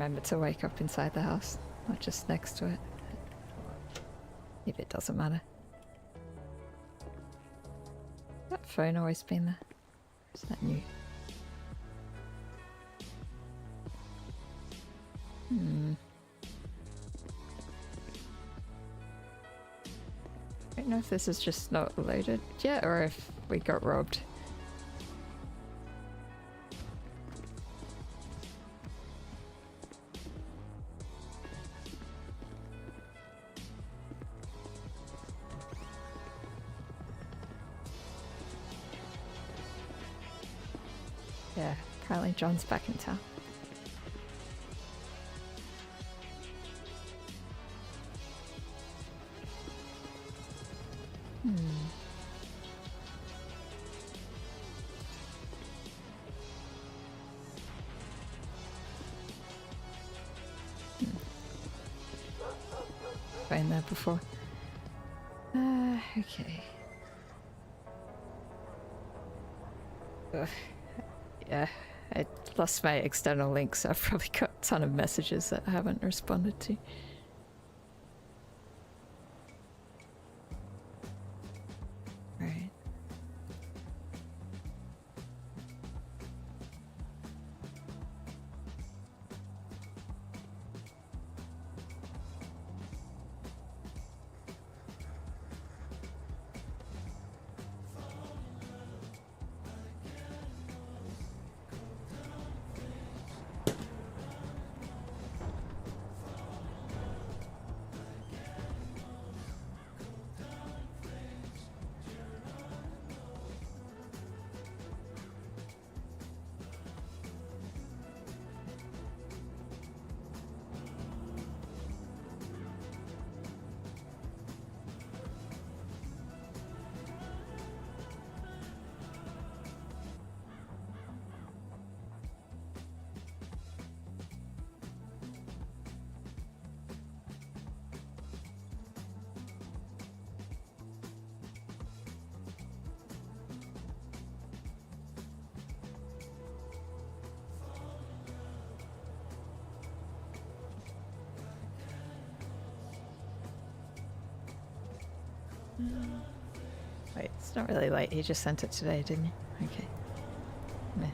remember to wake up inside the house, not just next to it. If it doesn't matter. That phone always been there? Or is that new? I don't know if this is just not loaded yet or if we got robbed. Yeah, apparently John's back in town. Been there before. Okay. Ugh. Yeah, I lost my external link, so I've probably got a ton of messages that I haven't responded to. Right. Wait, it's not really late. He just sent it today, didn't he? Okay. Meh.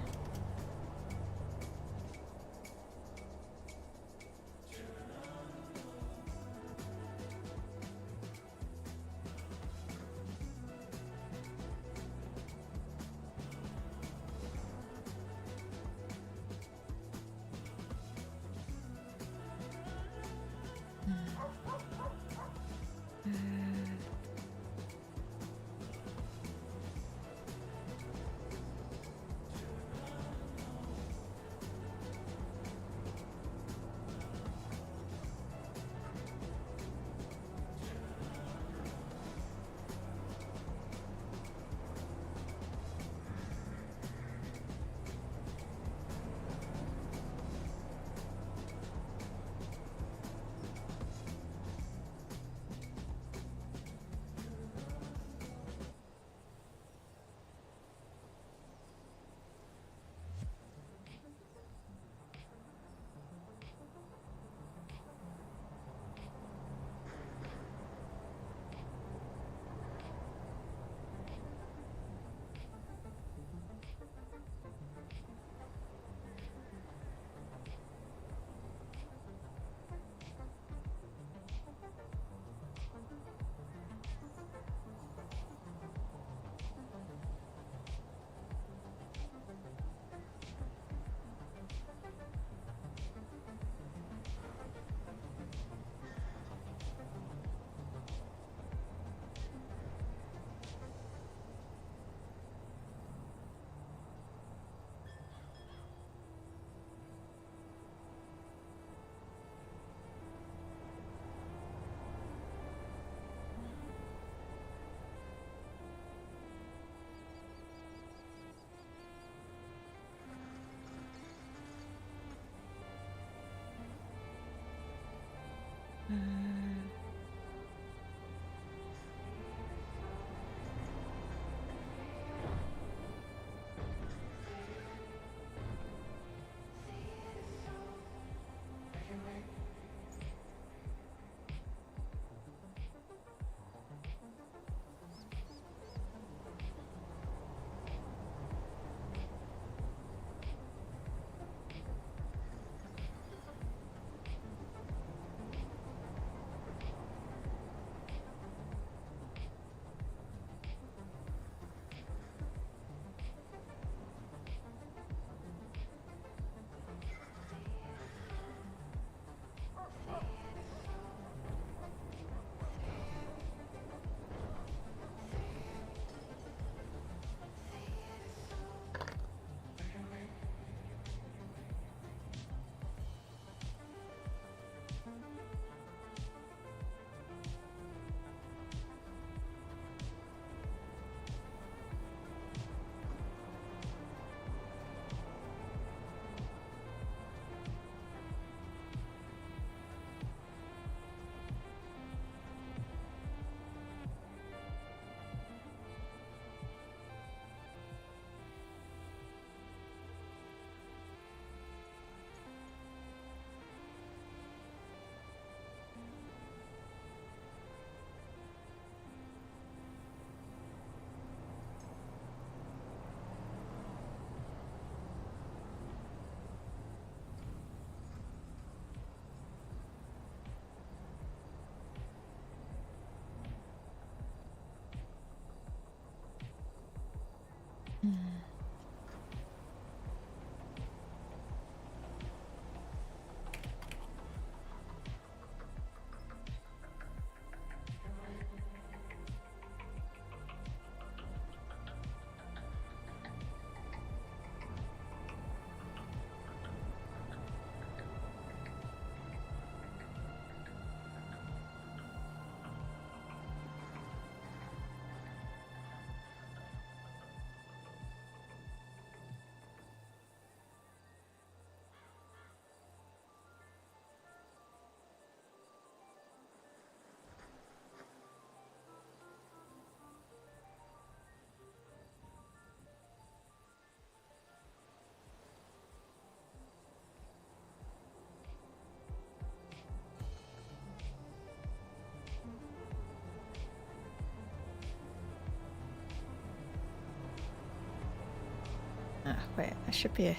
Wait, I should be.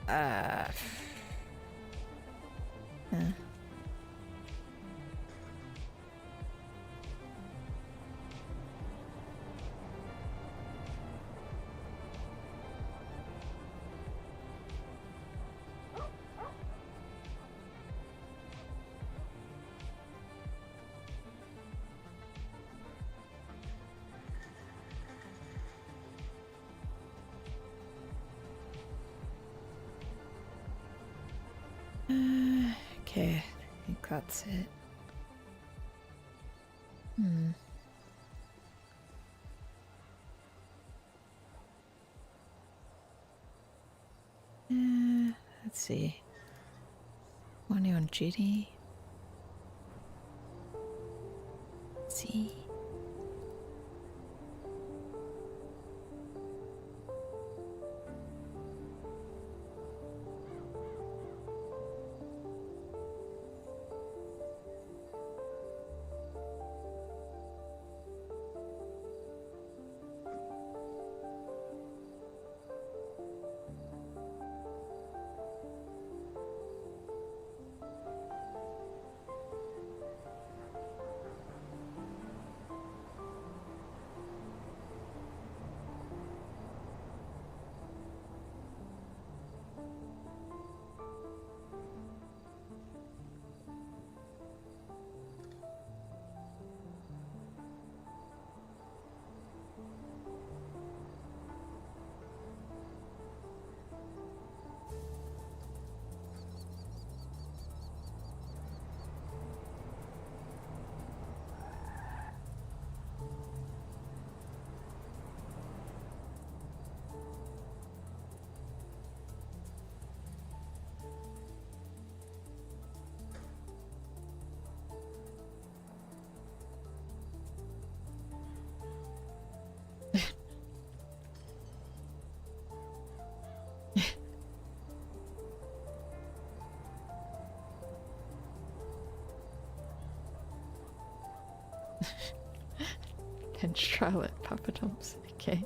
Yeah. Okay, I think that's it. Let's see. Money on duty. Let's see. And Charlotte Papadoms. Okay.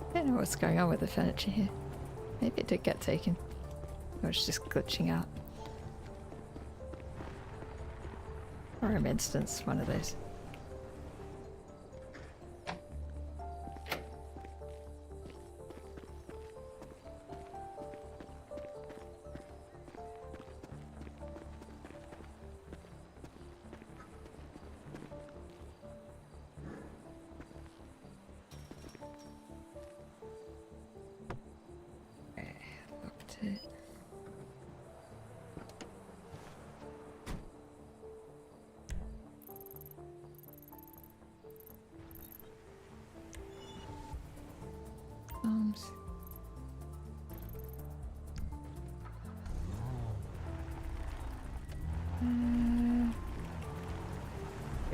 I don't know what's going on with the furniture here. Maybe it did get taken. Or it's just glitching out. Rare instance, one of those.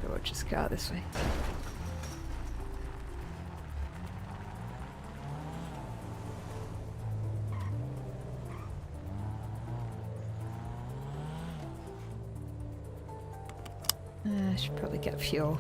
We'll just go out this way. I should probably get fuel.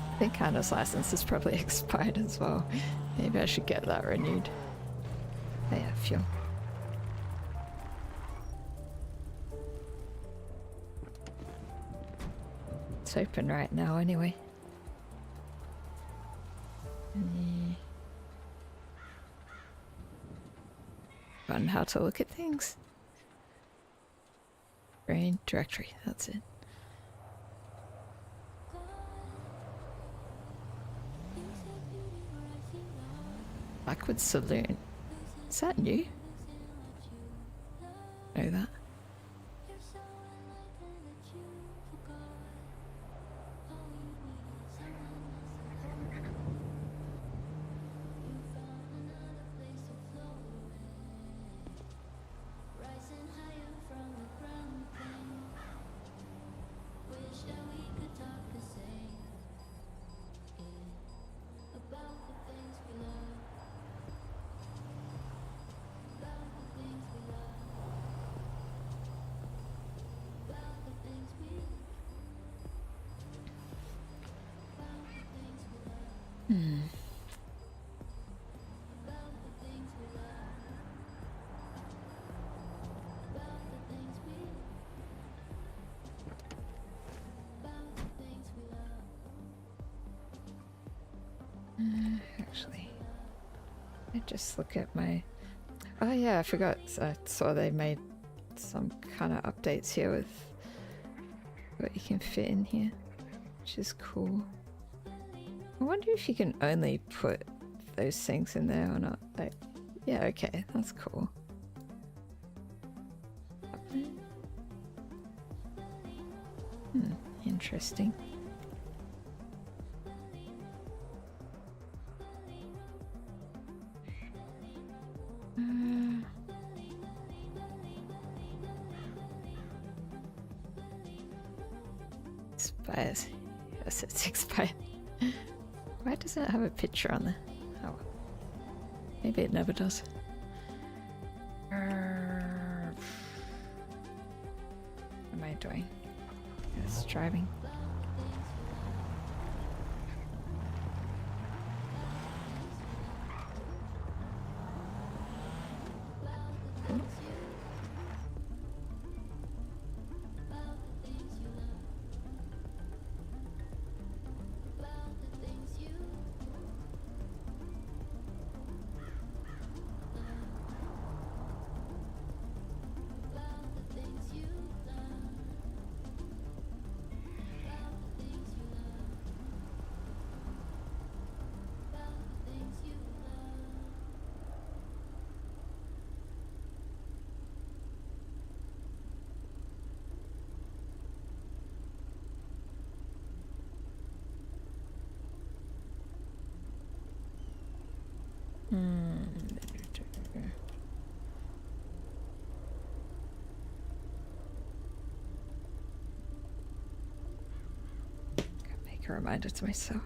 I think Anna's license is probably expired as well. Maybe I should get that renewed. Oh yeah, fuel. It's open right now anyway. Fun how to look at things. Brain directory, that's it. Blackwood Saloon. Is that new? Know that. Hmm. Actually, I just look at my... Oh yeah, I forgot. I saw they made some kind of updates here with what you can fit in here, which is cool. I wonder if you can only put those things in there or not. Like, yeah, okay, that's cool. Interesting. Expires. Yes, it's expired. Why doesn't it have a picture on there? Oh, maybe it never does. What am I doing? It's driving. Gotta make a reminder to myself.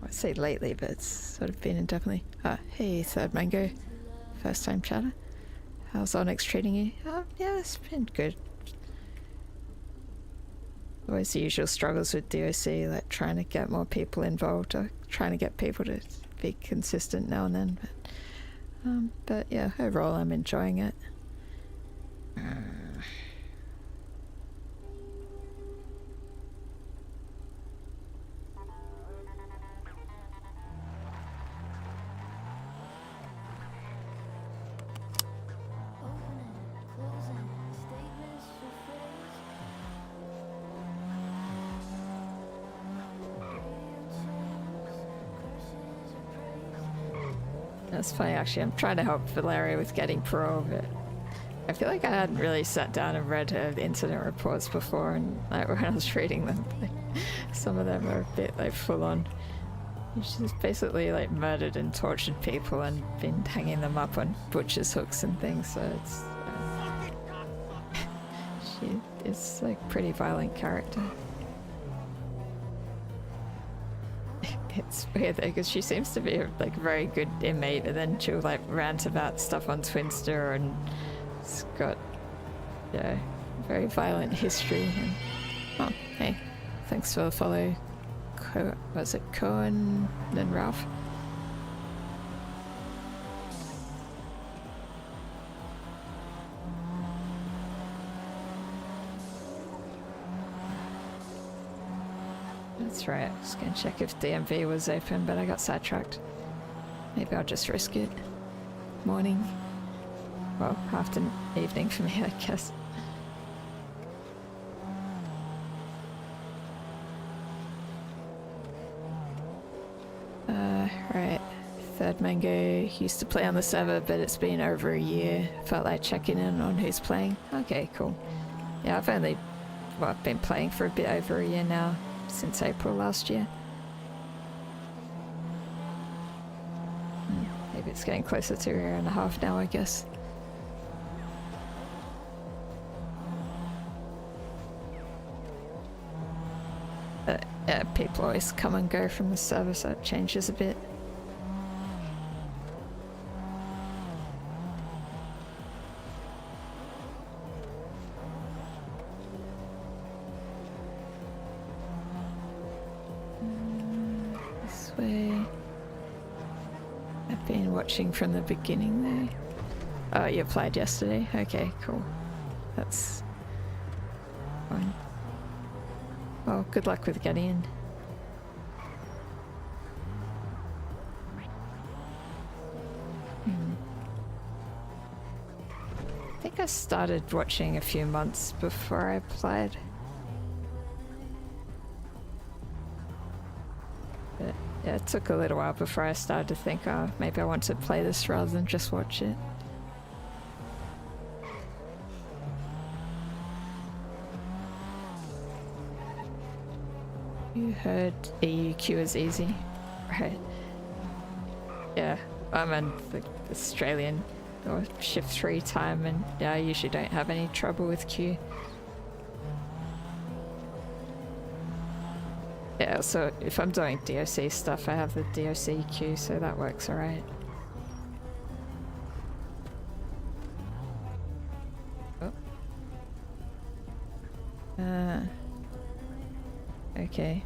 I say lately, but it's sort of been indefinitely. Hey, Third Mango. First time chatter. How's ONX treating you? Yeah, it's been good. Always the usual struggles with DOC, like trying to get more people involved or trying to get people to be consistent now and then. But yeah, overall I'm enjoying it. That's funny, actually. I'm trying to help Valeria with getting parole, but I feel like I hadn't really sat down and read her incident reports before, and like when I was reading them, like, some of them are a bit like full on. She's basically like murdered and tortured people and been hanging them up on butcher's hooks and things, so it's she is like pretty violent character. It's weird though, because she seems to be a like very good inmate, and then she'll like rant about stuff on Twinster, and it's got very violent history. And, oh, hey, thanks for the follow. Was it Cohen and Ralph? That's right, I was gonna check if DMV was open, but I got sidetracked. Maybe I'll just risk it. Morning. Well, afternoon, evening for me, I guess. Right. Third Mango used to play on the server, but it's been over a year. Felt like checking in on who's playing. Okay, cool. Yeah, I've been playing for a bit over a year now, since April last year. Maybe it's getting closer to a year and a half now, I guess. Yeah, people always come and go from the server, so it changes a bit. This way. I've been watching from the beginning there. Oh, you applied yesterday? Okay, cool. That's fine. Well, good luck with getting in. I think I started watching a few months before I applied. But yeah, it took a little while before I started to think, oh, maybe I want to play this rather than just watch it. You heard EUQ is easy, right? Yeah, I'm in the Australian or shift 3 time, and yeah, I usually don't have any trouble with Q. Yeah, so if I'm doing DOC stuff, I have the DOC queue, so that works alright. Oh. Okay.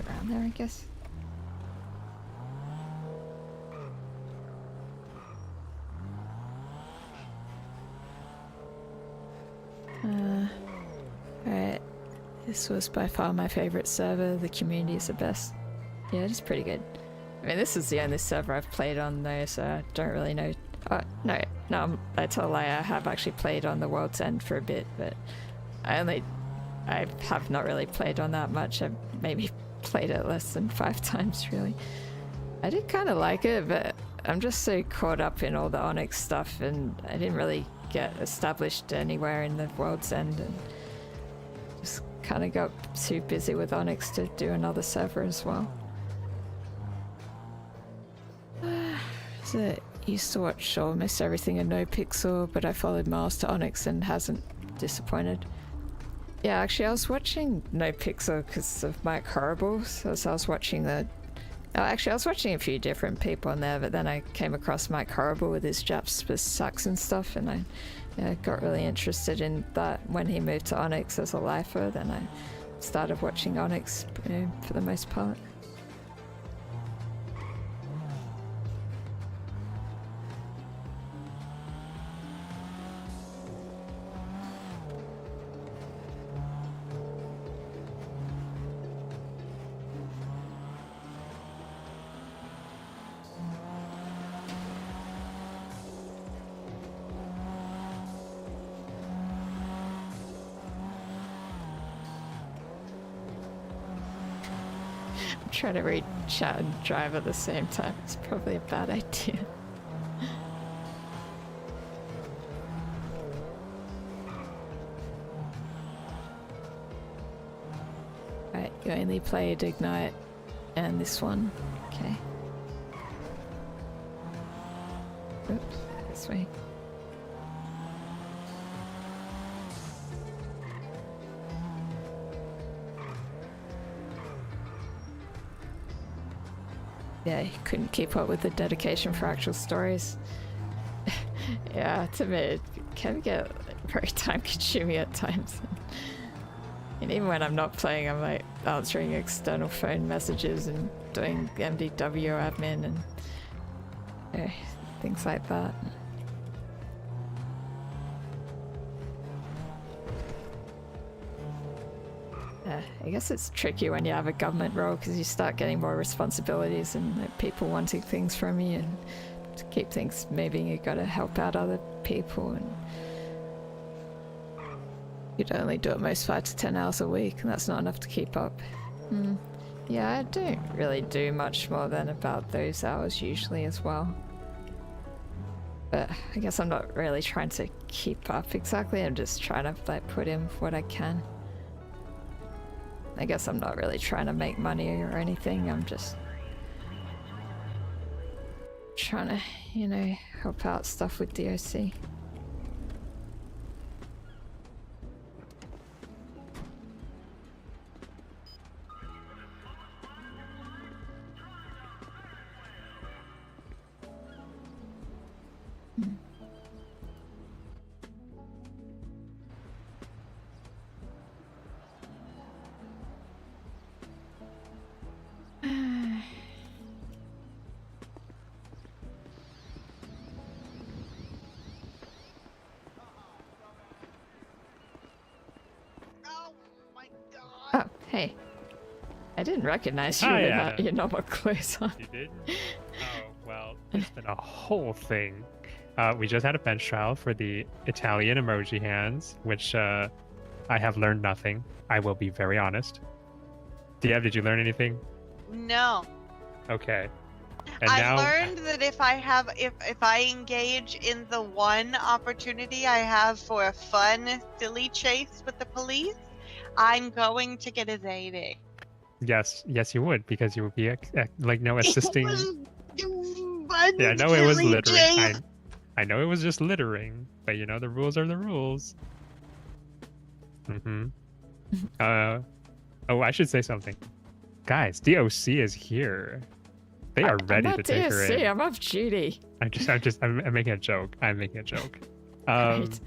Around there, I guess. Alright. This was by far my favorite server. The community is the best. Yeah, it's pretty good. I mean, this is the only server I've played on though, so I don't really know. Oh, no, that's a lie. I have actually played on the World's End for a bit, but I have not really played on that much. I've maybe played it less than 5 times, really. I did kind of like it, but I'm just so caught up in all the ONX stuff, and I didn't really get established anywhere in the World's End, and just kind of got too busy with ONX to do another server as well. So I used to watch almost everything in NoPixel, but I followed Miles to ONX and hasn't disappointed. Yeah, actually I was watching NoPixel because of Mike Horrible, so I was watching the... actually I was watching a few different people on there, but then I came across Mike Horrible with his Japs with Saxon stuff, and I got really interested in that when he moved to ONX as a lifer. Then I started watching ONX for the most part. Try to read chat and drive at the same time. It's probably a bad idea. Right, you only played Ignite and this one. Okay. Oops, this way. Yeah, he couldn't keep up with the dedication for actual stories. Yeah, to me, it can get very time consuming at times. And even when I'm not playing, I'm like answering external phone messages and doing MDW admin and things like that. I guess it's tricky when you have a government role because you start getting more responsibilities and people wanting things from you, and to keep things moving you gotta help out other people, and you'd only do at most 5 to 10 hours a week, and that's not enough to keep up. Yeah, I don't really do much more than about those hours usually as well. But I guess I'm not really trying to keep up exactly, I'm just trying to like put in what I can. I guess I'm not really trying to make money or anything, I'm just trying to, you know, help out stuff with DOC. Oh, hey. I didn't recognize you without your normal clothes on. You did? Oh, well, it's been a whole thing. We just had a bench trial for the Italian emoji hands, which I have learned nothing. I will be very honest. Diev, did you learn anything? No. Okay. And I learned that if I engage in the one opportunity I have for a fun, silly chase with the police, I'm going to get a Zadig. Yes, you would, because you would be like assisting. Yeah, I know it was littering. I know it was just littering, but you know the rules are the rules. Oh, I should say something, guys. DOC is here. They are ready to take her in. I'm off duty. I'm making a joke. I'm making a joke. Right.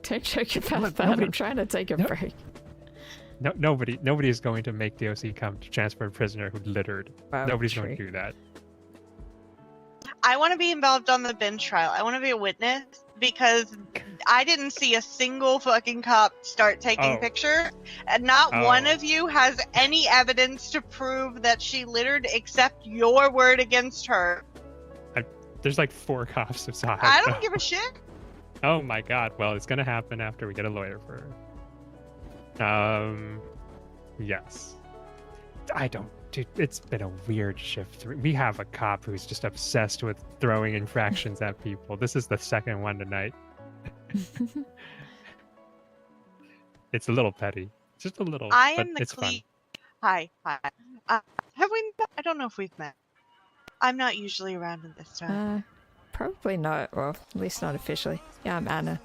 Don't joke about that. I'm trying to take a break. No, nobody is going to make DOC come to transfer a prisoner who littered. Wow, Nobody's going to do that. I want to be involved on the bench trial. I want to be a witness because I didn't see a single fucking cop start taking pictures, and not one of you has any evidence to prove that she littered except your word against her. There's like 4 cops who saw it. I don't give a shit. Oh my god. Well, it's gonna happen after we get a lawyer for her. Yes. I don't, dude, it's been a weird shift. We have a cop who's just obsessed with throwing infractions at people. This is the second one tonight. It's a little petty. Just a little, but it's fun. Hi. Have we met? I don't know if we've met. I'm not usually around at this time. Probably not. Well, at least not officially. Yeah, I'm Anna.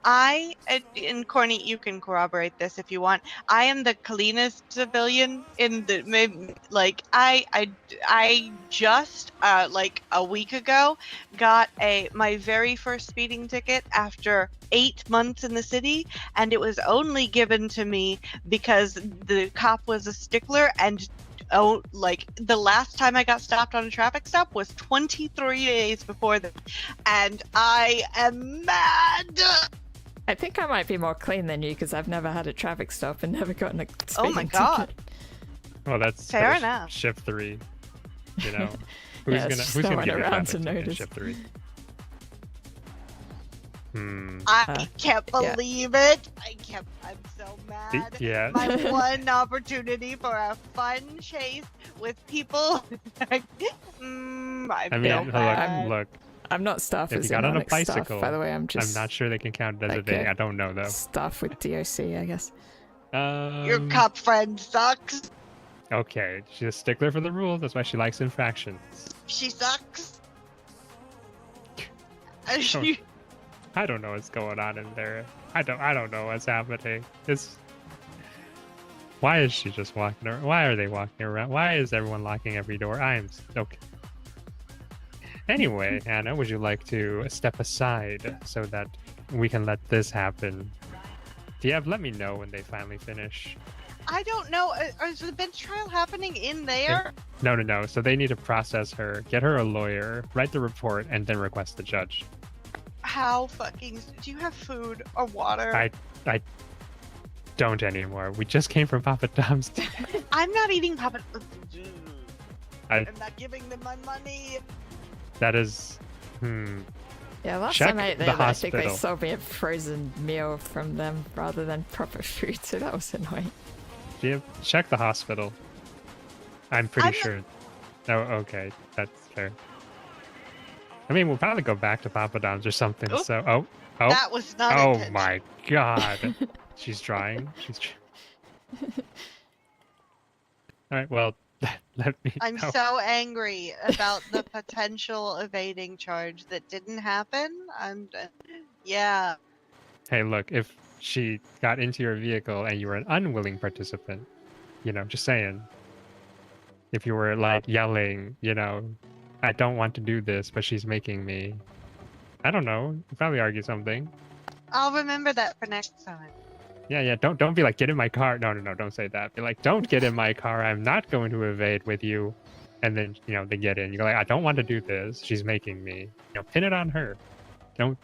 And Corny, you can corroborate this if you want. I am the cleanest civilian in the, like, I just, like a week ago, got my very first speeding ticket after 8 months in the city, and it was only given to me because the cop was a stickler, and like the last time I got stopped on a traffic stop was 23 days before that, and I am mad. I think I might be more clean than you because I've never had a traffic stop and never gotten a speeding Oh my god. ticket. Well, that's fair enough. Shift 3. You know, who's Yeah, gonna give you around traffic to ticket in notice. Shift 3? I can't yeah. believe it. I'm so mad. Yeah. My one opportunity for a fun chase with people. I'm I so mean, mad. look. I'm not staff If as you got in on a ONX staff, bicycle, by the way. I'm just not sure they can count it as like, evading. I don't know though. staff with DOC, I guess. Your cop friend sucks. Okay, she's a stickler for the rules. That's why she likes infractions. She sucks. I don't know what's going on in there. I don't know what's happening. Why is she just walking around? Why are they walking around? Why is everyone locking every door? Okay. Anyway, Anna, would you like to step aside so that we can let this happen? Diev, let me know when they finally finish. I don't know. Is the bench trial happening in there? No. So they need to process her, get her a lawyer, write the report, and then request the judge. How fucking... Do you have food or water? I don't anymore. We just came from Papa Dom's. I'm not eating Papa... I'm not giving them my money. That is... Yeah, last Check time I ate the there, I think they hospital. sold me a frozen meal from them rather than proper food, so that was annoying. Check the hospital. I'm pretty sure. Oh, okay. That's fair. I mean, we'll probably go back to Papa Dom's or something, Oop. so... Oh. That was not Oh intentional. my god. She's trying. Alright, well, let me I'm know. so angry about the potential evading charge that didn't happen. Yeah. Hey, look, if she got into your vehicle and you were an unwilling participant, just saying. If you were, like, yelling, I don't want to do this, but she's making me. I don't know. You probably argue something. I'll remember that for next time. Yeah. Don't be like, get in my car. No. Don't say that. Be like, don't get in my car. I'm not going to evade with you. And then, they get in. You're like, I don't want to do this. She's making me. Pin it on her. Don't.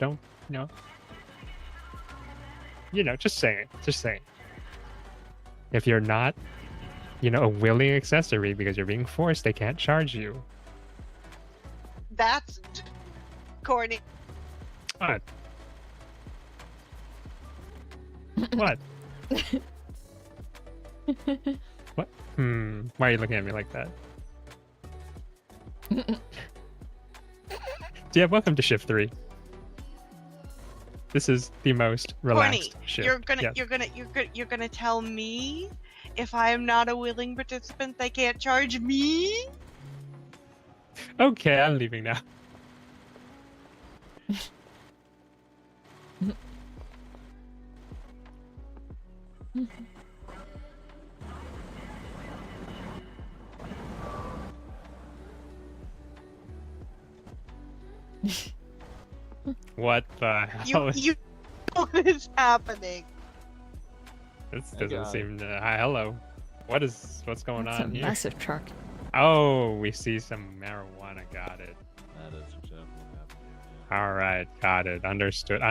Just saying. If you're not, a willing accessory because you're being forced, they can't charge you. That's corny. What? What? What? Why are you looking at me like that? Yeah, welcome to shift 3. This is the most relaxed Corny. shift. You're gonna tell me if I am not a willing participant, they can't charge me? Okay, I'm leaving now. What the hell? You what is happening? This doesn't seem to... Hi, hello. What's going That's a on here? massive truck. Oh, we see some marijuana. Got it. That is definitely happening. All right, got it. Understood.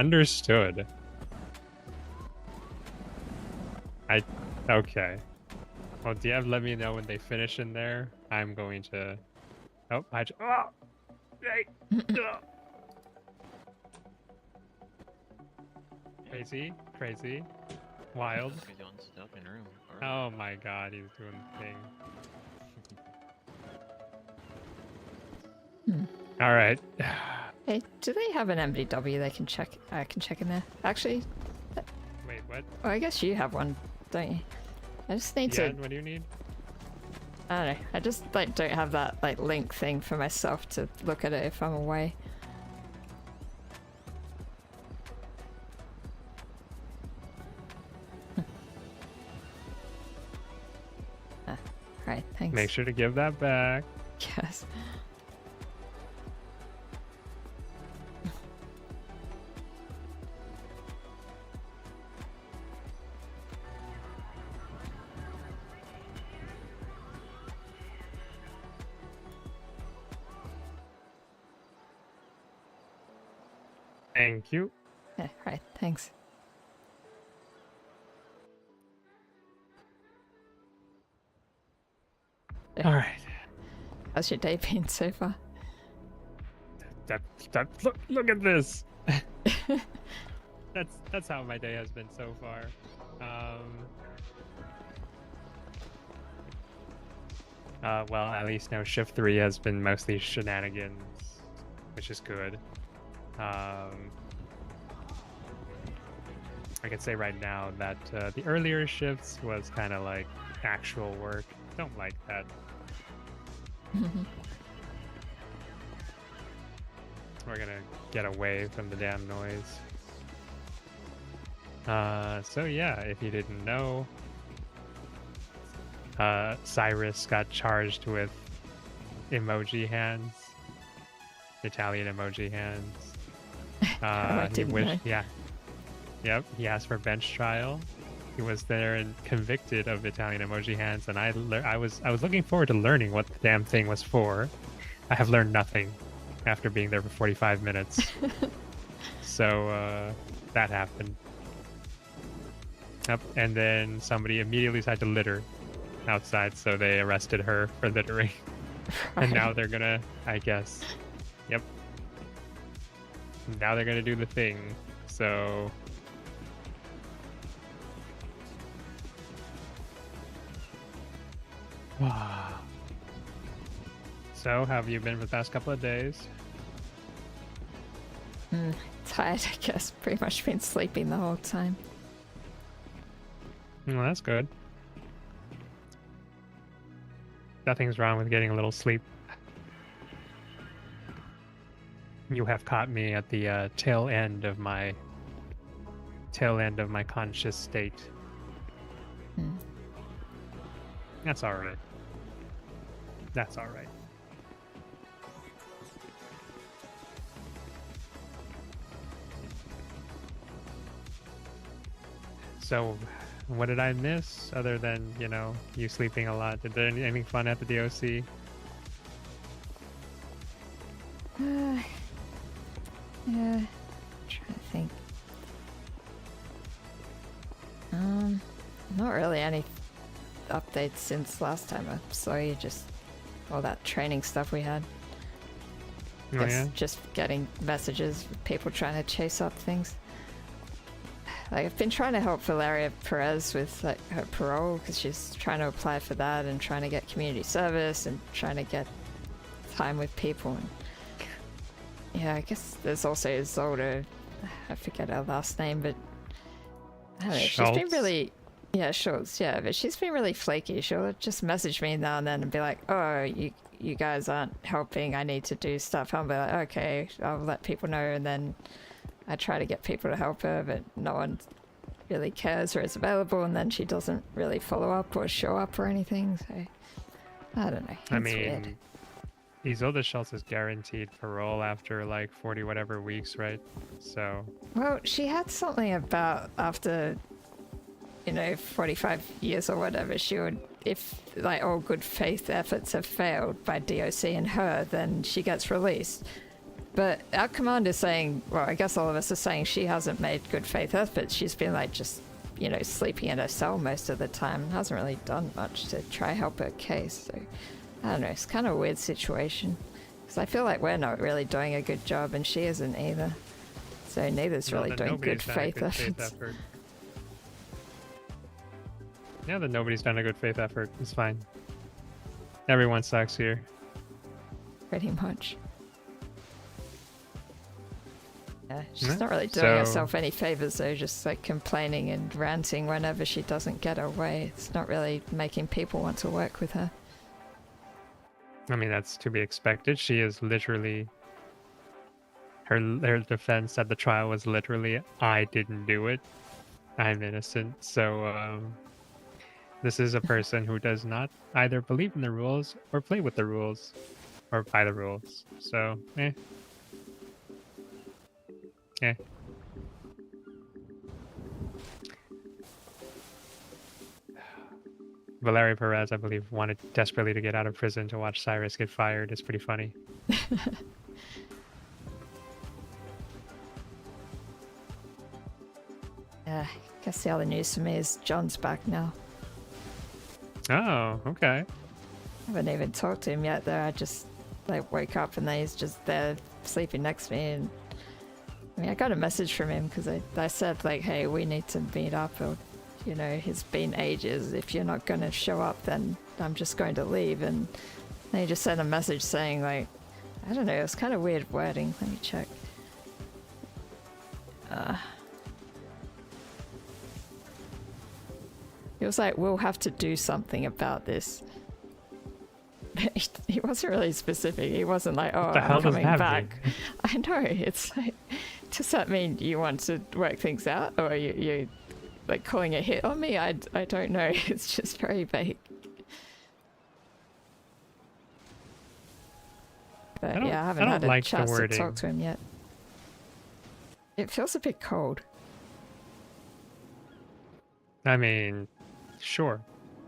Okay. Well, Diev, let me know when they finish in there. I'm going to... Oh, Hey! Crazy. Wild. He's on stuff in room. Oh my god, he's doing the thing. Alright. Hey, do they have an MDW they can check? I can check in there. Actually, Wait, what? oh, I guess you have one, don't you? I just need Yeah, to. what do you need? I don't know. I just don't have that link thing for myself to look at it if I'm away. Right, thanks. Make sure to give that back. Yes. Thank you. Yeah, right, thanks. Alright. How's your day been so far? Look at this. That's how my day has been so far. Well, at least now shift 3 has been mostly shenanigans, which is good. I can say right now that the earlier shifts was kind of like actual work. Don't like that. We're gonna get away from the damn noise. So yeah, if you didn't know, Cyrus got charged with emoji hands, Italian emoji hands. I didn't know. Yeah, yep. He asked for bench trial. He was there and convicted of Italian emoji hands, and I was looking forward to learning what the damn thing was for. I have learned nothing after being there for 45 minutes. So that happened. Yep, and then somebody immediately decided to litter outside, so they arrested her for littering. And now they're gonna, I guess, yep. Now they're gonna do the thing. So so, how have you been for the past couple of days? Tired, I guess. Pretty much been sleeping the whole time. Well, that's good. Nothing's wrong with getting a little sleep. You have caught me at the tail end of my conscious state. That's all right. That's all right. So, what did I miss other than, you know, you sleeping a lot? Did there anything fun at the DOC? Yeah. I'm trying to think. Not really any updates since last time I saw you. Just all that training stuff we had. Oh, Guess yeah? just getting messages, people trying to chase up things. Like, I've been trying to help Valeria Perez with like her parole because she's trying to apply for that and trying to get community service and trying to get time with people. And yeah, I guess there's also Zolda. I forget her last name, but I don't know. She's been Schultz? really, yeah, Schultz. Yeah, but she's been really flaky. She'll just message me now and then and be like, "Oh, you guys aren't helping. I need to do stuff." I'll be like, "Okay, I'll let people know," and then I try to get people to help her, but no one really cares or is available, and then she doesn't really follow up or show up or anything, so I don't know. I It's mean, weird. Isolde Schultz is guaranteed parole after like 40 whatever weeks, right? So, Well, she had something about after, 45 years or whatever, she would, if like all good faith efforts have failed by DOC and her, then she gets released. But our commander's saying, well, I guess all of us are saying she hasn't made good faith efforts. She's been like just, sleeping in her cell most of the time. Hasn't really done much to try help her case. So, I don't know. It's kind of a weird situation. Because I feel like we're not really doing a good job and she isn't either. So neither's well, really then doing nobody's good done a faith good faith efforts. effort. Yeah, then nobody's done a good faith effort. It's fine. Everyone sucks here. Pretty much. Yeah, she's Yeah, not really doing so- herself any favors though, just like complaining and ranting whenever she doesn't get her way. It's not really making people want to work with her. I mean, that's to be expected. She is literally... Her defense at the trial was literally, I didn't do it. I'm innocent. So, this is a person who does not either believe in the rules or play with the rules. Or by the rules. So, eh. Eh. Valeria Perez, I believe, wanted desperately to get out of prison to watch Cyrus get fired. It's pretty funny. I guess the other news for me is John's back now. Oh, okay. I haven't even talked to him yet though. I just woke up and then he's just there sleeping next to me, and I mean, I got a message from him because I said, like, hey, we need to meet up, or, you know, it's been ages. If you're not going to show up, then I'm just going to leave. And then he just sent a message saying, like, I don't know, it was kind of weird wording. Let me check. It was like, we'll have to do something about this. He wasn't really specific. He wasn't like, oh, the hell I'm does coming that back. mean? I know. It's like, does that mean you want to work things out, or you like calling a hit on me? I don't know. It's just very vague. But yeah, I haven't had a chance to talk to him yet. It feels a bit cold. I mean, sure.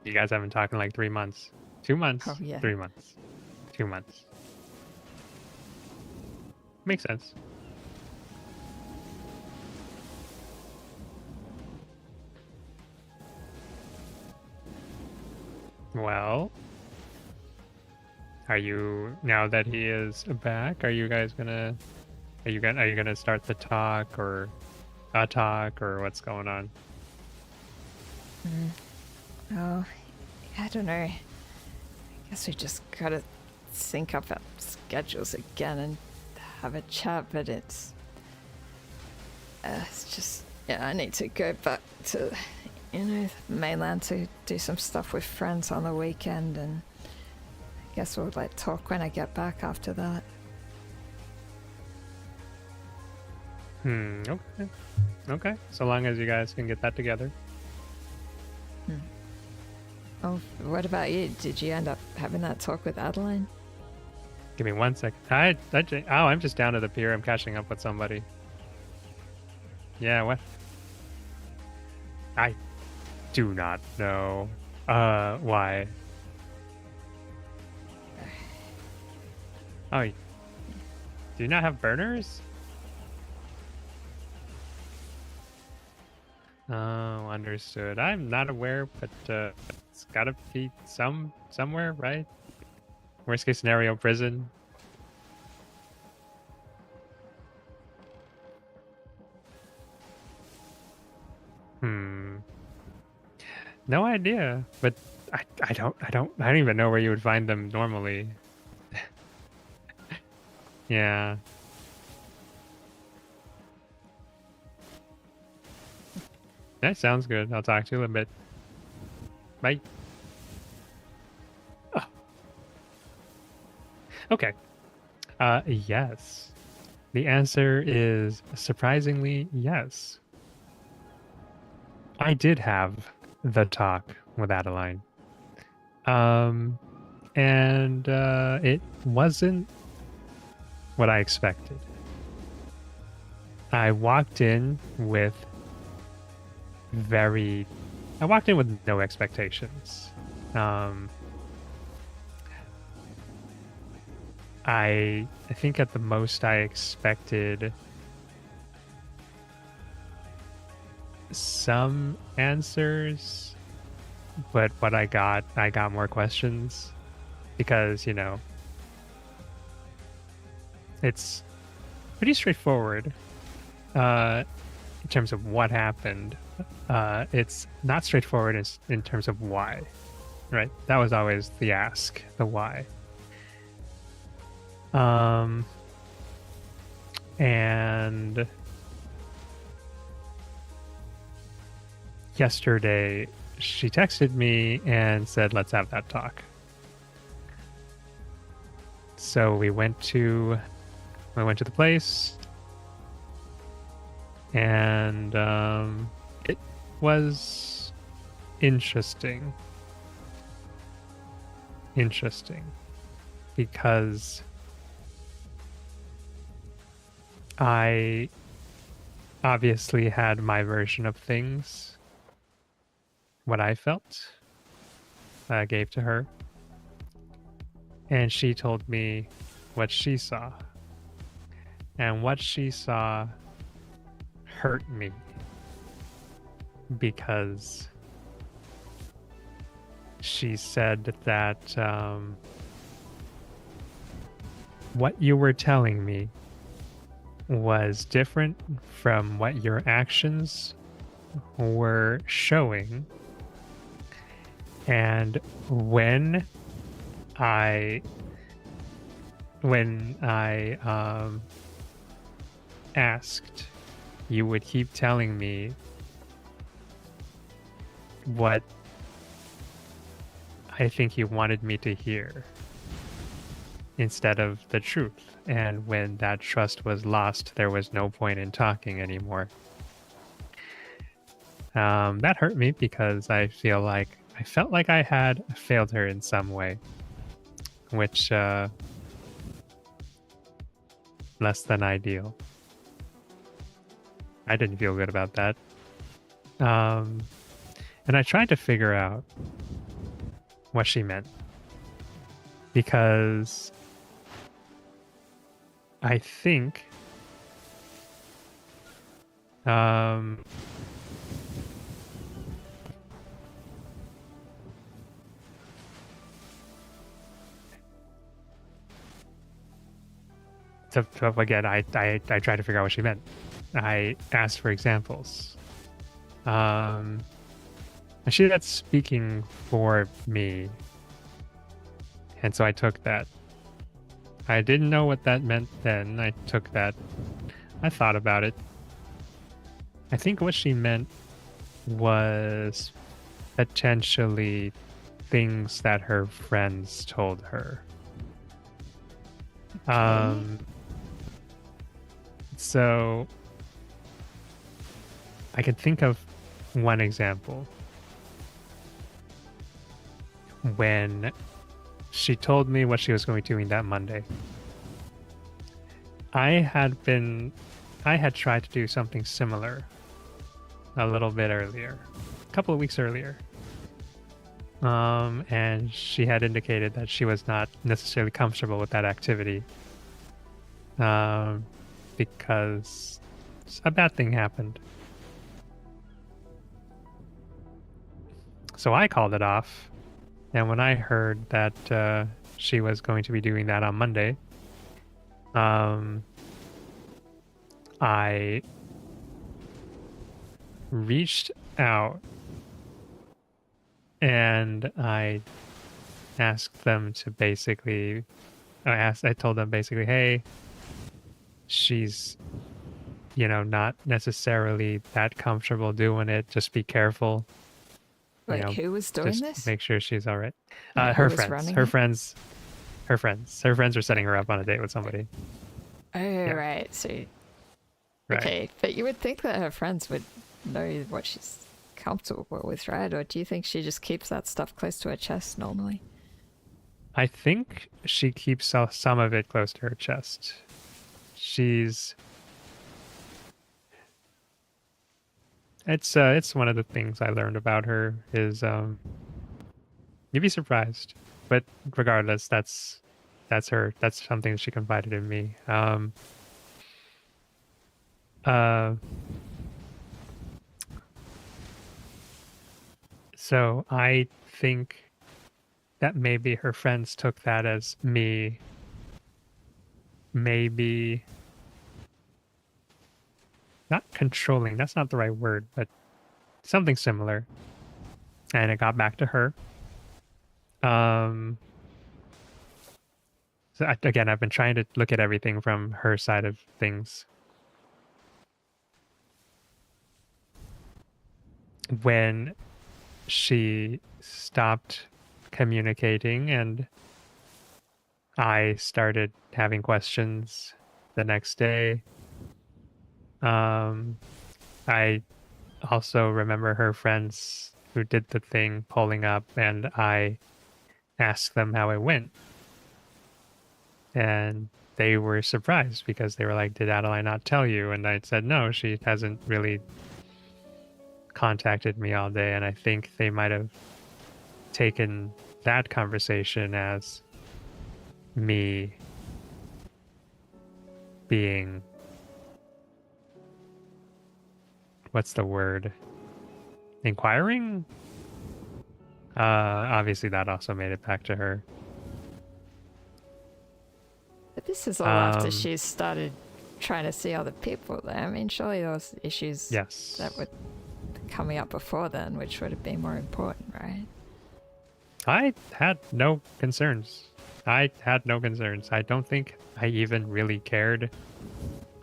You guys haven't talked in like 3 months. 2 months? Oh, yeah. 3 months. 2 months. Makes sense. Well, are you, now that he is back, are you gonna start the talk or a talk, or what's going on? Oh, I don't know. I guess we just gotta sync up our schedules again and have a chat, but it's just, yeah, I need to go back to, you know, the mainland to do some stuff with friends on the weekend, and I guess we'll like talk when I get back after that. Okay. Okay. So long as you guys can get that together. Oh, what about you? Did you end up having that talk with Adeline? Give me 1 second. I'm just down to the pier. I'm catching up with somebody. Yeah, what? I do not know. Why? Oh, do you not have burners? Oh, understood. I'm not aware, but it's gotta be somewhere, right? Worst case scenario, prison. No idea, but I don't even know where you would find them normally. Yeah. That sounds good. I'll talk to you in a bit. Bye. Oh. Okay. Yes. The answer is surprisingly yes. I did have the talk with Adeline. And it wasn't what I expected. I walked in with no expectations. I think at the most I expected some answers, but what I got more questions, because, you know, it's pretty straightforward in terms of what happened. It's not straightforward in terms of why, right? That was always the ask, the why. And yesterday she texted me and said, let's have that talk. So we went to the place, and it was interesting because I obviously had my version of things, what I felt, I gave to her, and she told me what she saw, and what she saw hurt me, because she said that what you were telling me was different from what your actions were showing. And I when I asked, you would keep telling me what I think you wanted me to hear instead of the truth. And when that trust was lost, there was no point in talking anymore. That hurt me because I felt like I had failed her in some way, which less than ideal. I didn't feel good about that. And I tried to figure out what she meant, because I think again, I tried to figure out what she meant. I asked for examples. And she that's speaking for me. And so I took that. I didn't know what that meant then. I took that. I thought about it. I think what she meant was potentially things that her friends told her. So I could think of one example. When she told me what she was going to do that Monday, I had tried to do something similar a little bit earlier, a couple of weeks earlier. And she had indicated that she was not necessarily comfortable with that activity, because a bad thing happened. So I called it off. And when I heard that she was going to be doing that on Monday, I reached out and I asked them to basically, I told them basically, hey, she's, not necessarily that comfortable doing it. Just be careful. Wait, who was doing just this? make sure she's all right. Who Her was friends. running Her it? friends. Her friends are setting her up on a date with somebody. Oh, right. So, Right. okay, but you would think that her friends would know what she's comfortable with, right? Or do you think she just keeps that stuff close to her chest normally? I think she keeps some of it close to her chest. It's one of the things I learned about her is you'd be surprised, but regardless, that's her. That's something she confided in me. So I think that maybe her friends took that as me maybe not controlling, that's not the right word, but something similar. And it got back to her. So again, I've been trying to look at everything from her side of things. When she stopped communicating and I started having questions the next day, I also remember her friends who did the thing pulling up, and I asked them how it went. And they were surprised because they were like, did Adeline not tell you? And I said, no, she hasn't really contacted me all day. And I think they might have taken that conversation as me being, what's the word? Inquiring? Obviously that also made it back to her. But this is all after she's started trying to see other people there. I mean, surely those issues Yes. that were coming up before then, which would have been more important, right? I had no concerns. I don't think I even really cared.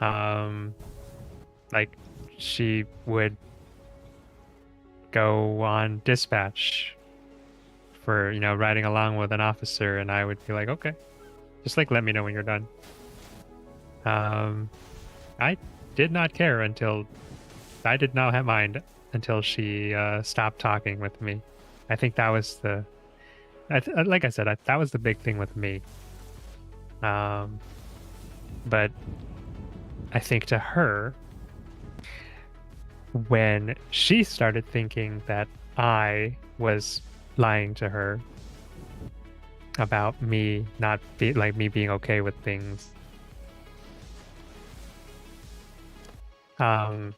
Like, she would go on dispatch for, riding along with an officer, and I would be like, okay, just like let me know when you're done. I did not care until I did not have mind until she stopped talking with me. I think that was like I said, that was the big thing with me. But I think to her, when she started thinking that I was lying to her about me not be like me being okay with things, the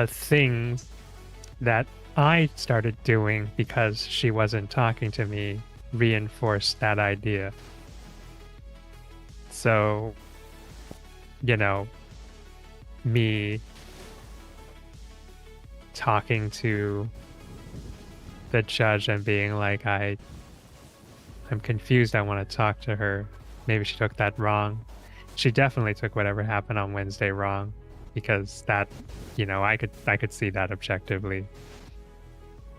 things that I started doing because she wasn't talking to me reinforced that idea. So, me talking to the judge and being like, I'm confused, I want to talk to her. Maybe she took that wrong. She definitely took whatever happened on Wednesday wrong, because that, I could see that objectively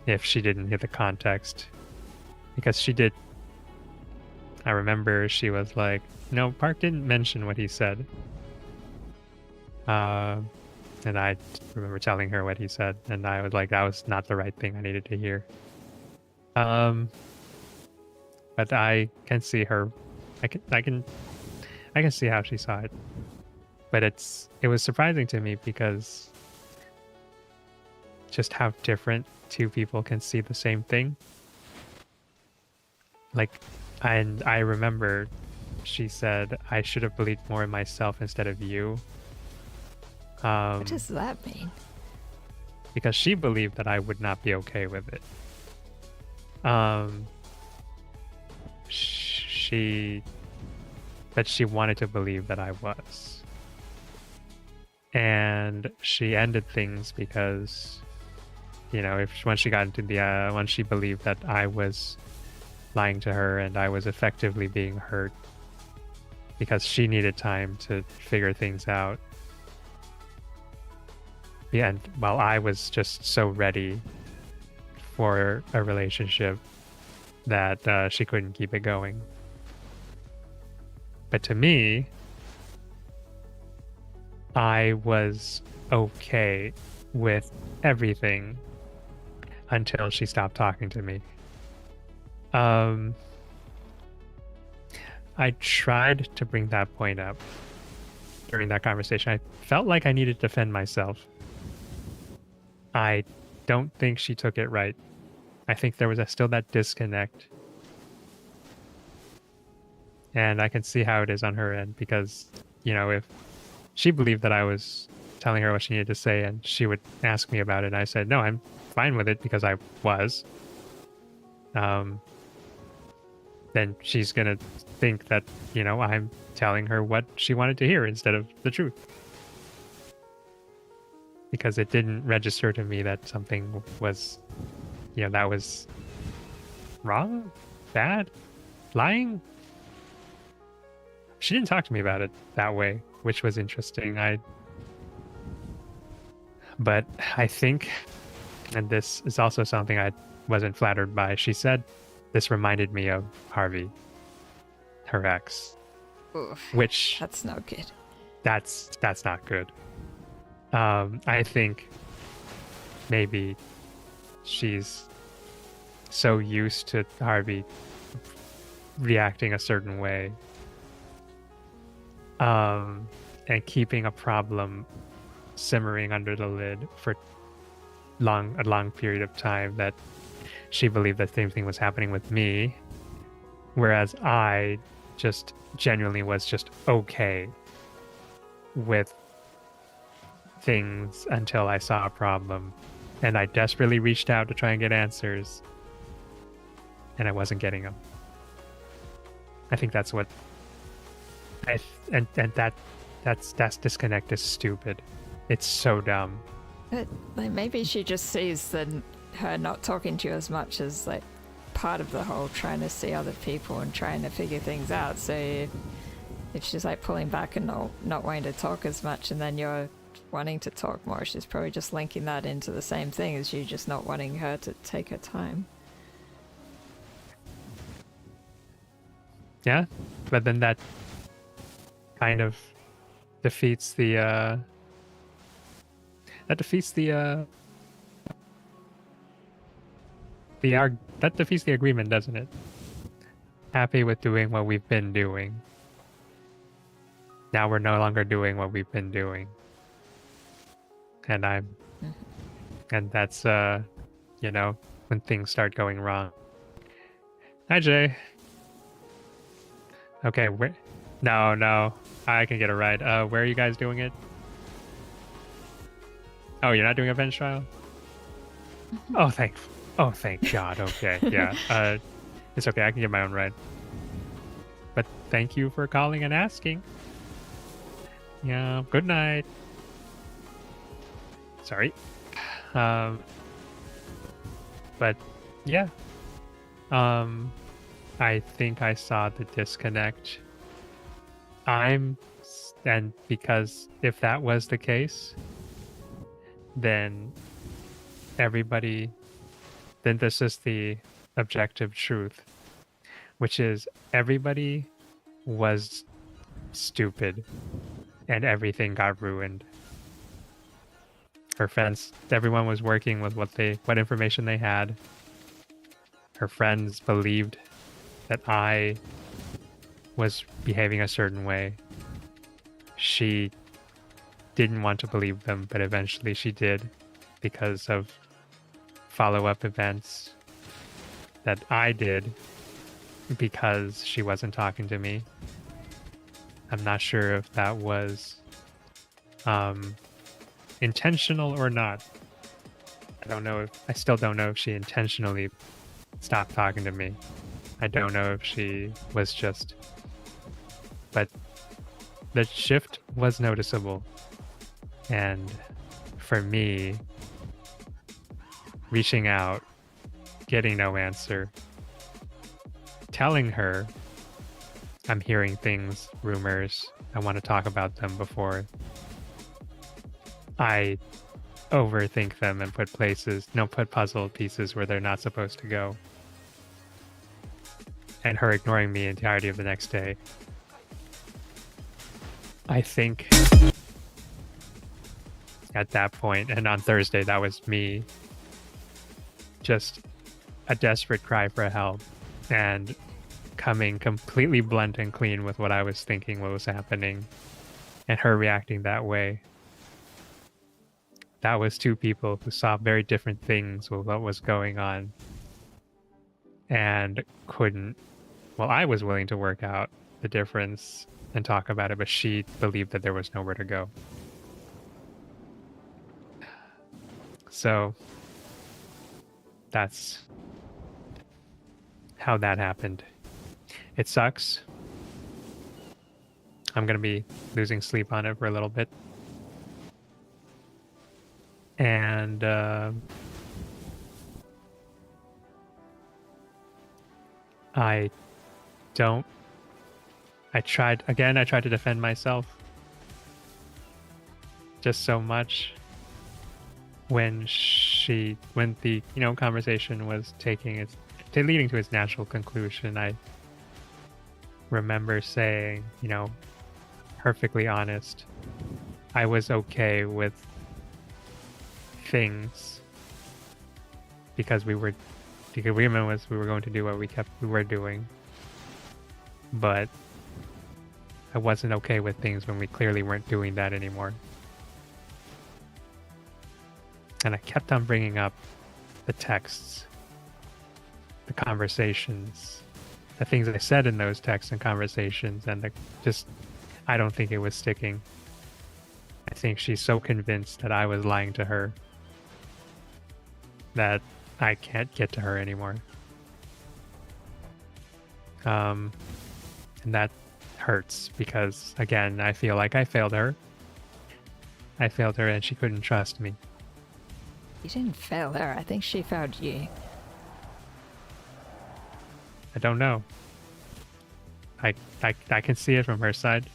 if she didn't hear the context. Because she did. I remember she was like, no, Park didn't mention what he said. And I remember telling her what he said, and I was like, that was not the right thing I needed to hear. But I can see her. I can see how she saw it. But it was surprising to me because just how different two people can see the same thing. And I remember she said, I should have believed more in myself instead of you. What does that mean? Because she believed that I would not be okay with it. But she wanted to believe that I was. And she ended things because, once she got into once she believed that I was lying to her and I was effectively being hurt because she needed time to figure things out. Yeah, and while I was just so ready for a relationship that she couldn't keep it going. But to me, I was okay with everything until she stopped talking to me. I tried to bring that point up during that conversation. I felt like I needed to defend myself. I don't think she took it right. I think there was still that disconnect. And I can see how it is on her end because, if she believed that I was telling her what she needed to say and she would ask me about it, and I said, no, I'm fine with it because I was, then she's going to think that, I'm telling her what she wanted to hear instead of the truth. Because it didn't register to me that something was, that was wrong, bad, lying. She didn't talk to me about it that way, which was interesting. But I think, and this is also something I wasn't flattered by, she said this reminded me of Harvey, her ex. Oof, which that's no good. That's not good. I think maybe she's so used to Harvey reacting a certain way, and keeping a problem simmering under the lid for a long period of time, that she believed the same thing was happening with me, whereas I just genuinely was just okay with things until I saw a problem, and I desperately reached out to try and get answers, and I wasn't getting them. I think that's what and that That disconnect is stupid. It's so dumb. But like maybe she just sees her not talking to you as much as like part of the whole trying to see other people and trying to figure things out. So if she's like pulling back and not wanting to talk as much, and then you're wanting to talk more, she's probably just linking that into the same thing as you just not wanting her to take her time. Yeah, but then that kind of defeats the that defeats the agreement, doesn't it? Happy with doing what we've been doing. Now we're no longer doing what we've been doing. And and that's you know, when things start going wrong. Hi, Jay. Okay, no, I can get a ride. Where are you guys doing it? Oh, you're not doing a bench trial? Oh, thank God. Okay, yeah. It's okay. I can get my own ride. But thank you for calling and asking. Yeah. Good night. Sorry. But yeah. I think I saw the disconnect. And because if that was the case, then this is the objective truth, which is everybody was stupid and everything got ruined. Her friends, everyone was working with what information they had. Her friends believed that I was behaving a certain way. She didn't want to believe them, but eventually she did because of follow-up events that I did because she wasn't talking to me. I'm not sure if that was intentional or not. I still don't know if she intentionally stopped talking to me. I don't know if she was just, but the shift was noticeable. And for me, reaching out, getting no answer, telling her I'm hearing things, rumors, I want to talk about them before I overthink them and put puzzle pieces where they're not supposed to go. And her ignoring me the entirety of the next day. I think at that point, and on Thursday, that was me just a desperate cry for help and coming completely blunt and clean with what I was thinking, what was happening, and her reacting that way. That was two people who saw very different things with what was going on and couldn't. Well, I was willing to work out the difference and talk about it, but she believed that there was nowhere to go. So that's how that happened. It sucks. I'm going to be losing sleep on it for a little bit. And I tried to defend myself just so much when the conversation was leading to its natural conclusion. I remember saying, perfectly honest, I was okay with things because the agreement was we were going to do what we were doing, but I wasn't okay with things when we clearly weren't doing that anymore. And I kept on bringing up the texts, the conversations, the things I said in those texts and conversations, and I don't think it was sticking. I think she's so convinced that I was lying to her that I can't get to her anymore. And that hurts because, again, I feel like I failed her. I failed her and she couldn't trust me. You didn't fail her. I think she failed you. I don't know. I can see it from her side.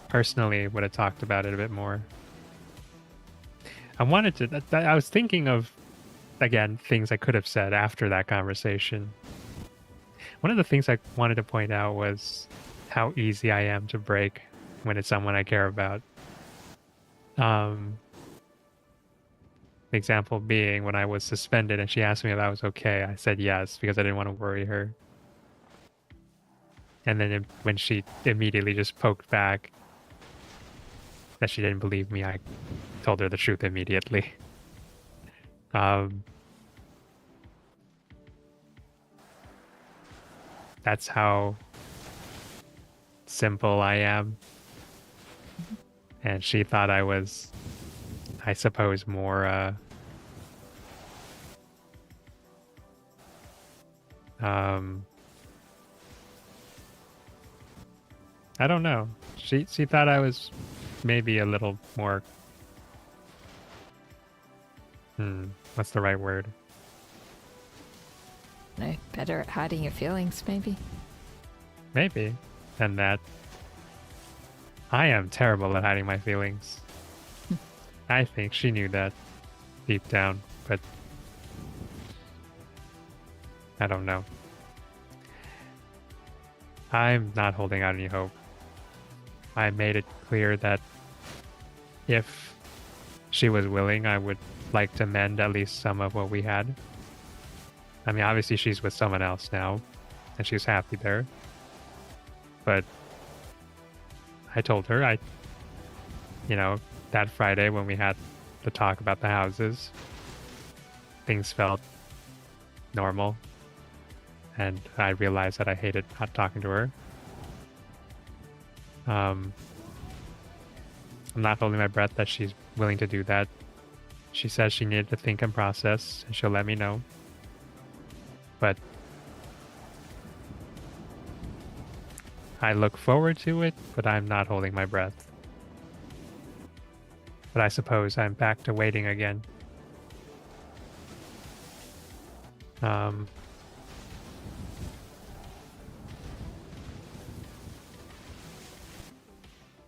Personally, would have talked about it a bit more. I wanted to. I was thinking of, again, things I could have said after that conversation. One of the things I wanted to point out was how easy I am to break when it's someone I care about. The example being when I was suspended and she asked me if I was okay, I said yes because I didn't want to worry her. And then when she immediately just poked back that she didn't believe me, I told her the truth immediately. That's how simple I am. And she thought I was, I suppose, more I don't know. She thought I was maybe a little more what's the right word? No, better at hiding your feelings, maybe. Maybe. And that I am terrible at hiding my feelings. I think she knew that deep down, but I don't know. I'm not holding out any hope. I made it clear that if she was willing, I would like to mend at least some of what we had. I mean, obviously she's with someone else now, and she's happy there. But I told her, that Friday when we had the talk about the houses, things felt normal. And I realized that I hated not talking to her. I'm not holding my breath that she's willing to do that. She says she needed to think and process, and she'll let me know. But I look forward to it, but I'm not holding my breath. But I suppose I'm back to waiting again.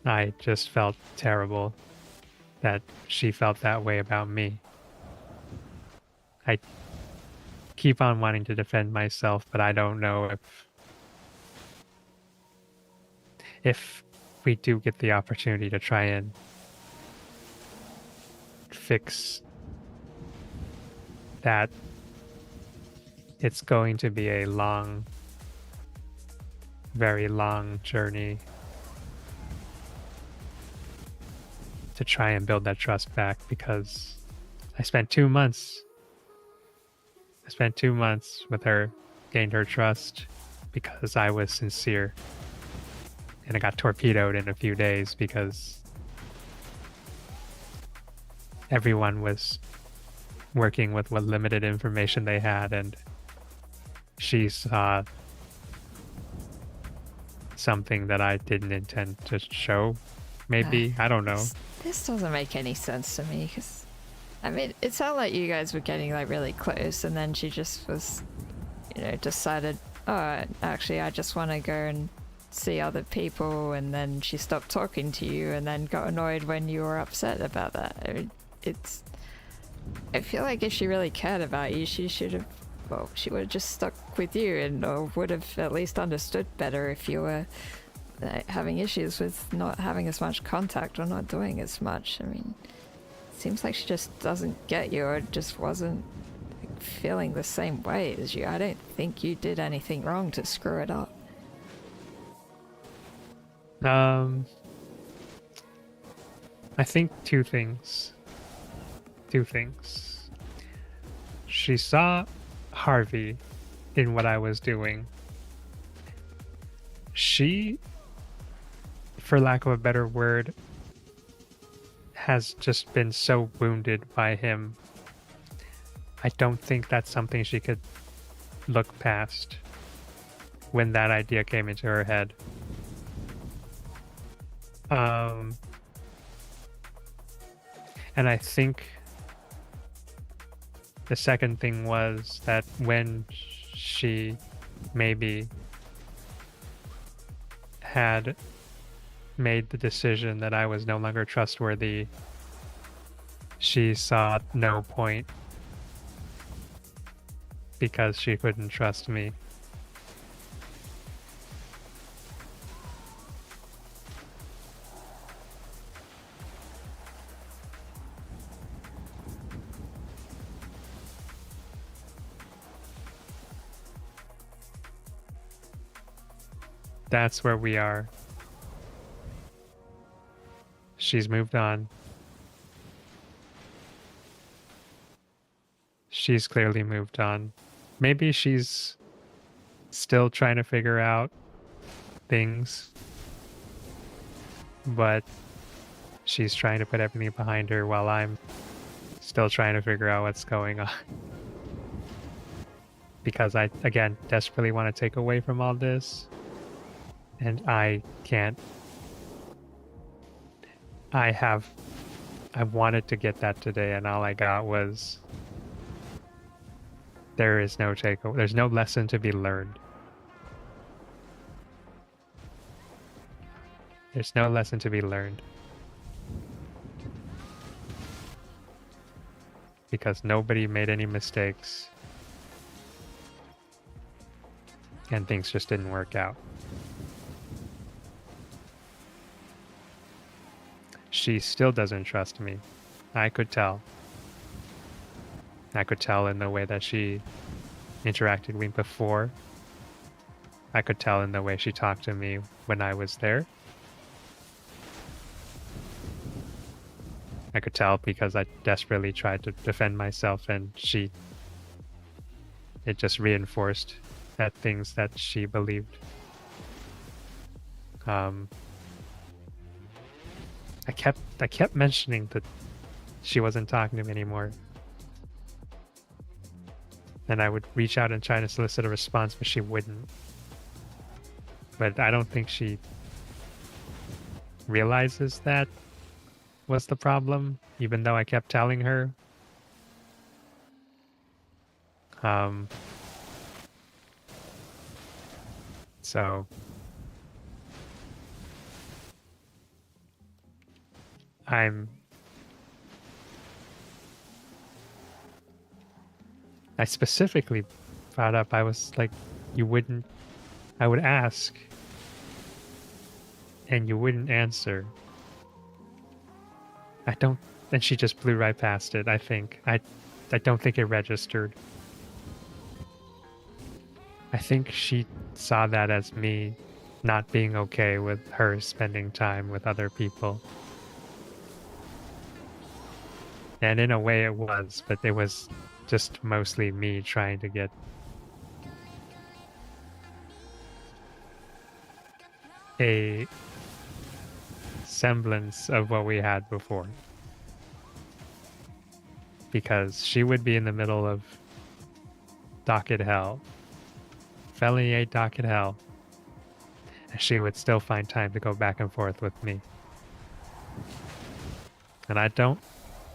I just felt terrible that she felt that way about me. I keep on wanting to defend myself, but I don't know if we do get the opportunity to try and fix that, it's going to be a long, very long journey to try and build that trust back, because I spent 2 months with her, gained her trust because I was sincere, and I got torpedoed in a few days because everyone was working with what limited information they had, and she saw something that I didn't intend to show. Maybe, I don't know. This doesn't make any sense to me, because I mean, it sounded like you guys were getting like really close, and then she just was, decided, oh, actually I just want to go and see other people, and then she stopped talking to you and then got annoyed when you were upset about that. I mean, I feel like if she really cared about you, she would have just stuck with you, and or would have at least understood better if you were having issues with not having as much contact or not doing as much. I mean, it seems like she just doesn't get you, or just wasn't feeling the same way as you. I don't think you did anything wrong to screw it up. I think two things. She saw Harvey in what I was doing. She, for lack of a better word, has just been so wounded by him. I don't think that's something she could look past when that idea came into her head. And I think the second thing was that when she maybe had made the decision that I was no longer trustworthy, she saw no point because she couldn't trust me. That's where we are. She's moved on. She's clearly moved on. Maybe she's still trying to figure out things, but she's trying to put everything behind her while I'm still trying to figure out what's going on. Because I, again, desperately want to take away from all this. And I can't. I wanted to get that today, and all I got was there is no takeaway. There's no lesson to be learned. There's no lesson to be learned. Because nobody made any mistakes. And things just didn't work out. She still doesn't trust me. I could tell. I could tell in the way that she interacted with me before. I could tell in the way she talked to me when I was there. I could tell because I desperately tried to defend myself, and it just reinforced that things that she believed. I kept mentioning that she wasn't talking to me anymore. And I would reach out and try to solicit a response, but she wouldn't. But I don't think she realizes that was the problem, even though I kept telling her. So I specifically brought up, I was like, I would ask and you wouldn't answer. And she just blew right past it, I think. I don't think it registered. I think she saw that as me not being okay with her spending time with other people. And in a way it was, but it was just mostly me trying to get a semblance of what we had before. Because she would be in the middle of docket hell. Felony 8 docket hell. And she would still find time to go back and forth with me. And I don't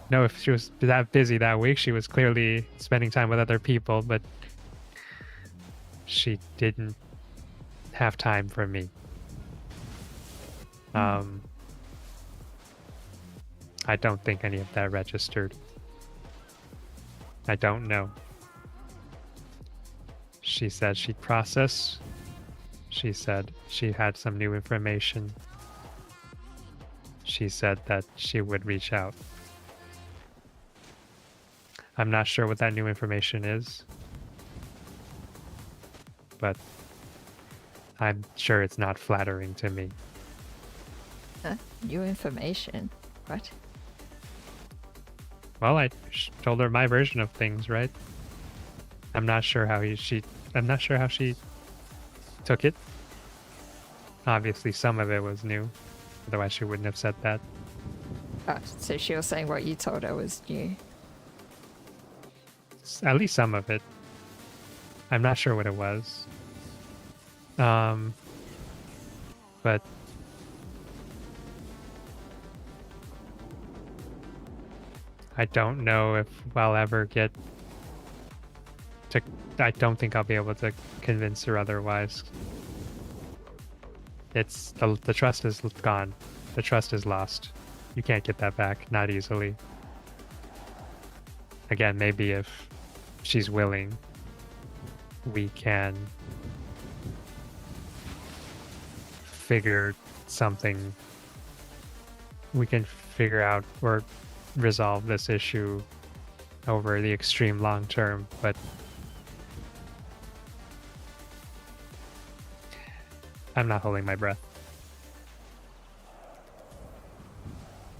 know if she was that busy that week. She was clearly spending time with other people, but she didn't have time for me. I don't think any of that registered. I don't know. She said she'd process. She said she had some new information. She said that she would reach out. I'm not sure what that new information is, but I'm sure it's not flattering to me. New information? What? Well, I told her my version of things, right? I'm not sure how she took it. Obviously, some of it was new. Otherwise, she wouldn't have said that. Oh, so she was saying what you told her was new. At least some of it. I'm not sure what it was. But I don't know if I'll ever get to. I don't think I'll be able to convince her otherwise. It's the trust is gone. The trust is lost. You can't get that back, not easily. Again, maybe if she's willing, we can figure something. We can figure out or resolve this issue over the extreme long term, but I'm not holding my breath.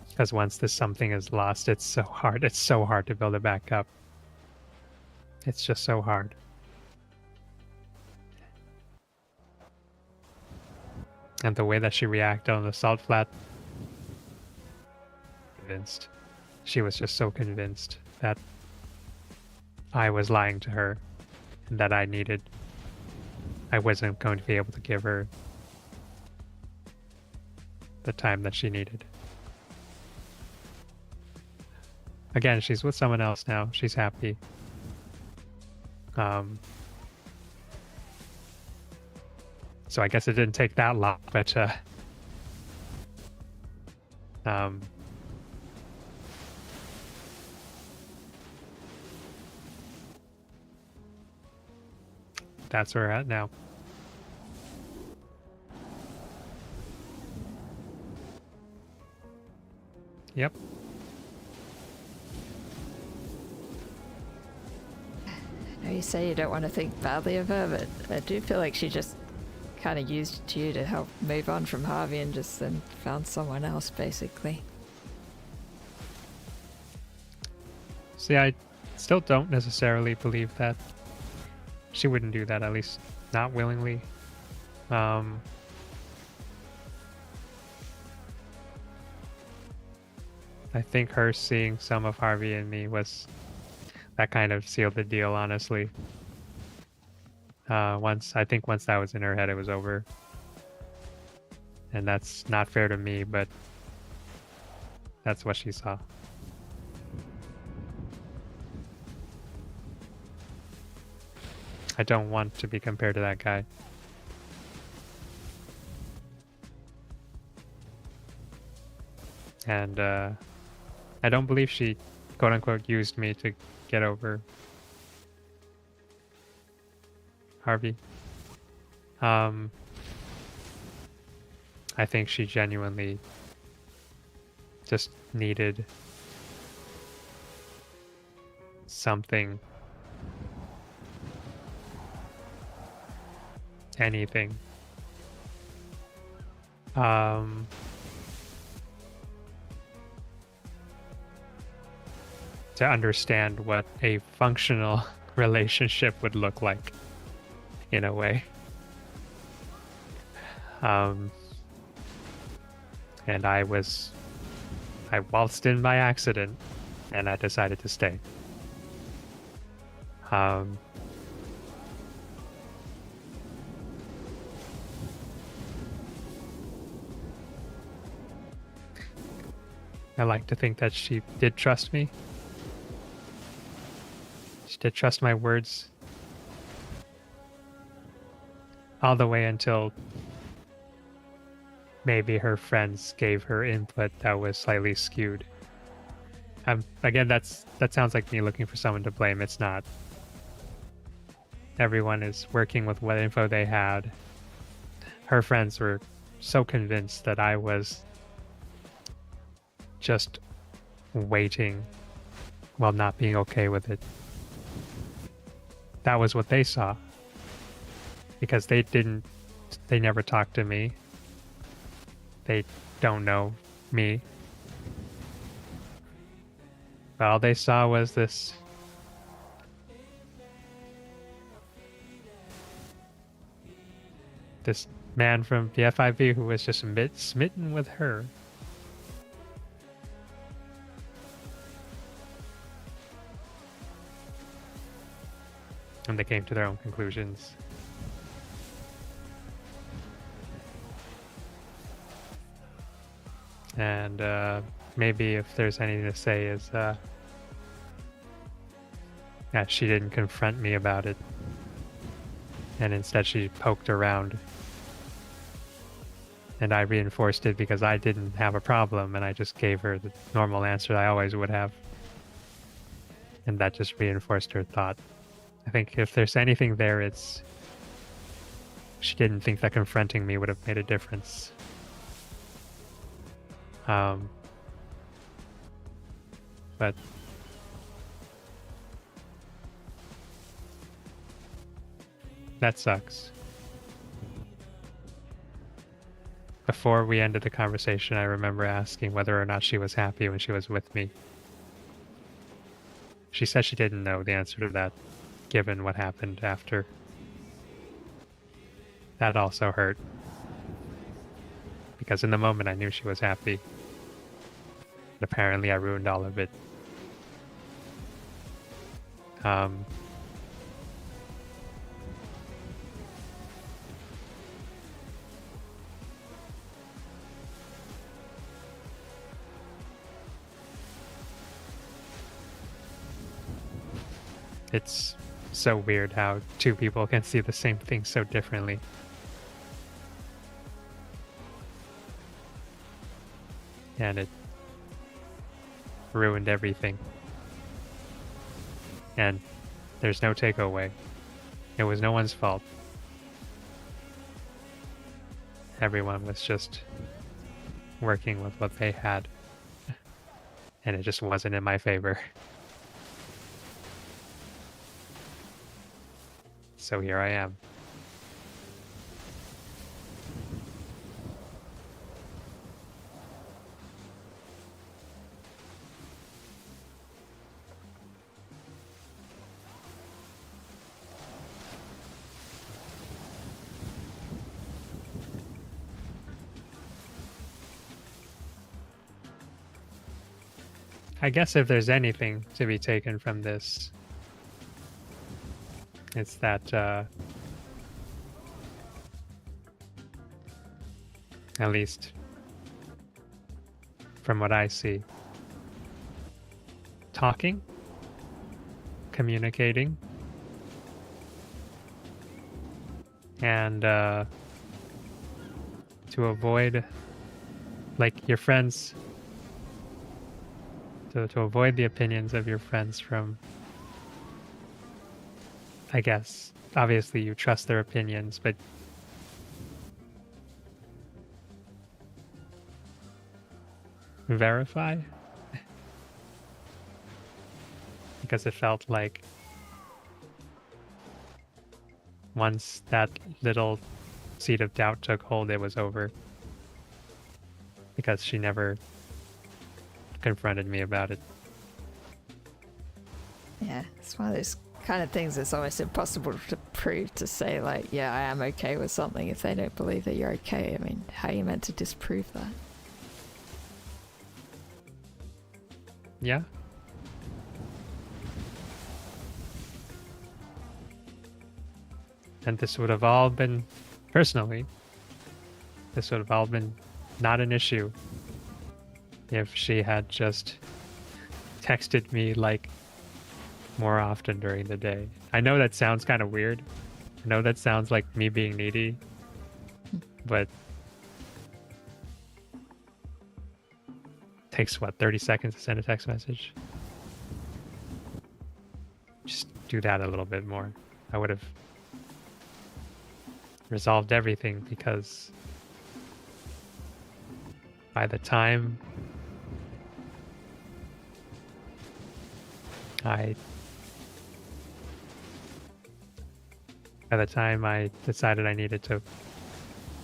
Because once this something is lost, it's so hard. It's so hard to build it back up. It's just so hard. And the way that she reacted on the salt flat, convinced. She was just so convinced that I was lying to her and that I wasn't going to be able to give her the time that she needed. Again, she's with someone else now. She's happy. So I guess it didn't take that long, but that's where we're at now. Yep. Now you say you don't want to think badly of her, but I do feel like she just kind of used you to help move on from Harvey and just then found someone else, basically. See, I still don't necessarily believe that. She wouldn't do that, at least not willingly. I think her seeing some of Harvey in me that kind of sealed the deal, honestly. Once that was in her head, it was over. And that's not fair to me, but that's what she saw. I don't want to be compared to that guy. And I don't believe she, quote unquote, used me to get over Harvey. I think she genuinely just needed something, anything. To understand what a functional relationship would look like, in a way. And I waltzed in by accident, and I decided to stay. I like to think that she did trust me. She did trust my words all the way until maybe her friends gave her input that was slightly skewed. Again, that sounds like me looking for someone to blame. It's not. Everyone is working with what info they had. Her friends were so convinced that I was just waiting while not being okay with it. That was what they saw. Because they never talked to me. They don't know me. All they saw was this man from the FIB who was just smitten with her. and they came to their own conclusions. And maybe if there's anything to say is that she didn't confront me about it, and instead she poked around, and I reinforced it because I didn't have a problem, and I just gave her the normal answer I always would have, and that just reinforced her thought. I think if there's anything there, it's she didn't think that confronting me would have made a difference. But that sucks. Before we ended the conversation, I remember asking whether or not she was happy when she was with me. She said she didn't know the answer to that, given what happened after. That also hurt. Because in the moment I knew she was happy. But apparently I ruined all of it. It's so weird how two people can see the same thing so differently. And it ruined everything. And there's no takeaway. It was no one's fault. Everyone was just working with what they had. And it just wasn't in my favor. So here I am. I guess if there's anything to be taken from this, it's that at least from what I see, talking, communicating, and to avoid, like, your friends, to avoid the opinions of your friends from, I guess, obviously you trust their opinions, but verify? Because it felt like once that little seed of doubt took hold, it was over. Because she never confronted me about it. Yeah, it's one of those kind of things that's almost impossible to prove, to say, like, yeah, I am okay with something if they don't believe that you're okay. I mean, how are you meant to disprove that? Yeah? And this would have all been, personally, this would have all been not an issue if she had just texted me, like, more often during the day. I know that sounds kind of weird. I know that sounds like me being needy, but it takes, what, 30 seconds to send a text message? Just do that a little bit more. I would have resolved everything, because by the time I decided I needed to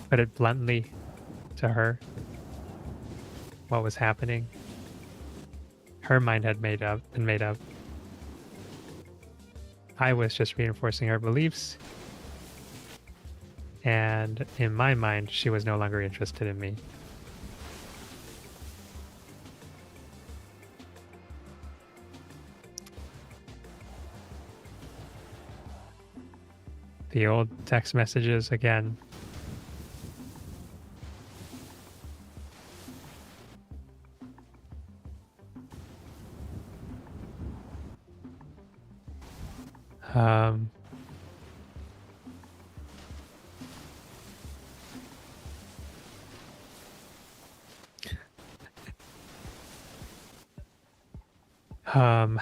put it bluntly to her, what was happening, her mind had been made up. I was just reinforcing her beliefs, and in my mind, she was no longer interested in me. The old text messages again. Um, um,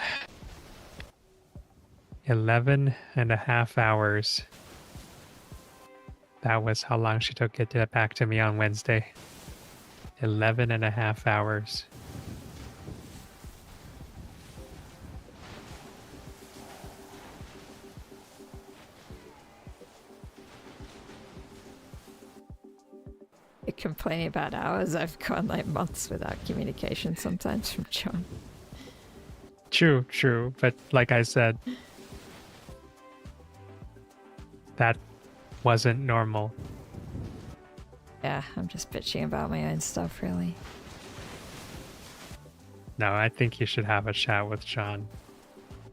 11 and a half hours. That was how long she took to get back to me on Wednesday. 11 and a half hours. You're complaining about hours. I've gone like months without communication sometimes from John. True, true. But like I said, that wasn't normal. Yeah, I'm just bitching about my own stuff, really. No, I think you should have a chat with John.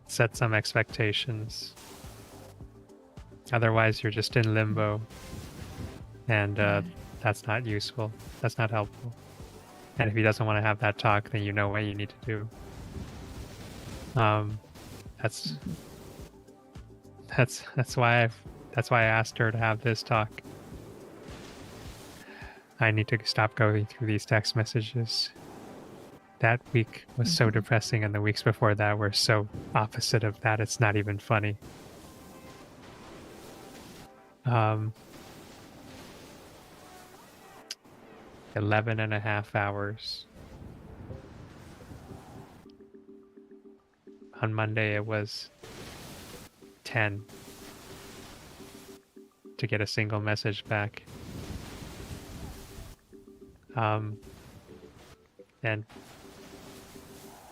Set some expectations. Otherwise, you're just in limbo. And that's not useful. That's not helpful. And if he doesn't want to have that talk, then you know what you need to do. That's why I asked her to have this talk. I need to stop going through these text messages. That week was so depressing, and the weeks before that were so opposite of that. It's not even funny. 11 and a half hours. On Monday, it was 10 to get a single message back. And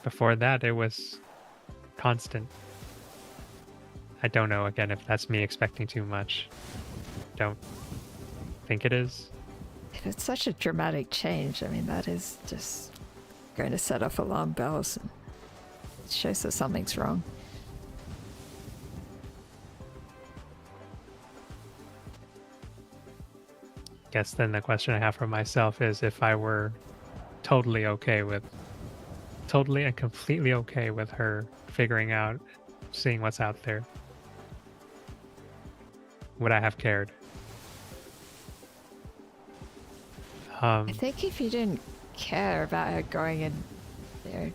before that, it was constant. I don't know, again, if that's me expecting too much. Don't think it is. If it's such a dramatic change, I mean, that is just going to set off alarm bells. And it shows that something's wrong. Guess then the question I have for myself is if I were totally and completely okay with her figuring out, seeing what's out there, would I have cared? I think if you didn't care about her going and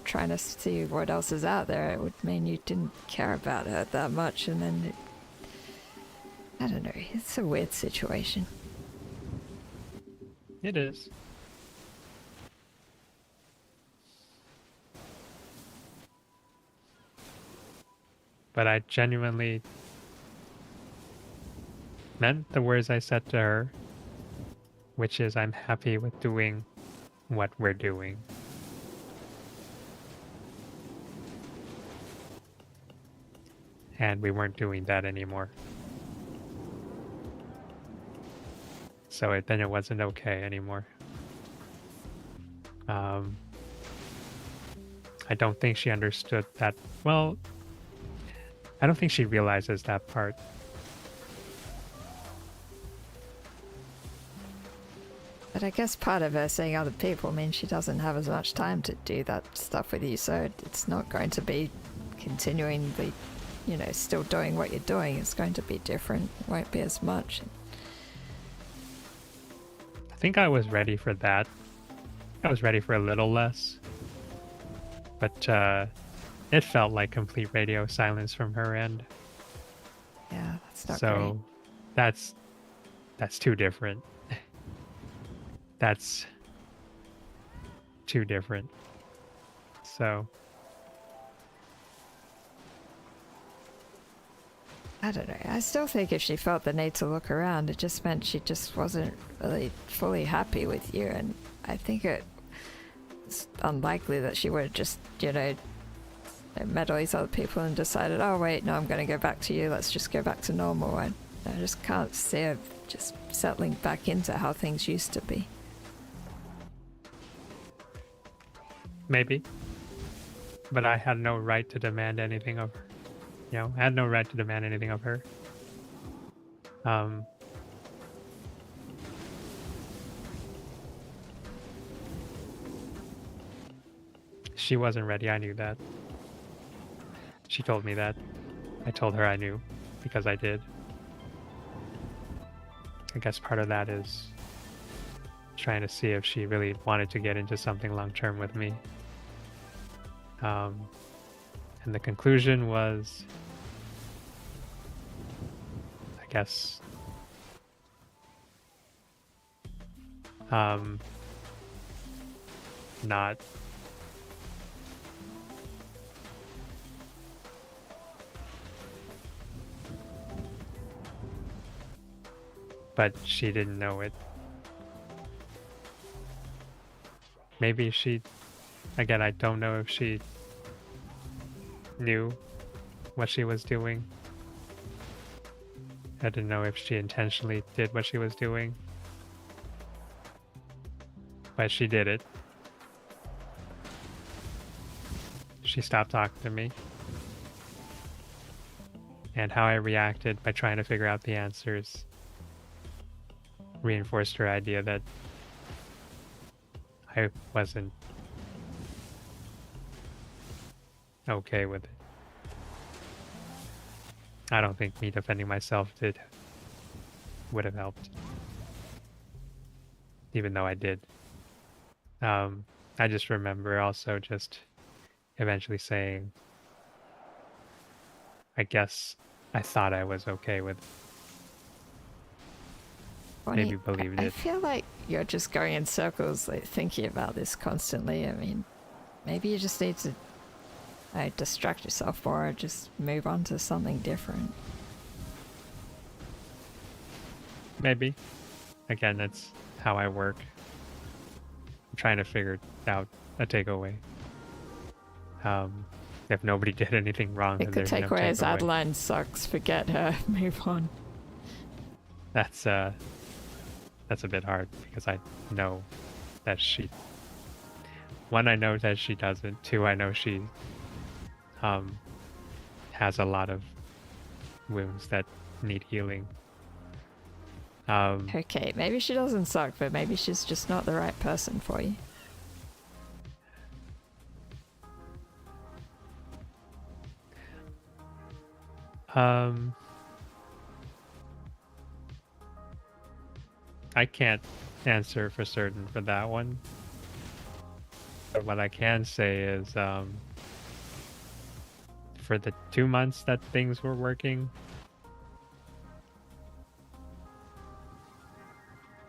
trying to see what else is out there, it would mean you didn't care about her that much, and then I don't know, it's a weird situation. It is. But I genuinely meant the words I said to her, which is I'm happy with doing what we're doing. And we weren't doing that anymore. So then it wasn't okay anymore. I don't think she understood that. Well, I don't think she realizes that part. But I guess part of her seeing other people means she doesn't have as much time to do that stuff with you, so it's not going to be continuing the, still doing what you're doing. It's going to be different. It won't be as much. I think I was ready for that. I was ready for a little less. But it felt like complete radio silence from her end. Yeah, that's not so great. That's too different. That's too different. So I don't know. I still think if she felt the need to look around, it just meant she just wasn't really fully happy with you, and I think it's unlikely that she would have just, met all these other people and decided, oh wait, no, I'm going to go back to you, let's just go back to normal. And I just can't see her just settling back into how things used to be. maybe. But I had no right to demand anything of her. I had no right to demand anything of her. Um, she wasn't ready. I knew that. She told me that. I told her I knew because I did. I guess part of that is trying to see if she really wanted to get into something long term with me. And the conclusion was, I guess, not. But she didn't know it. Maybe she, again, I don't know if she knew what she was doing. I didn't know if she intentionally did what she was doing. But she did it. She stopped talking to me. And how I reacted by trying to figure out the answers reinforced her idea that I wasn't okay with it. I don't think me defending myself would have helped. Even though I did. I just remember also just eventually saying, I guess I thought I was okay with it. Bonnie, Maybe believed I it. feel like you're just going in circles, like thinking about this constantly. I mean, maybe you just need to distract yourself more, or just move on to something different. Maybe. Again, that's how I work. I'm trying to figure out a takeaway. If nobody did anything wrong, I then think the there's no takeaway is takeaway. Adeline sucks, forget her, move on. That's a bit hard because I know that she. One, I know that she doesn't. Two, I know she has a lot of wounds that need healing. Okay, maybe she doesn't suck, but maybe she's just not the right person for you. I can't answer for certain for that one. But what I can say is, for the 2 months that things were working,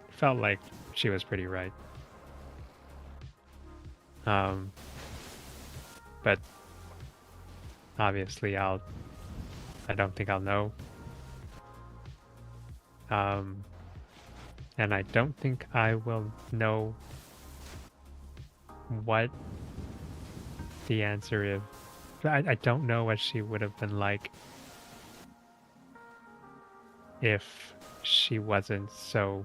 it felt like she was pretty right. But obviously I don't think I'll know. And I don't think I will know what the answer is. I don't know what she would have been like if she wasn't so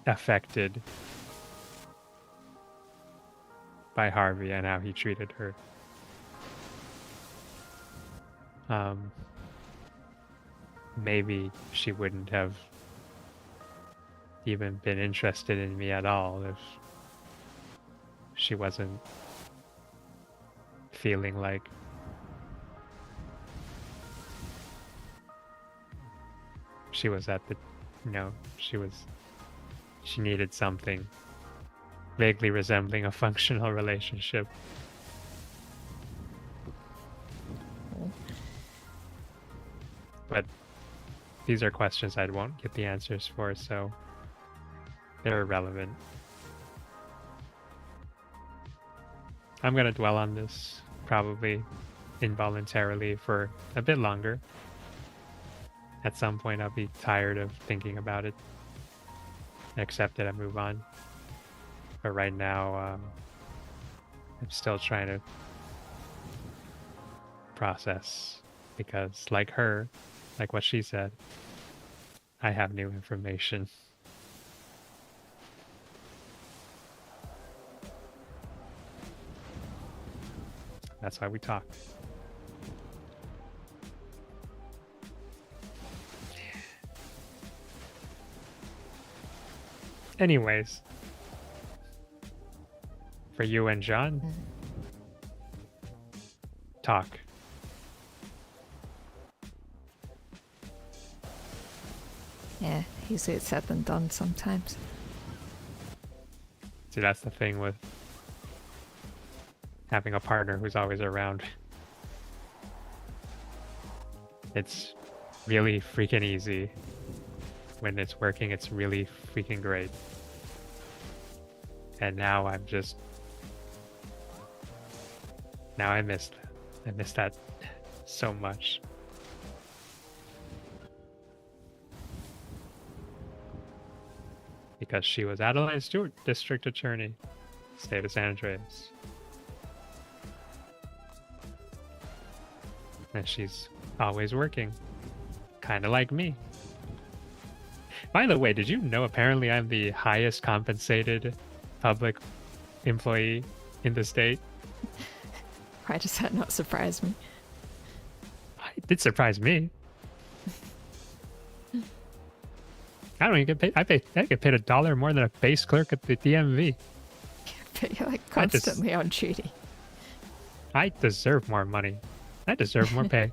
affected by Harvey and how he treated her. Maybe she wouldn't have even been interested in me at all if she wasn't feeling like she was at the, she needed something vaguely resembling a functional relationship. But these are questions I won't get the answers for, so they're irrelevant. I'm going to dwell on this probably involuntarily for a bit longer. At some point I'll be tired of thinking about it, accept it and move on. But right now, I'm still trying to process because like her, like what she said, I have new information. That's why we talk. Anyways, for you and John, talk. Yeah, easier said than done sometimes. See, that's the thing with having a partner who's always around. It's really freaking easy. When it's working, it's really freaking great. And now I'm just... Now I miss that so much. Because she was Adeline Stewart, District Attorney, State of San Andreas. And she's always working. Kind of like me. By the way, did you know apparently I'm the highest compensated public employee in the state? Why does that not surprise me? It did surprise me. I don't even get paid. I get paid $1 more than a base clerk at the DMV. But you're like constantly on duty. I deserve more money. I deserve more pay.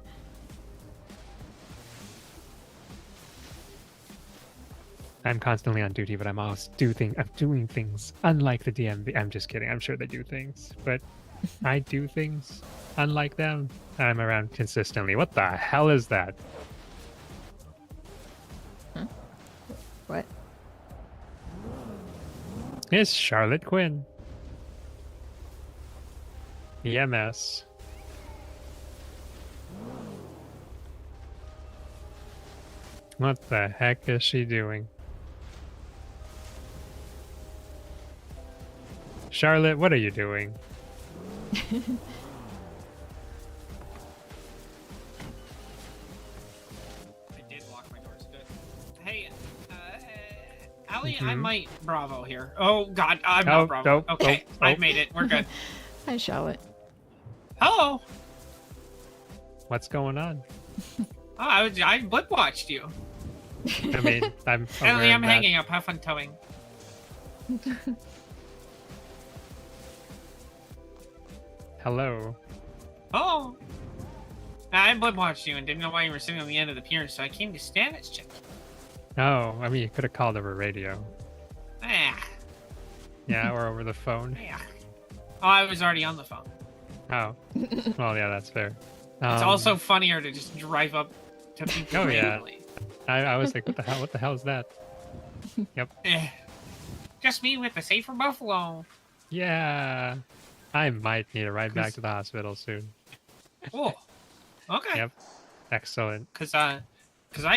I'm constantly on duty, but I'm always I'm doing things unlike the DMV. I'm just kidding. I'm sure they do things, but I do things unlike them. I'm around consistently. What the hell is that? Huh? What? It's Charlotte Quinn. EMS. What the heck is she doing? Charlotte, what are you doing? I did lock my doors. Good. Hey, Allie, I might Bravo here. Oh, God, I'm not Bravo. Okay, I've made it. We're good. Hi, Charlotte. Hello. What's going on? Oh, I blip watched you. I mean, I'm Allie, I'm hanging up. Have fun towing. Hello. Oh. I blip watched you and didn't know why you were sitting on the end of the pier, so I came to status check. Oh, I mean, you could have called over radio. Ah. Yeah, or over the phone. Yeah. Oh, I was already on the phone. Oh. Well, yeah, that's fair. It's also funnier to just drive up to people randomly. I was like, what the hell? What the hell is that? Yep. Just me with the Safer Buffalo. Yeah. I might need a ride back to the hospital soon. Oh. Okay. Yep. Excellent. Cause I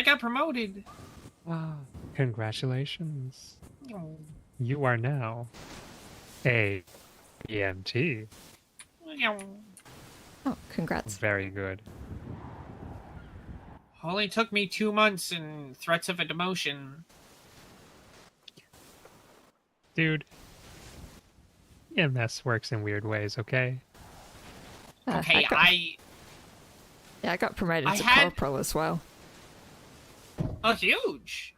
got promoted. Wow. Congratulations. Oh. You are now a EMT. Oh, congrats. Very good. Only took me 2 months and threats of a demotion. Dude. EMS works in weird ways, okay? Okay, I got promoted to corporal as well. Oh, huge.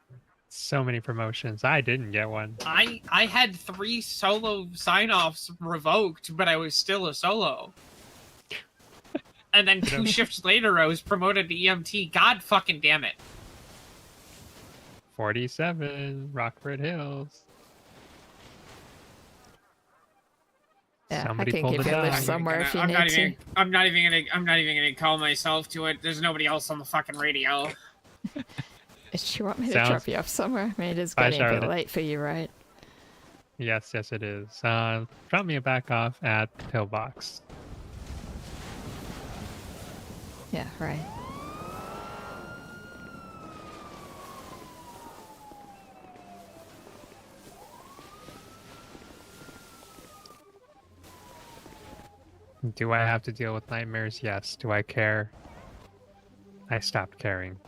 So many promotions. I didn't get one. I had 3 solo sign-offs revoked, but I was still a solo. And then 2 shifts later, I was promoted to EMT. God fucking damn it. 47, Rockford Hills. Yeah, Somebody I can pulled give the you a lift dime. somewhere if you need to. I'm not even gonna call myself to it. There's nobody else on the fucking radio. Do you want me to drop you off somewhere? I mean, it is getting a bit late for you, right? Yes, it is. Drop me back off at Pillbox. Yeah, right. Do I have to deal with nightmares? Yes. Do I care? I stopped caring.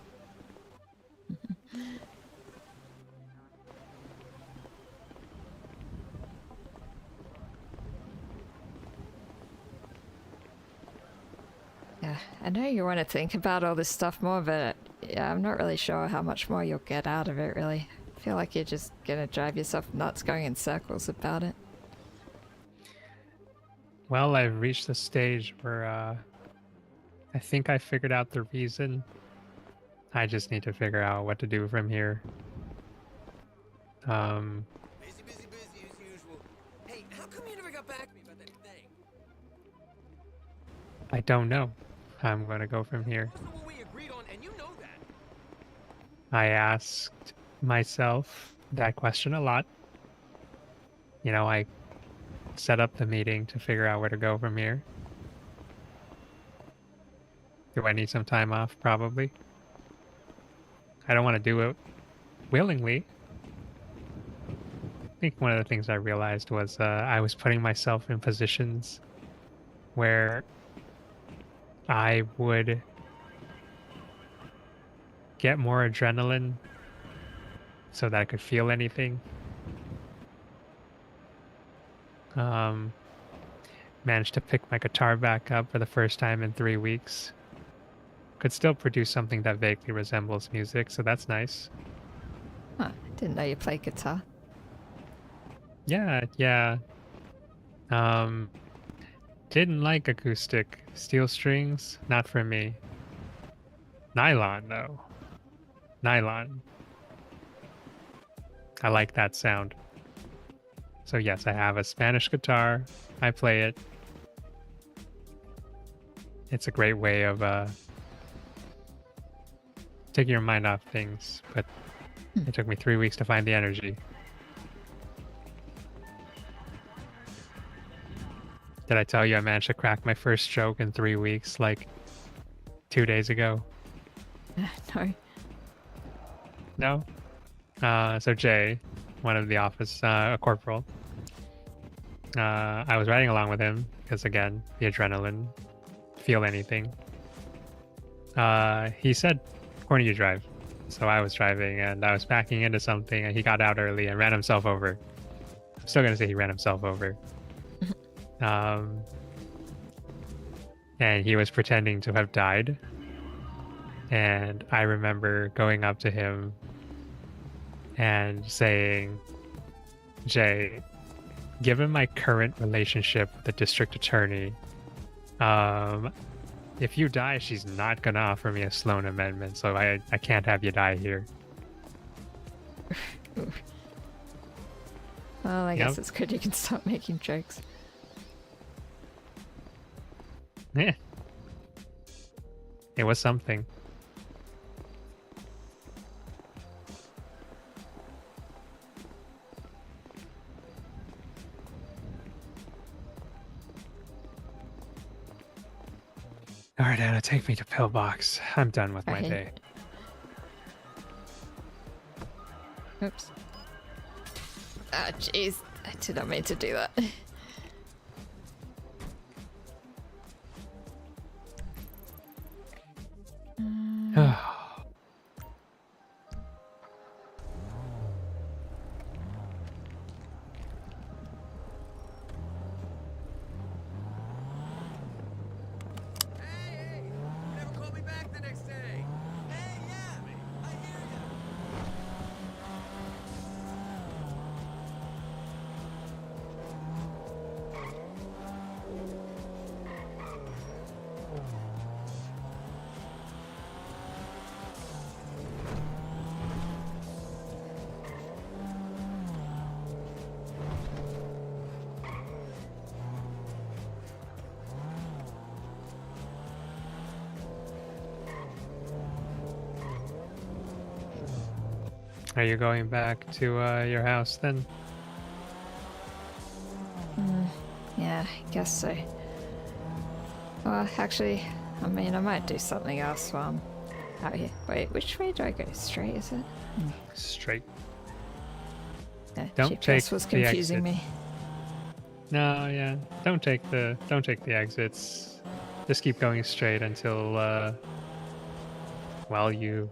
Yeah, I know you want to think about all this stuff more, but yeah, I'm not really sure how much more you'll get out of it, really. I feel like you're just gonna drive yourself nuts going in circles about it. Well, I've reached the stage where I think I figured out the reason. I just need to figure out what to do from here. Busy, busy, busy as usual. Hey, how come you never got back to me about that thing? I don't know. I'm going to go from here. Wasn't what we agreed on, and you know that. I asked myself that question a lot. You know, I set up the meeting to figure out where to go from here. Do I need some time off? Probably. I don't want to do it willingly. I think one of the things I realized was I was putting myself in positions where I would get more adrenaline so that I could feel anything. Managed to pick my guitar back up for the first time in 3 weeks. Could still produce something that vaguely resembles music, so that's nice. Huh, didn't know you played guitar. Yeah. Didn't like acoustic. Steel strings, not for me. Nylon, though. Nylon. I like that sound. So yes, I have a Spanish guitar. I play it. It's a great way of taking your mind off things, but it took me 3 weeks to find the energy. Did I tell you I managed to crack my first joke in 3 weeks, like 2 days ago? No. No? So Jay, one of the office, a corporal, I was riding along with him because, again, the adrenaline, feel anything. He said, "Corny, you drive." So I was driving and I was backing into something and he got out early and ran himself over. I'm still going to say he ran himself over. And he was pretending to have died. And I remember going up to him and saying, "Jay, given my current relationship with the district attorney, if you die, she's not gonna offer me a Sloan amendment, so I can't have you die here." Well, I guess Yep. it's good you can stop making jokes. Yeah. It was something. All right, Anna, take me to Pillbox. I'm done with my Okay. day. Oops. Ah, jeez. I did not mean to do that. Hey, you never called me back the next day. Hey, yeah, I hear ya. Are you going back to your house then? Yeah, I guess so. Well, actually, I mean, I might do something else while I'm out here. Wait, which way do I go? Straight, is it? Straight. Yeah, Don't GPS take was the confusing exit. me. No, yeah. Don't take the exits. Just keep going straight until well, you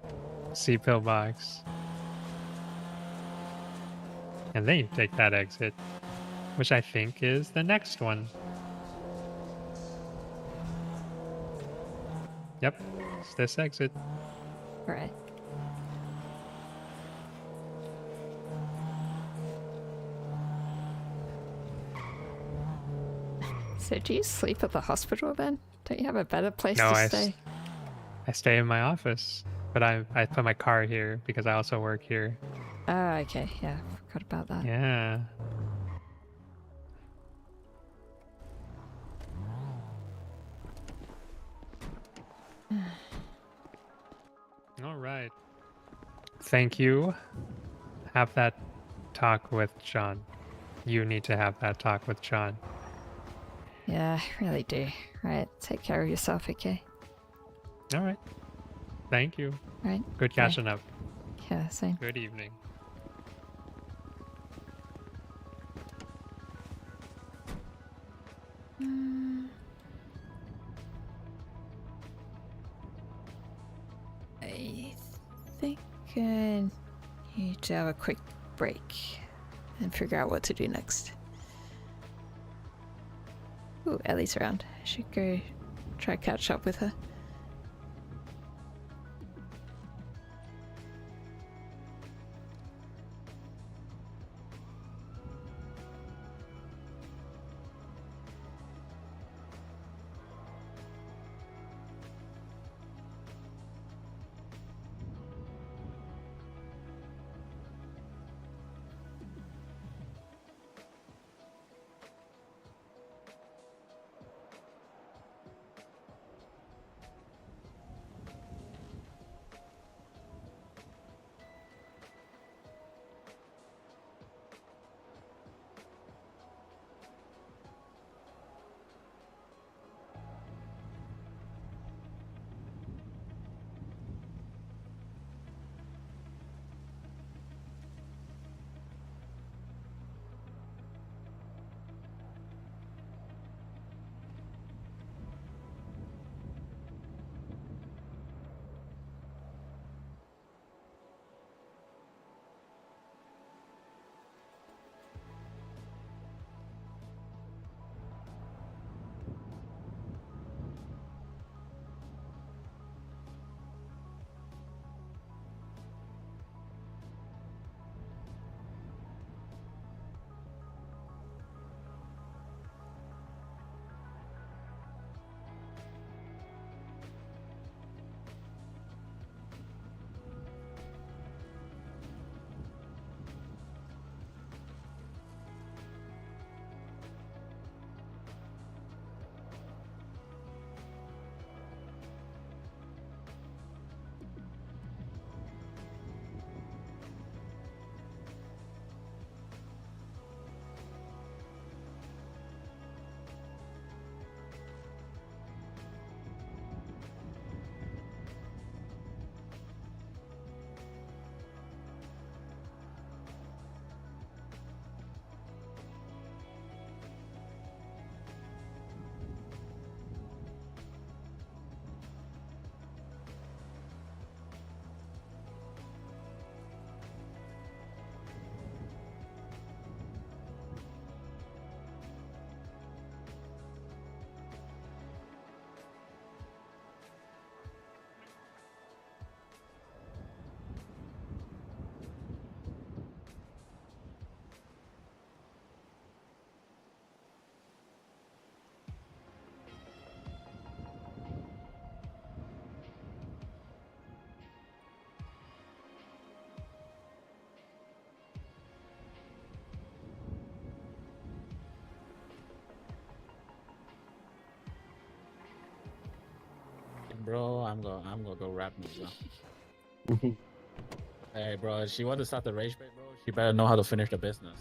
see Pillbox. And then you take that exit, which I think is the next one. Yep, it's this exit. Right. So do you sleep at the hospital then? Don't you have a better place No, to stay? I stay in my office, but I put my car here because I also work here. Oh, okay. Yeah, forgot about that. Yeah. All right. Thank you. Have that talk with John. You need to have that talk with John. Yeah, I really do. Right, take care of yourself, okay? All right. Thank you. Right. Good Bye. catching up. Yeah, same. Good evening. I think I need to have a quick break and figure out what to do next. Ooh, Ellie's around. I should go try catch up with her. Bro, I'm gonna go rap me, bro. Hey, bro, if she want to start the rage bait, bro, she better know how to finish the business.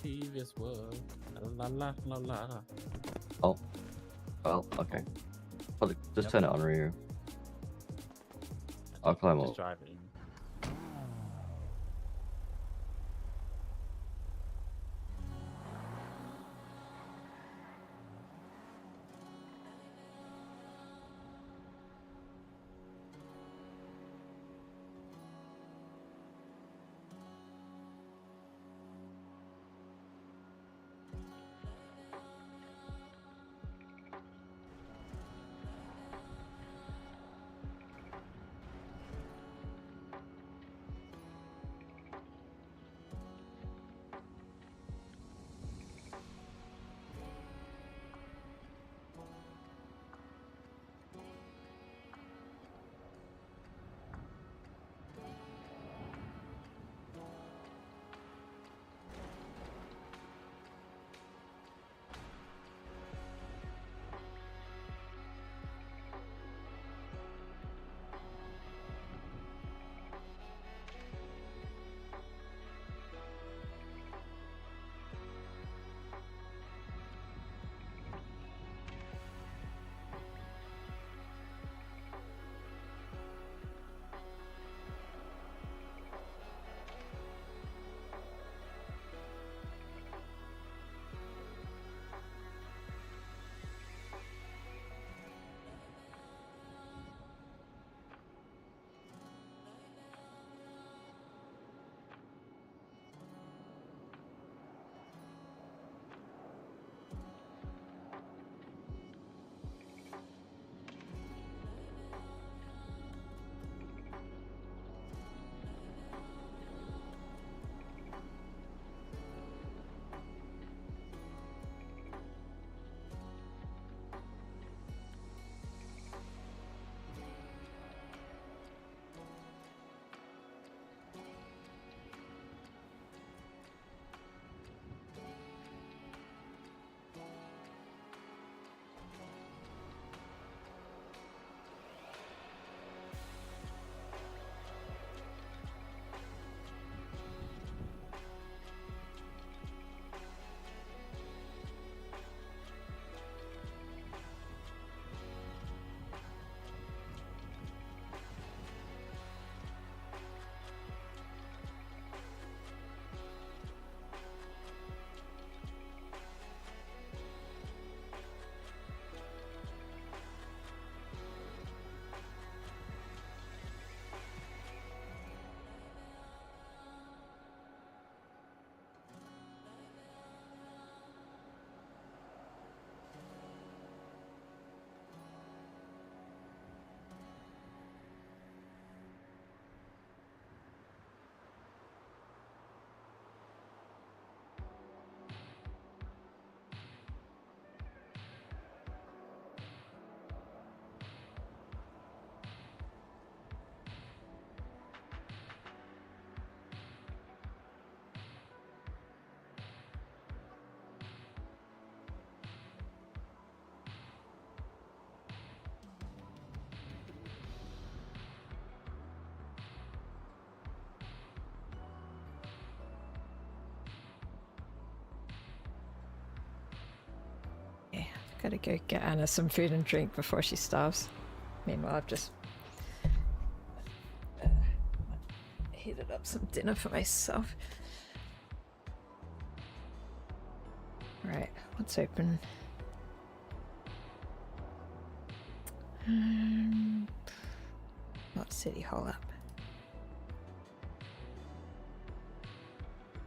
previous world. La la la la la. Oh. Well, okay. Just Yep. turn it on, Ryu. I'll climb Just up. drive it in. Gotta go get Anna some food and drink before she starves. Meanwhile, I've just heated up some dinner for myself. Right, what's open? What's City Hall up?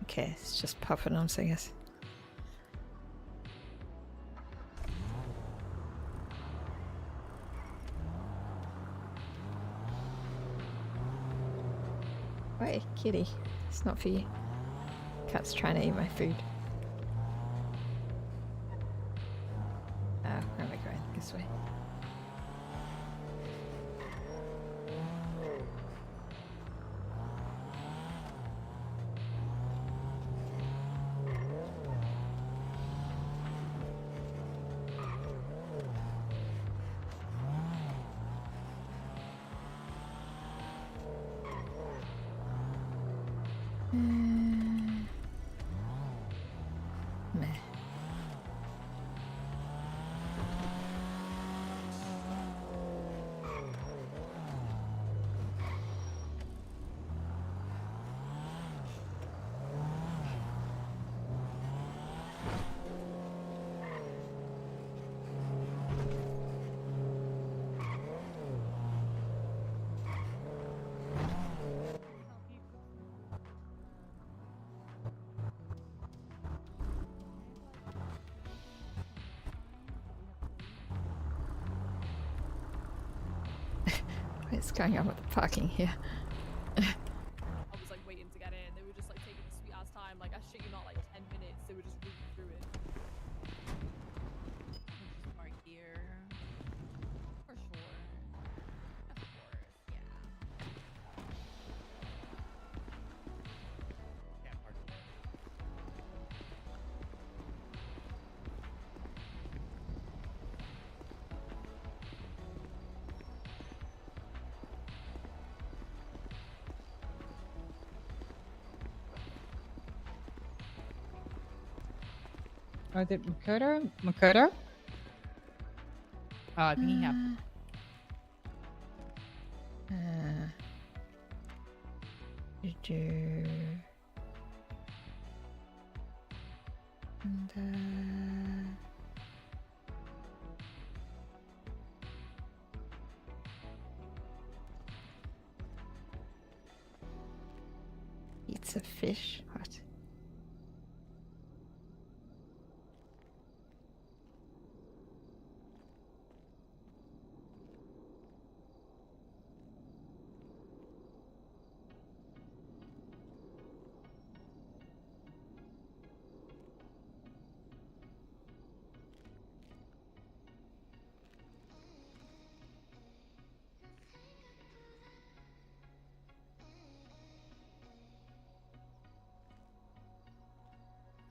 Okay, it's just popping on, I guess. Wait, kitty. It's not for you. Cat's trying to eat my food. Oh, where am I going? This way. is going on with the parking here? I was like waiting to get in. They were just like taking a sweet ass time. Like I shit you not, like 10 minutes. They were just moving through it. Park here. For sure. Of course, yeah. Oh, did Makoto? Makoto? Oh, I think he have. Do. And, eats a fish? What?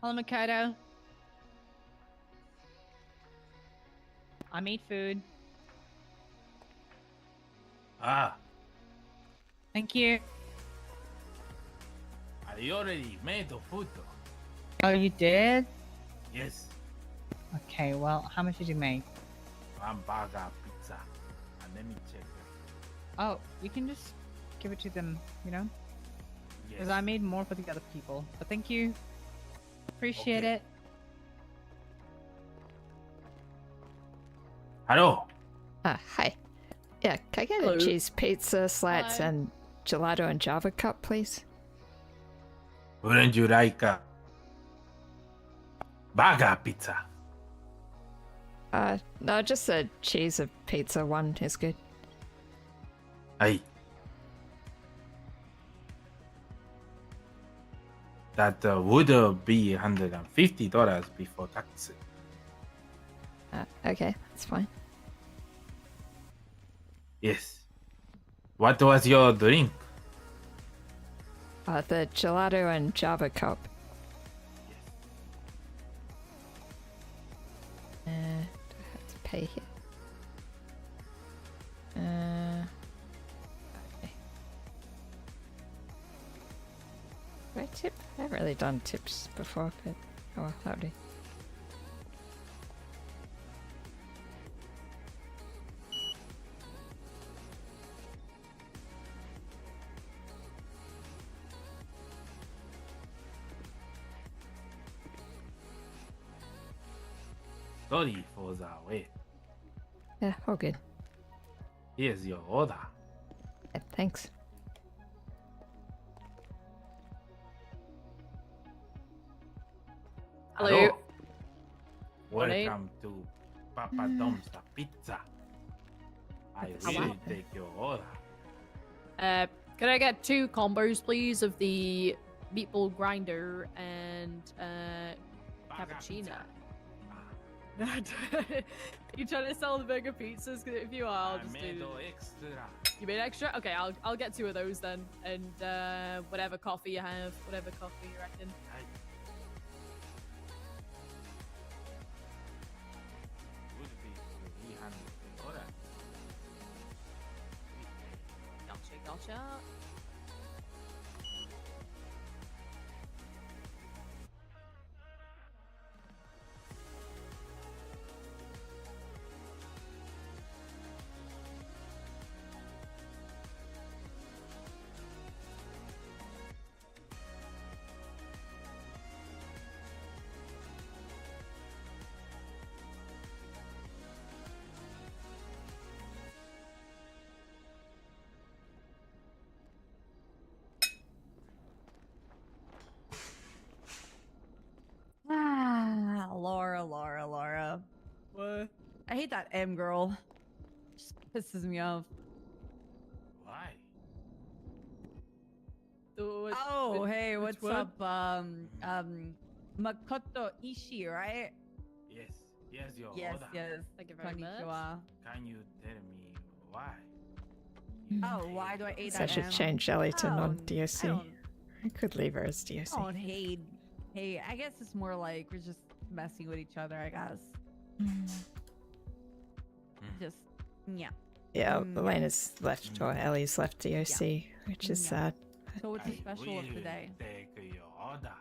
Hello, Makoto. I made food. Ah, Thank you. I already made the food though. Oh, you did? Yes, Okay, well, how much did you make? one burger pizza. And let me check. Oh, you can just give it to them, you know? Yes. Because I made more for the other people. But thank you. Appreciate Okay. it. Hello. Hi. Yeah, can I get Hello. a cheese pizza, slats, Hi. and gelato and Java cup, please? Wouldn't you like a burger pizza? No, just a cheese of pizza one is good. Aye. That would be $150 before tax. Okay, that's fine. Yes. What was your drink? The gelato and Java cup. Do I have to pay here? Okay. Do I tip? I haven't really done tips before, but oh well, that'll do. Sorry for the wait. Yeah, all good. Here's your order. Yeah, thanks. Hello. Morning. Welcome to Papa Dom's Pizza. I will take your order. Can I get 2 combos, please, of the meatball grinder and cappuccino? You trying to sell the burger pizzas? 'Cause if you are, I'll just made do. extra. You made extra? Okay, I'll get 2 of those then, and whatever coffee you have, whatever coffee you reckon. Would be $300. Gotcha. Laura. What? I hate that M girl. Just pisses me off. what's up, Makoto Ishii, right? Yes, yes, your Yes, order. yes. Thank you very much. Konnichiwa. Can you tell me why? Oh, why do I hate So I that? should man? change Ellie to Oh, non-DOC. I don't, I could leave her as DOC. don't hate. Hey, I guess it's more like we're just messing with each other, I guess. Just, yeah. Yeah, Elena's left, or Ellie's left DOC, which is sad. So what's the special of today? Take your order.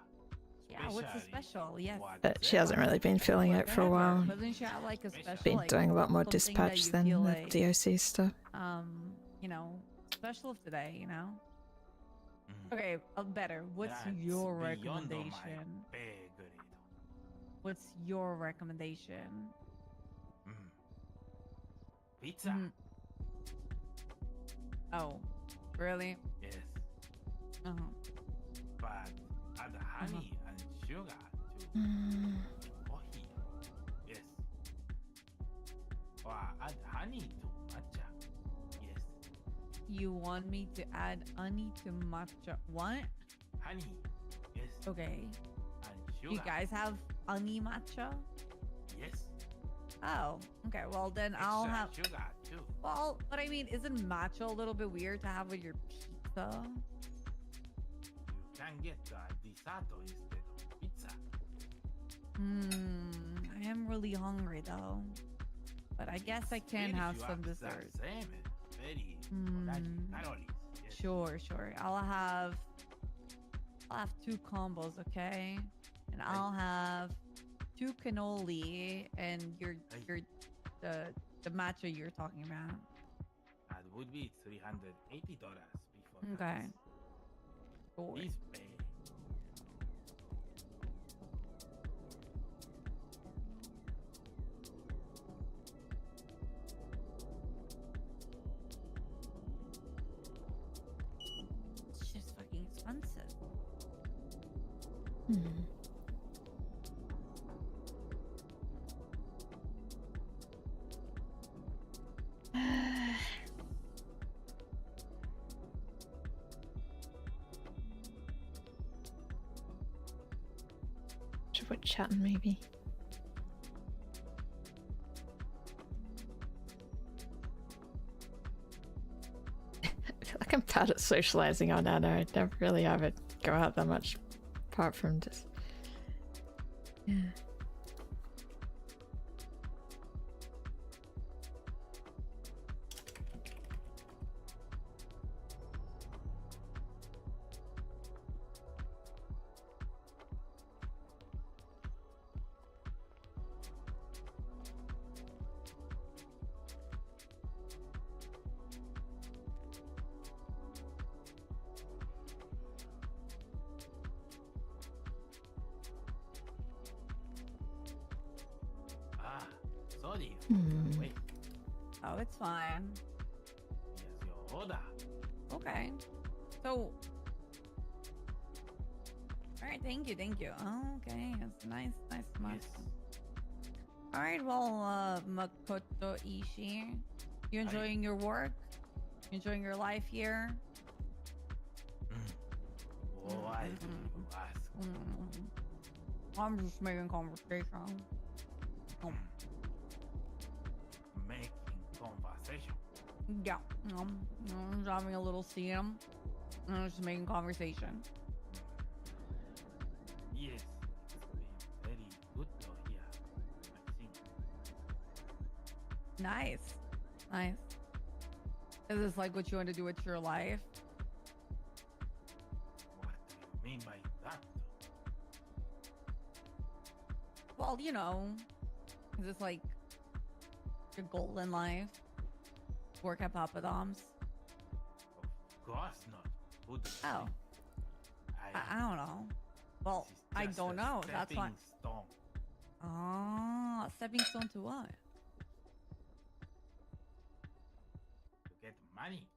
Yeah, what's the special? Yes. But she hasn't really been feeling it for a while. Doesn't she have like a special? Been like, doing a lot more something that dispatch you than feel the like, DOC stuff. you know, special of today, you know? Okay, better. What's your recommendation? What's your recommendation? Pizza. Oh, really? Yes. Uh-huh. But add honey and sugar to coffee. Yes. Or add honey to matcha. Yes. You want me to add honey to matcha? What? Honey. Yes. Okay. And sugar. You guys have honey matcha? Yes. Oh, okay. Well, then I'll Extra have. sugar too. Well, but I mean, isn't matcha a little bit weird to have with your pizza? You can get risotto instead of pizza. I am really hungry though. But I guess I can have some dessert. Same. Very calories. Yes. Sure, sure. I'll have 2 combos, okay? And I'll have 2 cannoli and the matcha you're talking about. That would be $380 before Okay. tax. Sure. Please pay. It's just fucking expensive. Should put chatting maybe. I feel like I'm bad at socializing on Anna. I never really have it go out that much apart from just. Yeah. Sorry. Wait. Oh, it's fine. Here's your order. Okay. So. Alright, thank you, thank you. Oh, okay, that's nice, nice matcha. Alright, well, Makoto Ishii, you enjoying your work? You enjoying your life here? Why do you ask? I'm just making conversation. Making conversation. Yeah, I'm just having a little CM. I'm just making conversation. Yes, it's been very good to hear. I think. Nice, nice. Is this like what you want to do with your life? What do you mean by that? Well, you know, is this like your goal in life? Work at Papa Dom's? Of course not. Who do you Oh. think? I don't know. Well, This is I just don't a know. That's why. stepping stone. Ah, stepping stone to what? To get money.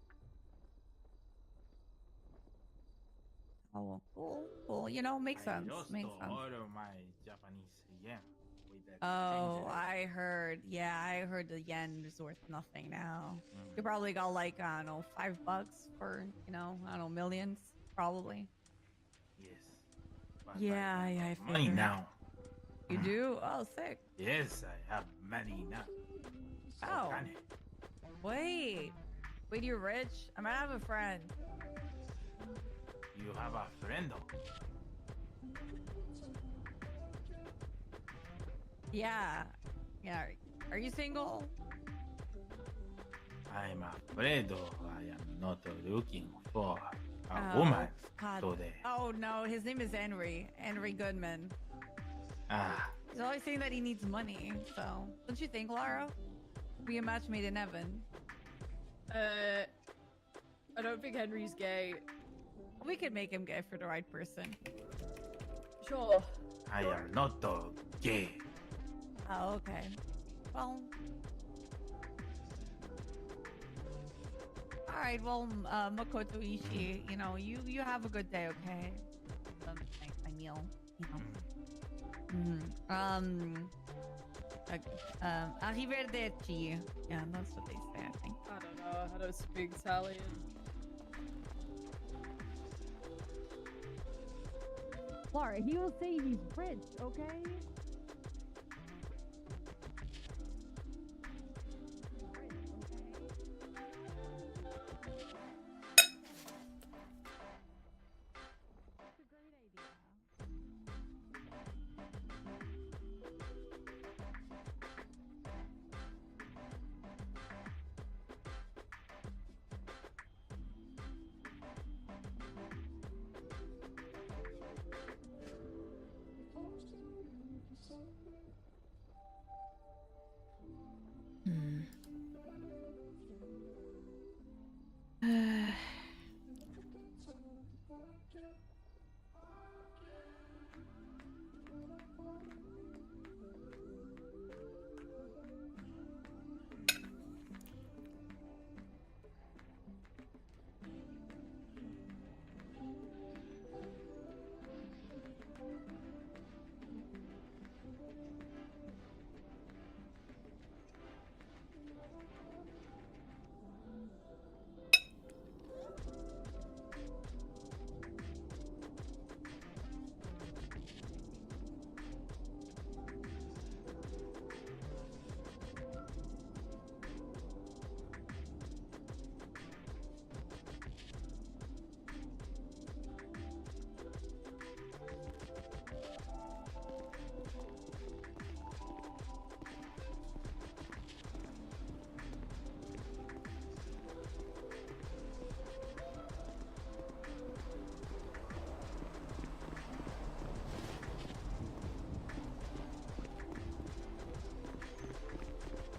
Oh, cool, cool. You know, makes sense. I Makes lost sense. all of my Japanese yen with that Oh, exchange rate. I heard. Yeah, I heard the yen is worth nothing now. You probably got like, I don't know, $5 for, you know, I don't know, millions, probably. Yes. Yeah, I Money figured. now. You do? Oh, sick. Yes, I have money now. Oh. Can Wait. Wait, you're rich? I might have a friend. you have a friend? Yeah. Yeah. Are you single? I'm afraid I am not looking for a Oh, woman God. today. Oh, no. His name is Henry. Henry Goodman. Ah, He's always saying that he needs money. So, don't you think, Lara? Be a match made in heaven. I don't think Henry's gay. We could make him gay for the right person. Sure. I am not gay. Oh, okay. Well. All right. Well, Makoto Ishii, you know, you have a good day, okay? My meal, you know. Arrivederci. Yeah, that's what they say, I think. I don't know. I don't speak Italian. Laura, he will say he's rich, okay?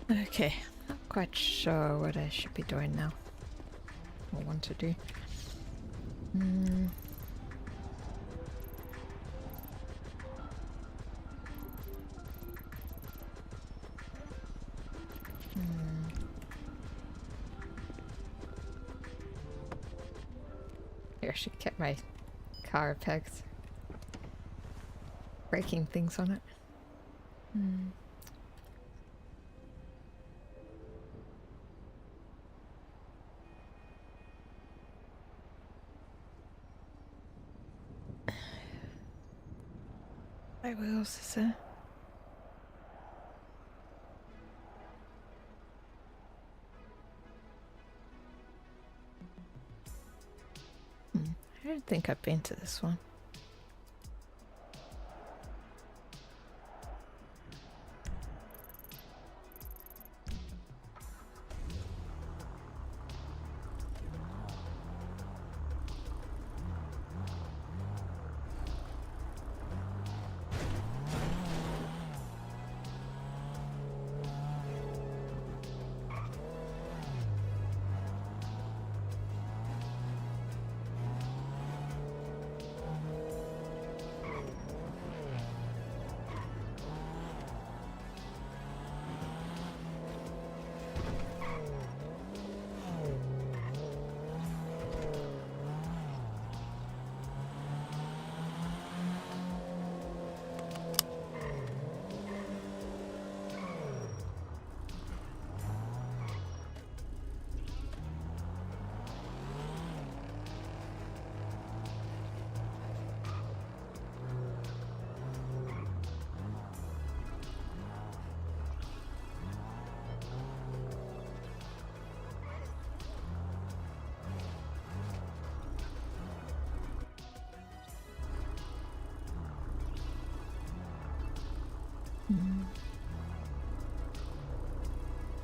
Okay, not quite sure what I should be doing now. Or want to do. Here, I should get my car pegged. Breaking things on it. What else is there? I don't think I've been to this one.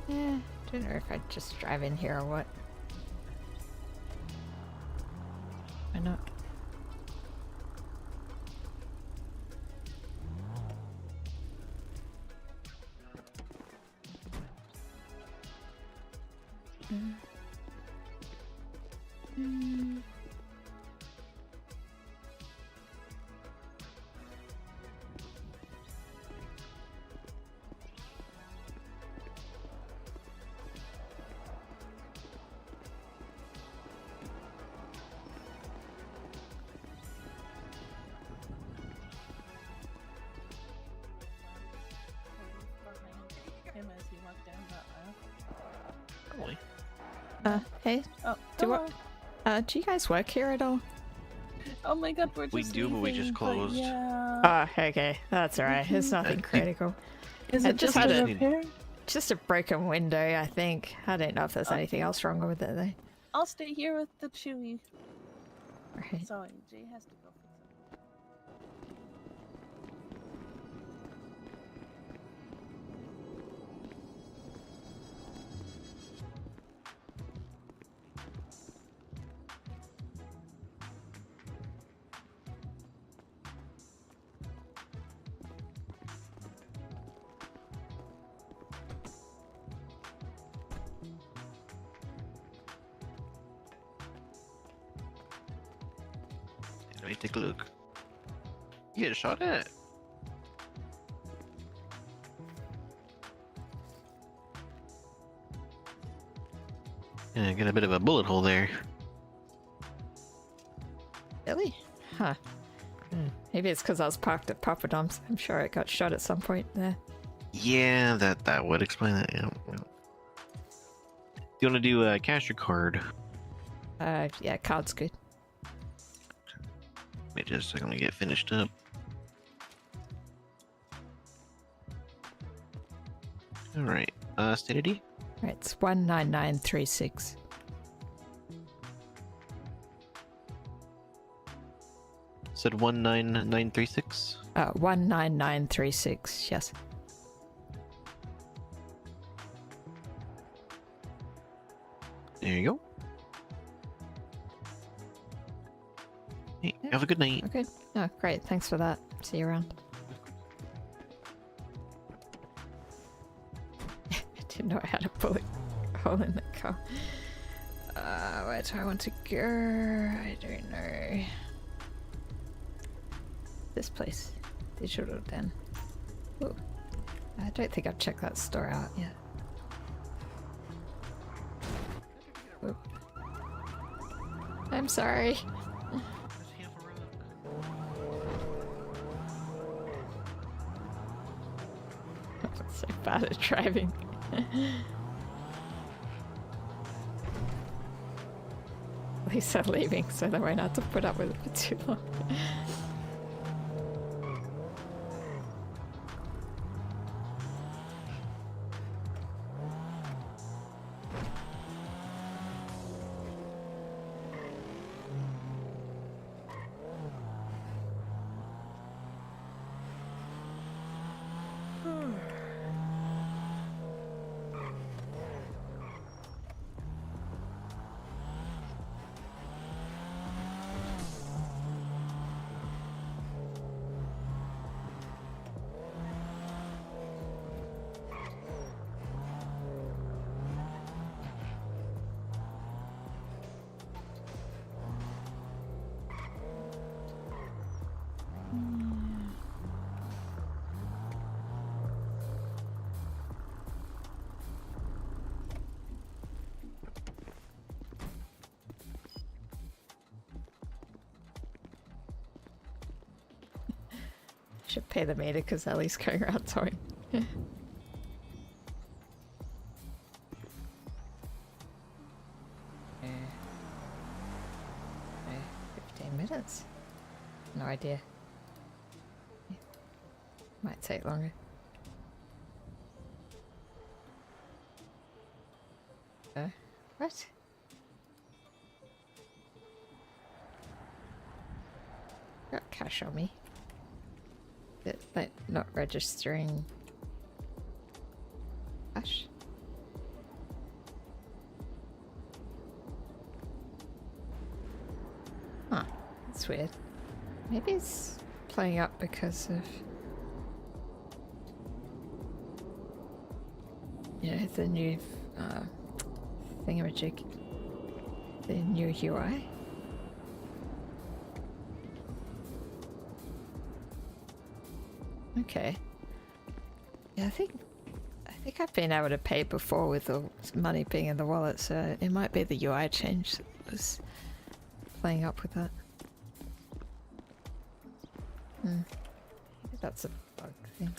Yeah, don't know if I'd just drive in here or what. Why not? Him as he walked down that aisle. Probably. Hey, Oh, do you guys work here at all? Oh my god, we're just We do, but we just leaving, closed. yeah. Oh, okay, that's alright. It's nothing critical. Is I it just just had a a- repair? Just a broken window, I think. I don't know if there's anything else wrong with it though. I'll stay here with the Chewy. Right. Sorry, Jay has to go fix it. Let me take a look. You get shot at. Yeah, I got a bit of a bullet hole there. Really? Huh. Maybe it's because I was parked at Papa Dom's. I'm sure it got shot at some point there. Yeah, that would explain that. Yeah. Do you want to do a cash or card? Yeah, card's good. Wait just a second to get finished up. Alright, state ID? Right, it's 19936. Said 19936? 19936, yes. There you go. Hey, have a good night. Okay. Oh, great. Thanks for that. See you around. I didn't know I had a bullet hole in the car. Where do I want to go? I don't know. This place. Digital Den. Ooh. I don't think I've checked that store out yet. Ooh. I'm sorry. I'm so bad at driving. At least they're leaving, so they won't have to put up with it for too long. Should pay the meter because Ellie's going around towing. 15 minutes? No idea. Might take longer. What? Got cash on me. It, like, not registering. Gosh. Huh. That's weird. Maybe it's playing up because of... Yeah, the new thingamajig. The new UI. Okay. Yeah, I think I've been able to pay before with the money being in the wallet, so it might be the UI change that was playing up with that. Maybe that's a bug thing.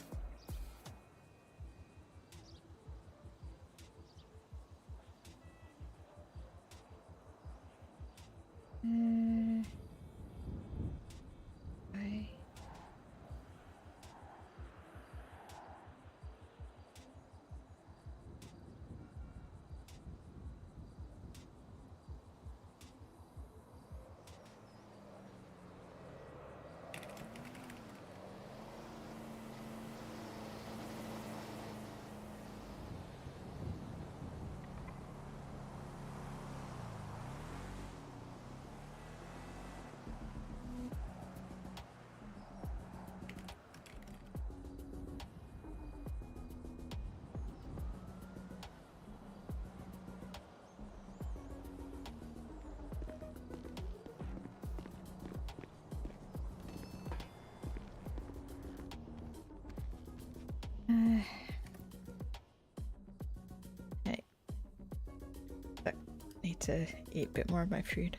I... Hey. I need to eat a bit more of my food.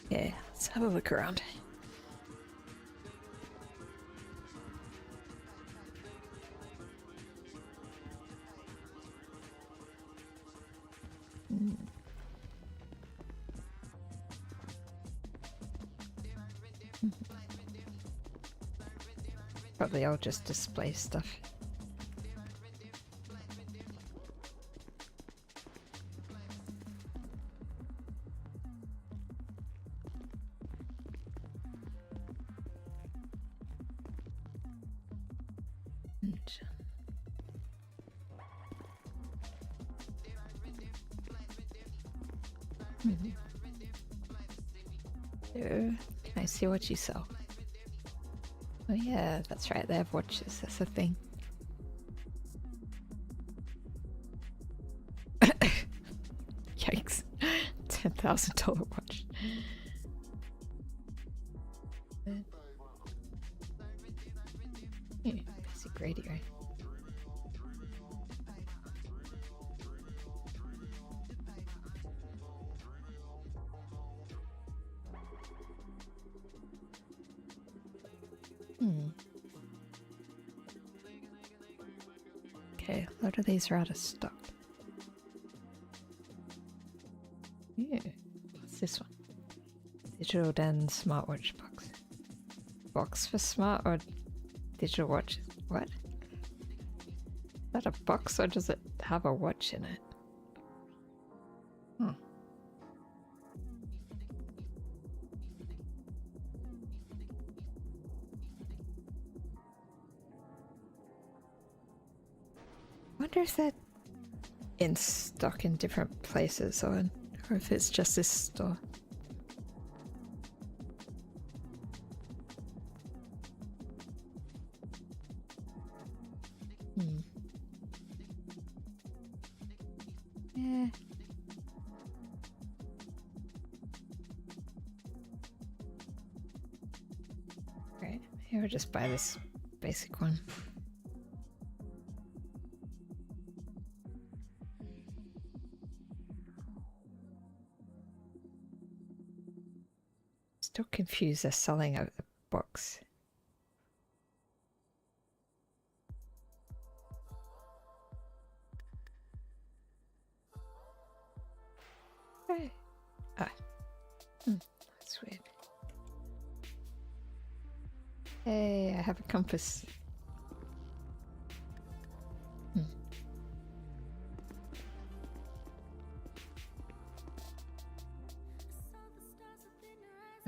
Yeah, let's have a look around. Hmm. Probably all just display stuff. Can I see what you sell? Oh yeah, that's right, they have watches, that's a thing. Yikes. $10,000 watch. Yeah, basic radio. Okay, a lot of these are out of stock. Yeah, what's this one? Digital Den smartwatch box. Box for smart or digital watches? What? Is that a box or does it have a watch in it? Hmm. I wonder if they're in stock in different places or if it's just this store. Yeah. Right, maybe I'll just buy this basic one. Still confused they're selling out the box. Hey. Ah. That's weird. Hey, I have a compass.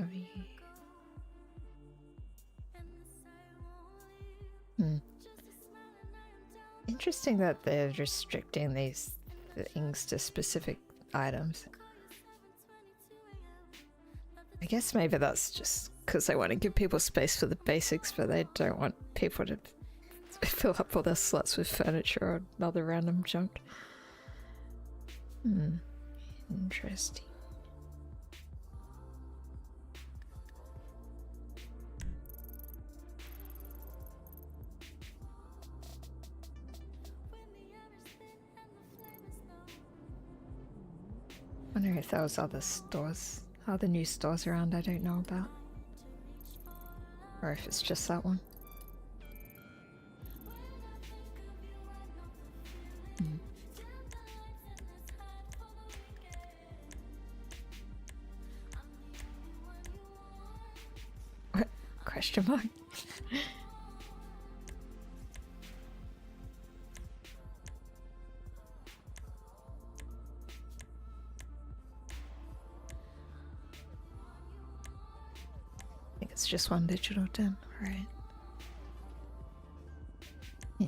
Oh, yeah. Interesting that they're restricting these things to specific items. I guess maybe that's just because they want to give people space for the basics, but they don't want people to fill up all their slots with furniture or other random junk. Interesting. Wonder if there was other stores, other new stores around I don't know about. Or if it's just that one. What? Question mark? I think it's just one digital den, right? Yeah.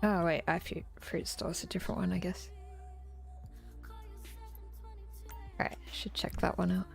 Oh wait, fruit store's a different one, I guess. Alright, I should check that one out.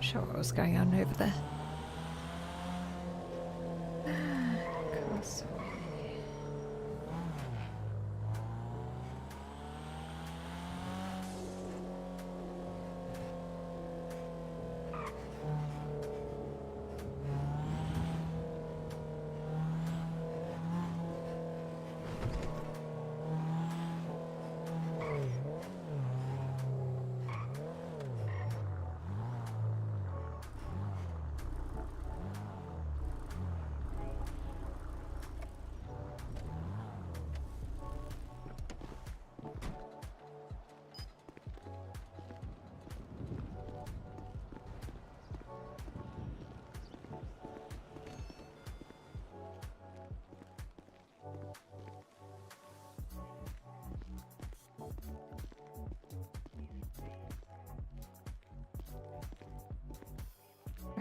sure what was going on over there. Causeway.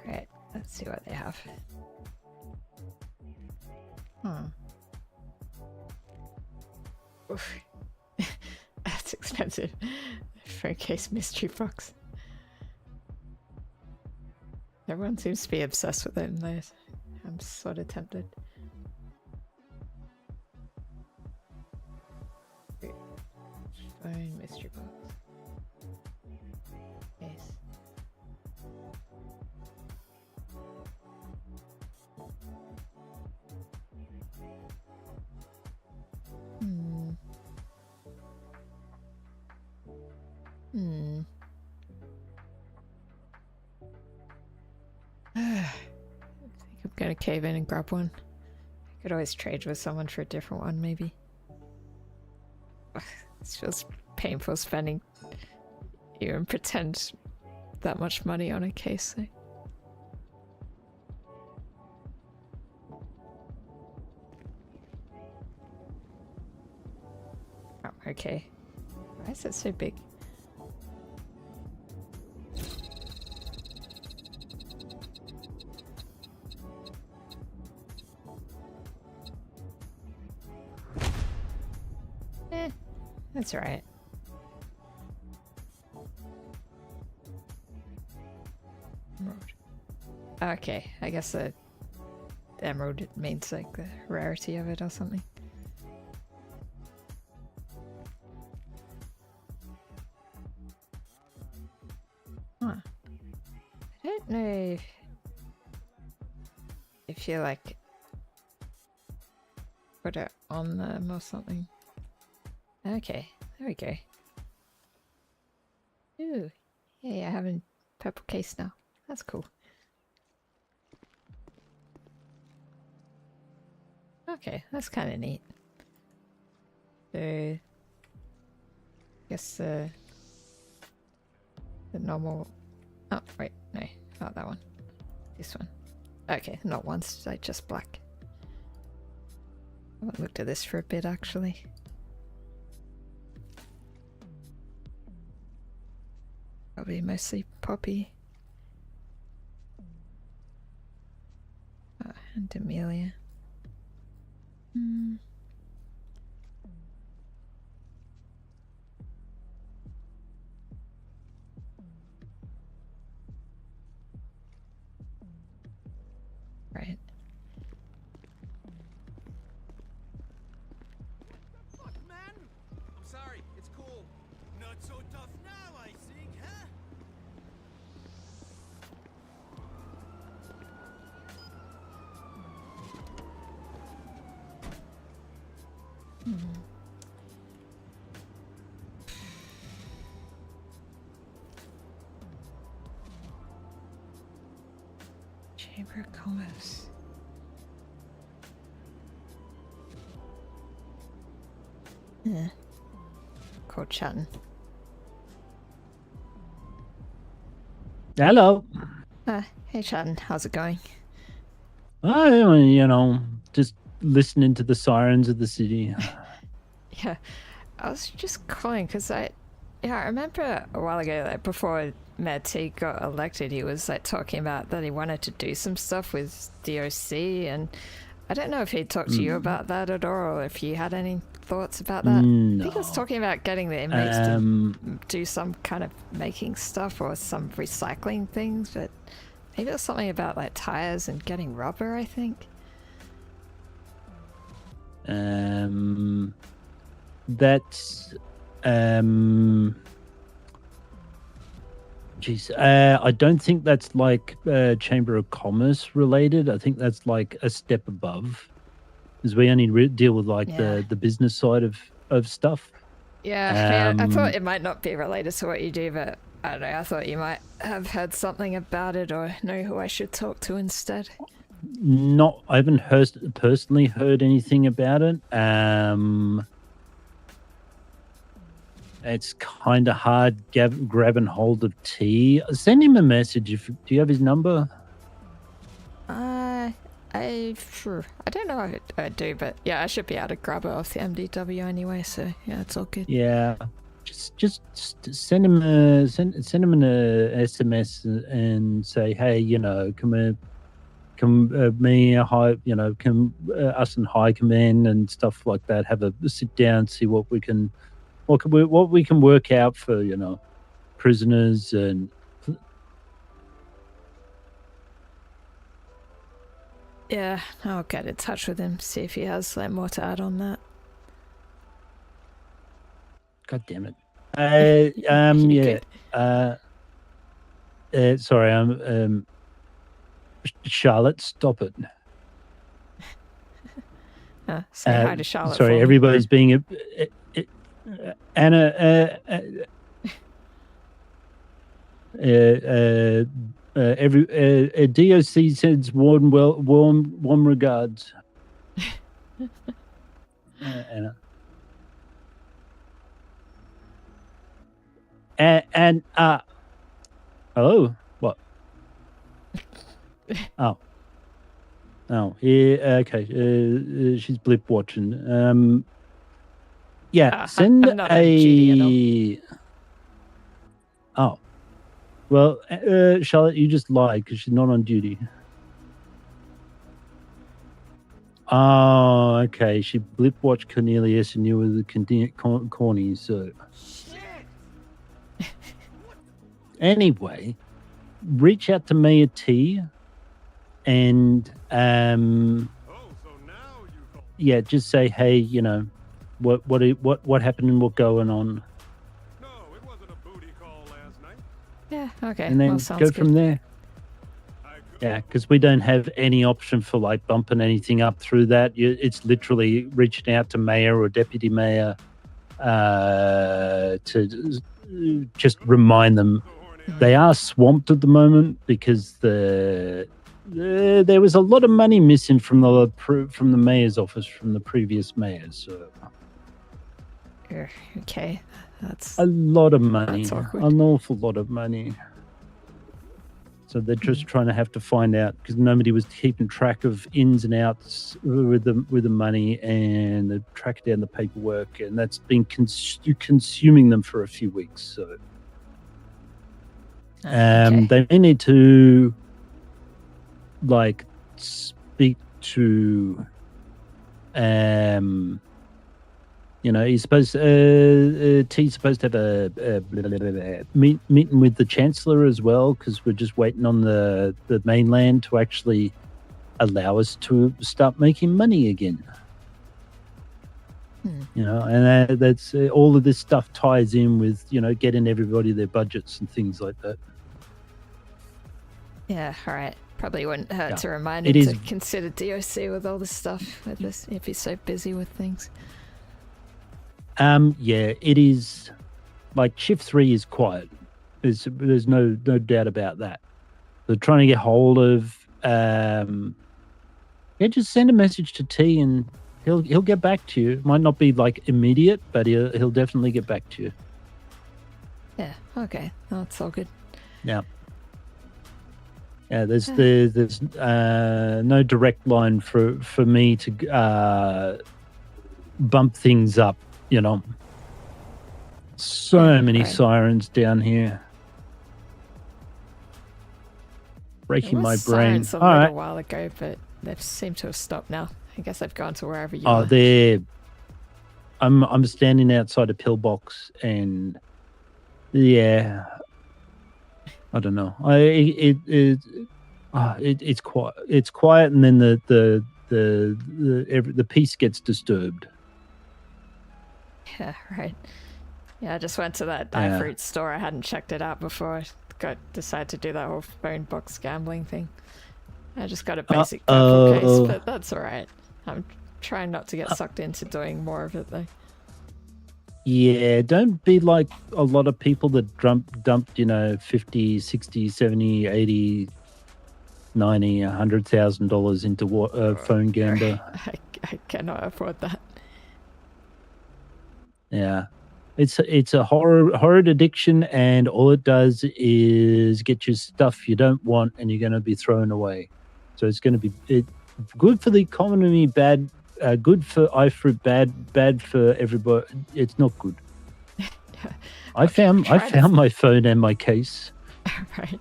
Alright, let's see what they have. Oof. That's expensive for a case mystery box. Everyone seems to be obsessed with it, and I'm sort of tempted. Fine mystery box. Yes. I think I'm gonna cave in and grab one. I could always trade with someone for a different one, maybe. It's just painful spending even pretend that much money on a case thing. Oh, okay. Why is it so big? That's alright. Emerald. Okay, I guess the emerald means like the rarity of it or something. Huh. I don't know if you like put it on them or something. Okay, there we go. Ooh, yeah, I have a purple case now. That's cool. Okay, that's kind of neat. So, I guess the normal. Oh wait, no, not that one. This one. Okay, not once, like just black. I haven't looked at this for a bit actually. Probably mostly poppy. And Amelia. Right. Fuck, man! I'm sorry, it's cool. Not so tough now, I think, huh? Chamber of Commerce. Yeah. Called chatting. Hello. Hey Chatton, how's it going? Just listening to the sirens of the city. Yeah, I was just calling because I remember a while ago, like before Matt got elected, he was like talking about that he wanted to do some stuff with DOC, and I don't know if he talked to you about that at all, or if you had any thoughts about that. I think he was talking about getting the inmates to do some kind of making stuff or some recycling things, but maybe it was something about like tires and getting rubber, I think. That's Jeez, I don't think that's like Chamber of Commerce related. I think that's like a step above, because we only deal with like the business side of stuff. Yeah, I thought it might not be related to what you do, but I don't know. I thought you might have heard something about it or know who I should talk to instead. I haven't personally heard anything about it. It's kind of hard grabbing hold of T. Send him a message. Do you have his number? I don't know if I do, but yeah, I should be able to grab it off the MDW anyway. So yeah, it's all good. Yeah, just send him an SMS and say, hey, come us and High Command and stuff like that. Have a sit down, see what we can work out for prisoners and. Yeah, I'll get in touch with him, see if he has more to add on that. God damn it. Sorry, Charlotte, stop it. Say hi to Charlotte. Sorry, everybody's being Anna. DOC sends warm regards. Anna. And hello. What? Oh, yeah. Okay. She's blip watching. Yeah. Send a. Oh. Well, Charlotte, you just lied because she's not on duty. Oh, okay. She blip watched Cornelius and you were the corny, so. Anyway, reach out to me at T and yeah, just say, hey, what happened and what's going on. Yeah, okay. And then go from there. Yeah, because we don't have any option for like bumping anything up through that. It's literally reaching out to mayor or deputy mayor to just remind them they are swamped at the moment because there was a lot of money missing from the mayor's office from the previous mayor. So okay. That's a lot of money, an awful lot of money. So they're just trying to find out because nobody was keeping track of ins and outs with the money, and they track down the paperwork, and that's been consuming them for a few weeks. So they may need to like speak to he's supposed T's supposed to have a meeting with the Chancellor as well, because we're just waiting on the mainland to actually allow us to start making money again. And that's all of this stuff ties in with getting everybody their budgets and things like that. Yeah, all right. Probably wouldn't hurt to remind him to consider DOC with all this stuff with this if he's so busy with things. Yeah, it is. Like shift 3 is quiet. There's no doubt about that. They're trying to get hold of. Just send a message to T and he'll get back to you. It might not be like immediate, but he'll definitely get back to you. Yeah. Okay. That's all good. Yeah. Yeah. There's no direct line for me to bump things up. So many sirens down here. Breaking my brain. A while ago, but they've seemed to have stopped now. I guess they've gone to wherever you Oh, are. they're. I'm standing outside a pillbox, and yeah, I don't know. It's quiet. It's quiet, and then the peace gets disturbed. Yeah, right. Yeah, I just went to that Yeah. iFruit store. I hadn't checked it out before. Decided to do that whole phone box gambling thing. I just got a basic purple case, but that's alright. I'm trying not to get sucked into doing more of it, though. Yeah, don't be like a lot of people that dumped, 50, 60, 70, 80, 90, $100,000 into phone gambler. I cannot afford that. Yeah. It's a horrid addiction, and all it does is get you stuff you don't want, and you're going to be thrown away. So it's going to be good for the economy, bad, good for iFruit, bad for everybody. It's not good. Yeah. I found my phone and my case. Right.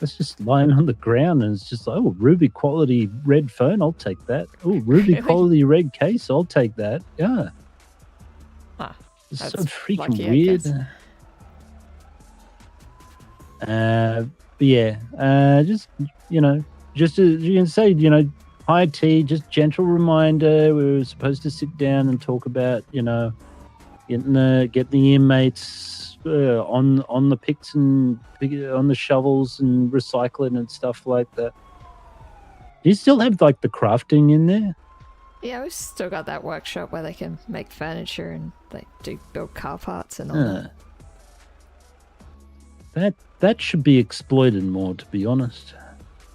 It's just lying on the ground, and it's just like, oh, Ruby quality red phone, I'll take that. Oh, Ruby Really? quality red case, I'll take that. Yeah. Huh. It's so That's freaking lucky, I weird. guess. But yeah, just as you can say, hi T, just gentle reminder. We were supposed to sit down and talk about, getting the inmates on the picks and on the shovels and recycling and stuff like that. Do you still have like the crafting in there? Yeah, we've still got that workshop where they can make furniture and build car parts and all that. That should be exploited more, to be honest.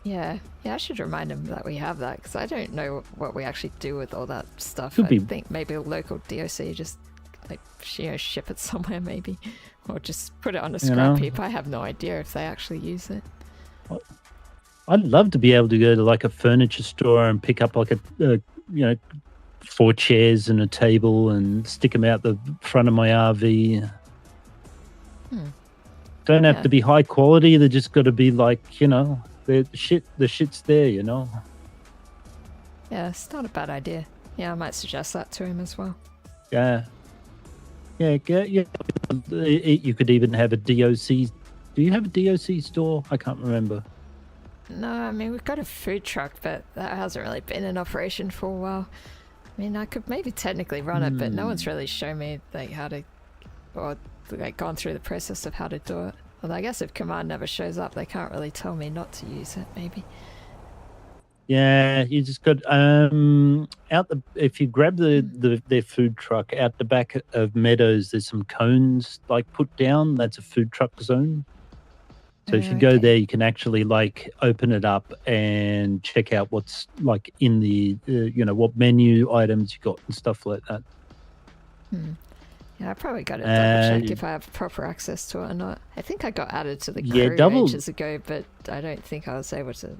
Yeah, I should remind them that we have that, because I don't know what we actually do with all that stuff. Could I be- think maybe a local DOC just ship it somewhere, maybe, or just put it on a scrap heap. I have no idea if they actually use it. I'd love to be able to go to like a furniture store and pick up like a 4 chairs and a table and stick them out the front of my RV. Don't have to be high quality. They just got to be like, the shit's there, Yeah, it's not a bad idea. Yeah, I might suggest that to him as well. Yeah. Yeah. You could even have a DOC. Do you have a DOC store? I can't remember. No, I mean, we've got a food truck, but that hasn't really been in operation for a while. I mean, I could maybe technically run it, but no one's really shown me how to, or gone through the process of how to do it. Although I guess if command never shows up, they can't really tell me not to use it, maybe. Yeah, you just got if you grab their food truck out the back of Meadows, there's some cones put down. That's a food truck zone. So if you go there, you can actually open it up and check out what's in the what menu items you got and stuff like that. Yeah, I probably got to double check if I have proper access to it or not. I think I got added to the crew ages ago, but I don't think I was able to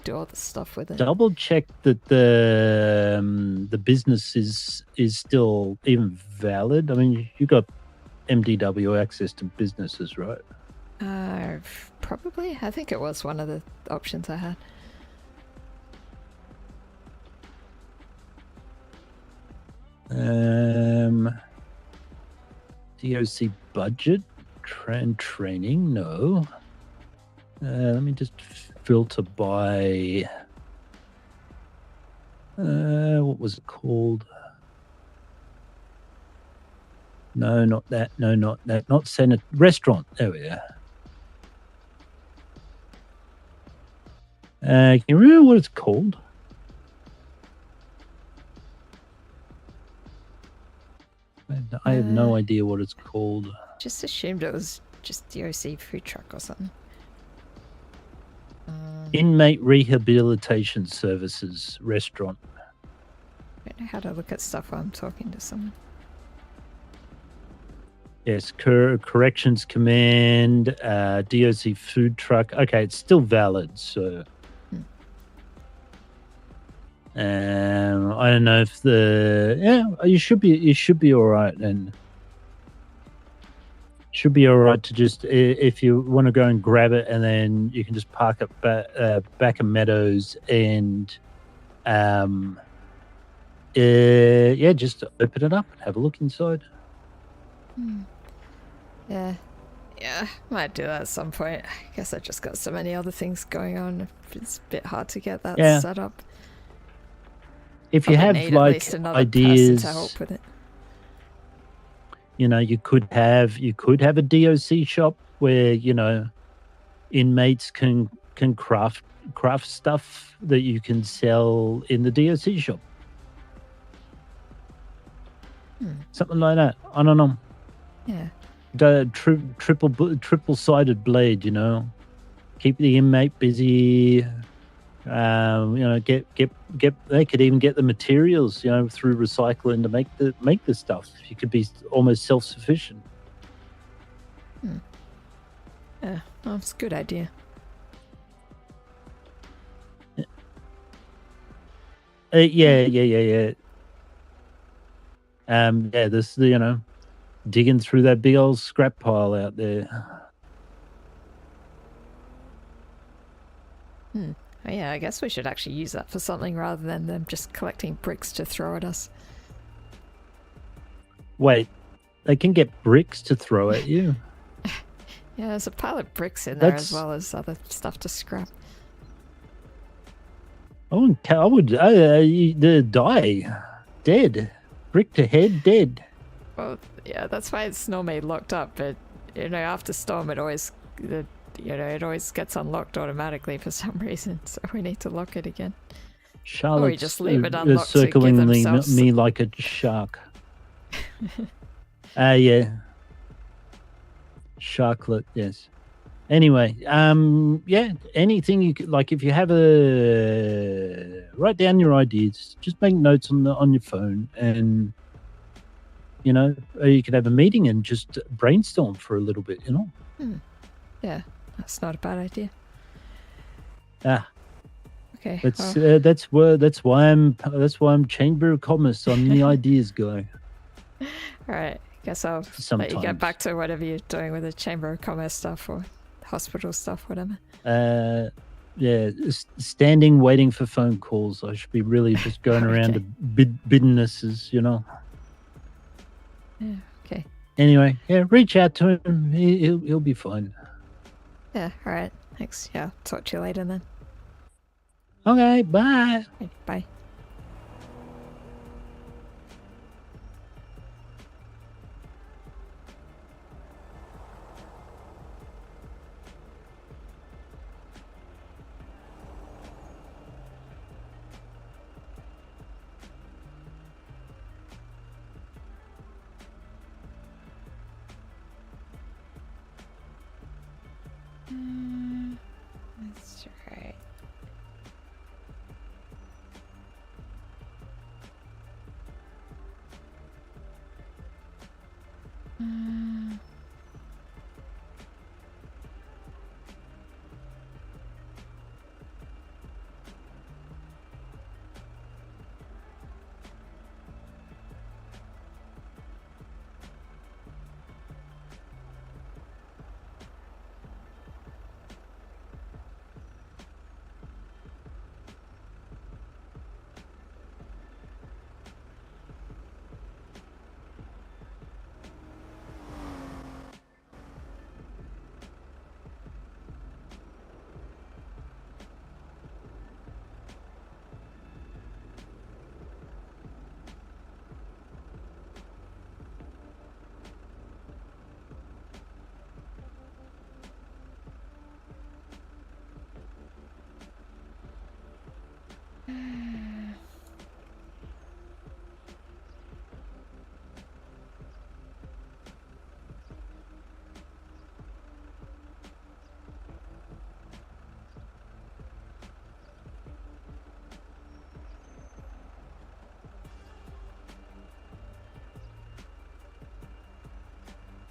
do all the stuff with it. Double check that the business is still even valid. I mean, you got MDW access to businesses, right? Probably. I think it was one of the options I had. DOC budget training, no. Let me just filter by what was it called? No, not that. No, not that. Not Senate restaurant. There we are. Can you remember what it's called? I have no idea what it's called. Just assumed it was just DOC food truck or something. Inmate Rehabilitation Services Restaurant. I don't know how to look at stuff while I'm talking to someone. Yes, Corrections Command, DOC food truck. Okay, it's still valid, so... I don't know if you should be all right, and should be all right to just if you want to go and grab it, and then you can just park it back in Meadows and yeah, just open it up and have a look inside. Yeah. Yeah, might do that at some point. I guess I just got so many other things going on. It's a bit hard to get that set up. If you Probably have need at like least another ideas, person to help with it. you know, you could have a DOC shop where, you know, inmates can craft stuff that you can sell in the DOC shop. Something like that. I don't know. Yeah. The triple-sided blade, you know, keep the inmate busy. You know, get. They could even get the materials, you know, through recycling to make the stuff. You could be almost self-sufficient. Yeah, that's a good idea. Yeah. Yeah, this, you know, digging through that big old scrap pile out there. Oh, yeah, I guess we should actually use that for something rather than them just collecting bricks to throw at us. Wait, they can get bricks to throw at you? Yeah, there's a pile of bricks in there as That's- well as other stuff to scrap. I would die. Dead. Brick to head, dead. Well, yeah, that's why it's normally locked up, but, you know, after storm it always, it always gets unlocked automatically for some reason, so we need to lock it again. Charlotte's just leave it unlocked to give circling themselves- me like a shark. Yeah. Sharklet, yes. Anyway, yeah, anything you could, like, if you have write down your ideas, just make notes on your phone, and, you know, or you could have a meeting and just brainstorm for a little bit, you know. Yeah, that's not a bad idea. Okay. That's why I'm Chamber of Commerce. I'm the ideas guy. Alright, guess I'll let you get Sometimes. back to whatever you're doing with the Chamber of Commerce stuff or hospital stuff, whatever. Yeah, standing waiting for phone calls. I should be really just going around to businesses, you know. Yeah, okay. Anyway, yeah, reach out to him. He'll be fine. Yeah, alright. Thanks. Yeah, talk to you later then. Okay, bye. Bye. That's right.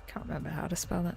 Can't remember how to spell it.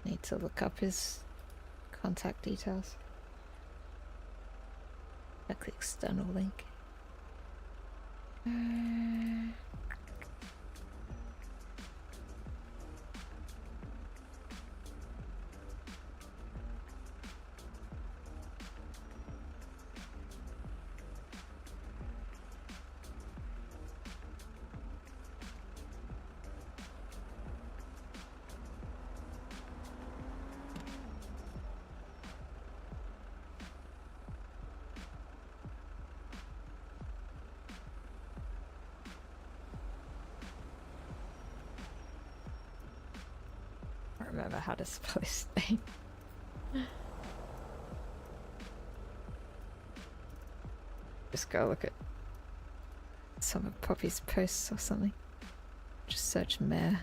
Need to look up his contact details. Check the external link. I don't remember how to spell his name. Just go look at some of Poppy's posts or something. Just search Mayor.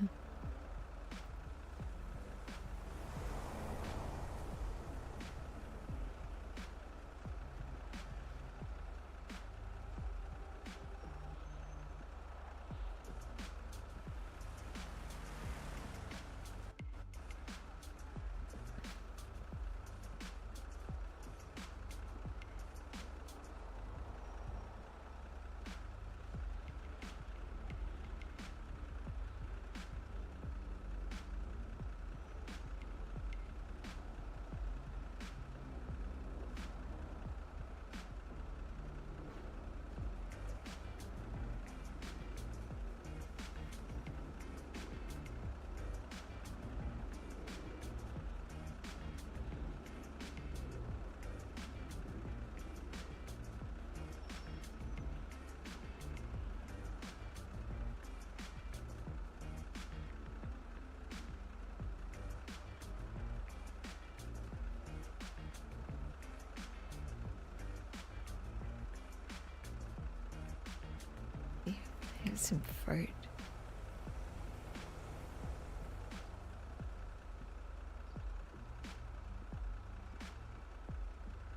Here's some fruit.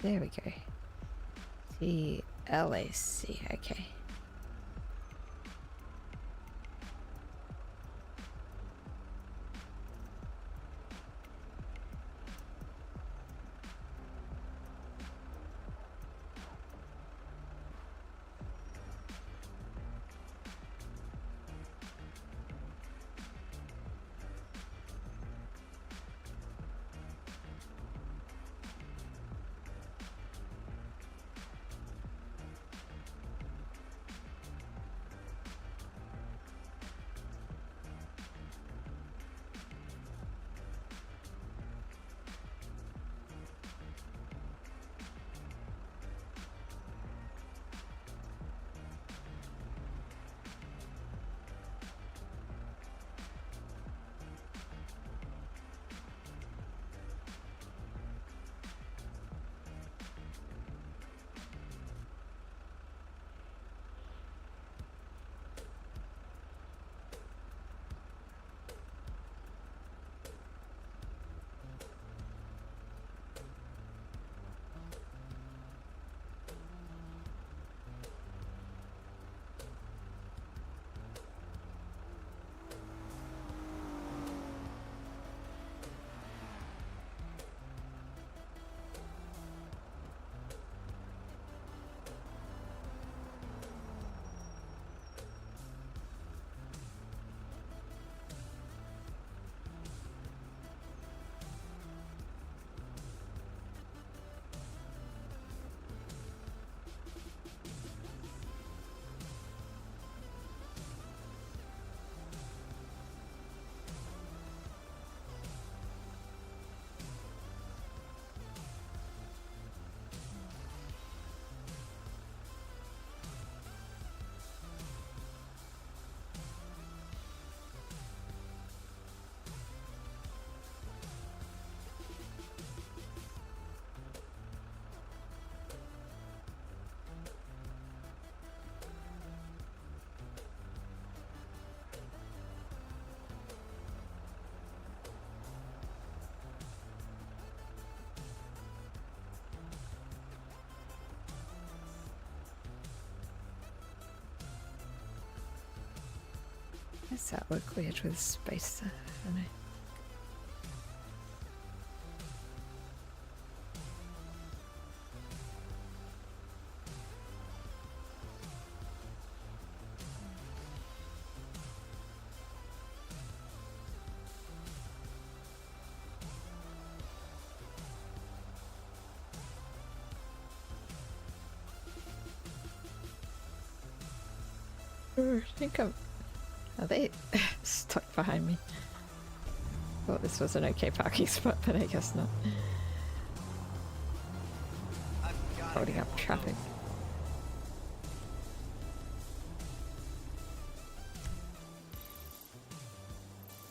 There we go. TLAC, okay. Does that look weird with space there? I don't know. I think I'm... Are they stuck behind me? Thought this was an okay parking spot, but I guess not. Holding up traffic.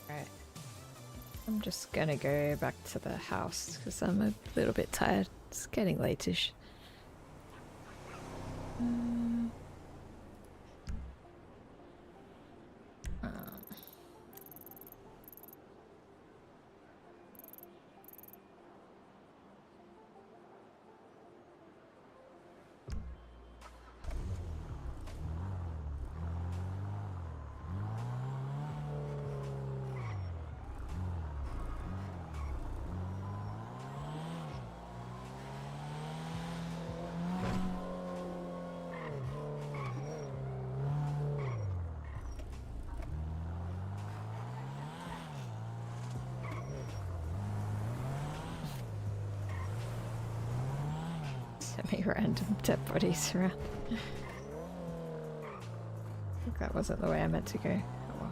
Alright. I'm just gonna go back to the house because I'm a little bit tired. It's getting late-ish. Semi-random dead bodies around. I think that wasn't the way I meant to go. Oh well.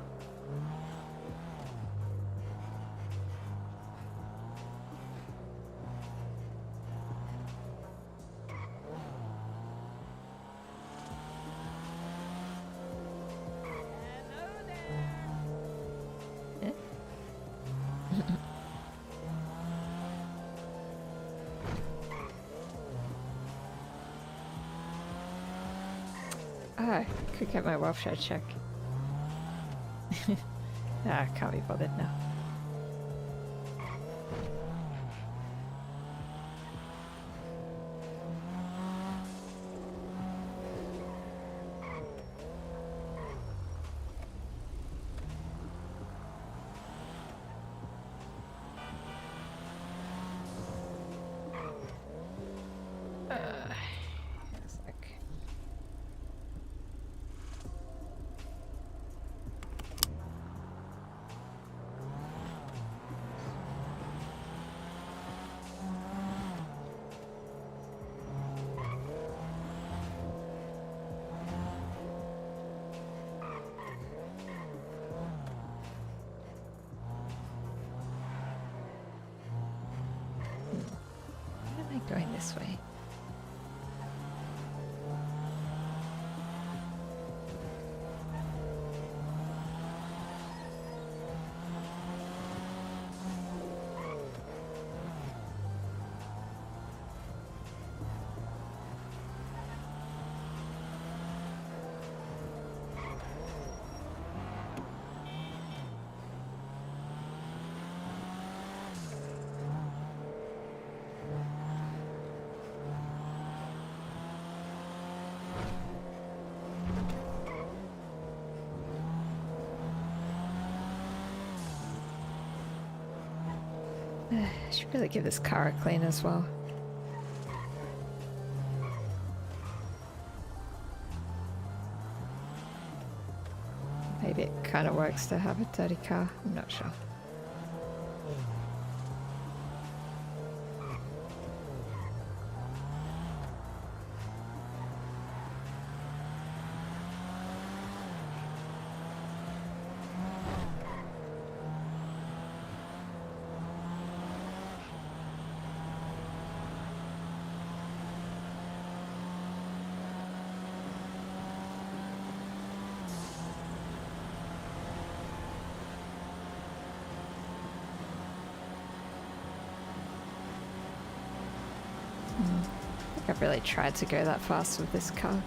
Ah, could get my welfare check. Can't be bothered now. Going this way. I should really give this car a clean as well. Maybe it kind of works to have a dirty car. I'm not sure. I think I've really tried to go that fast with this car.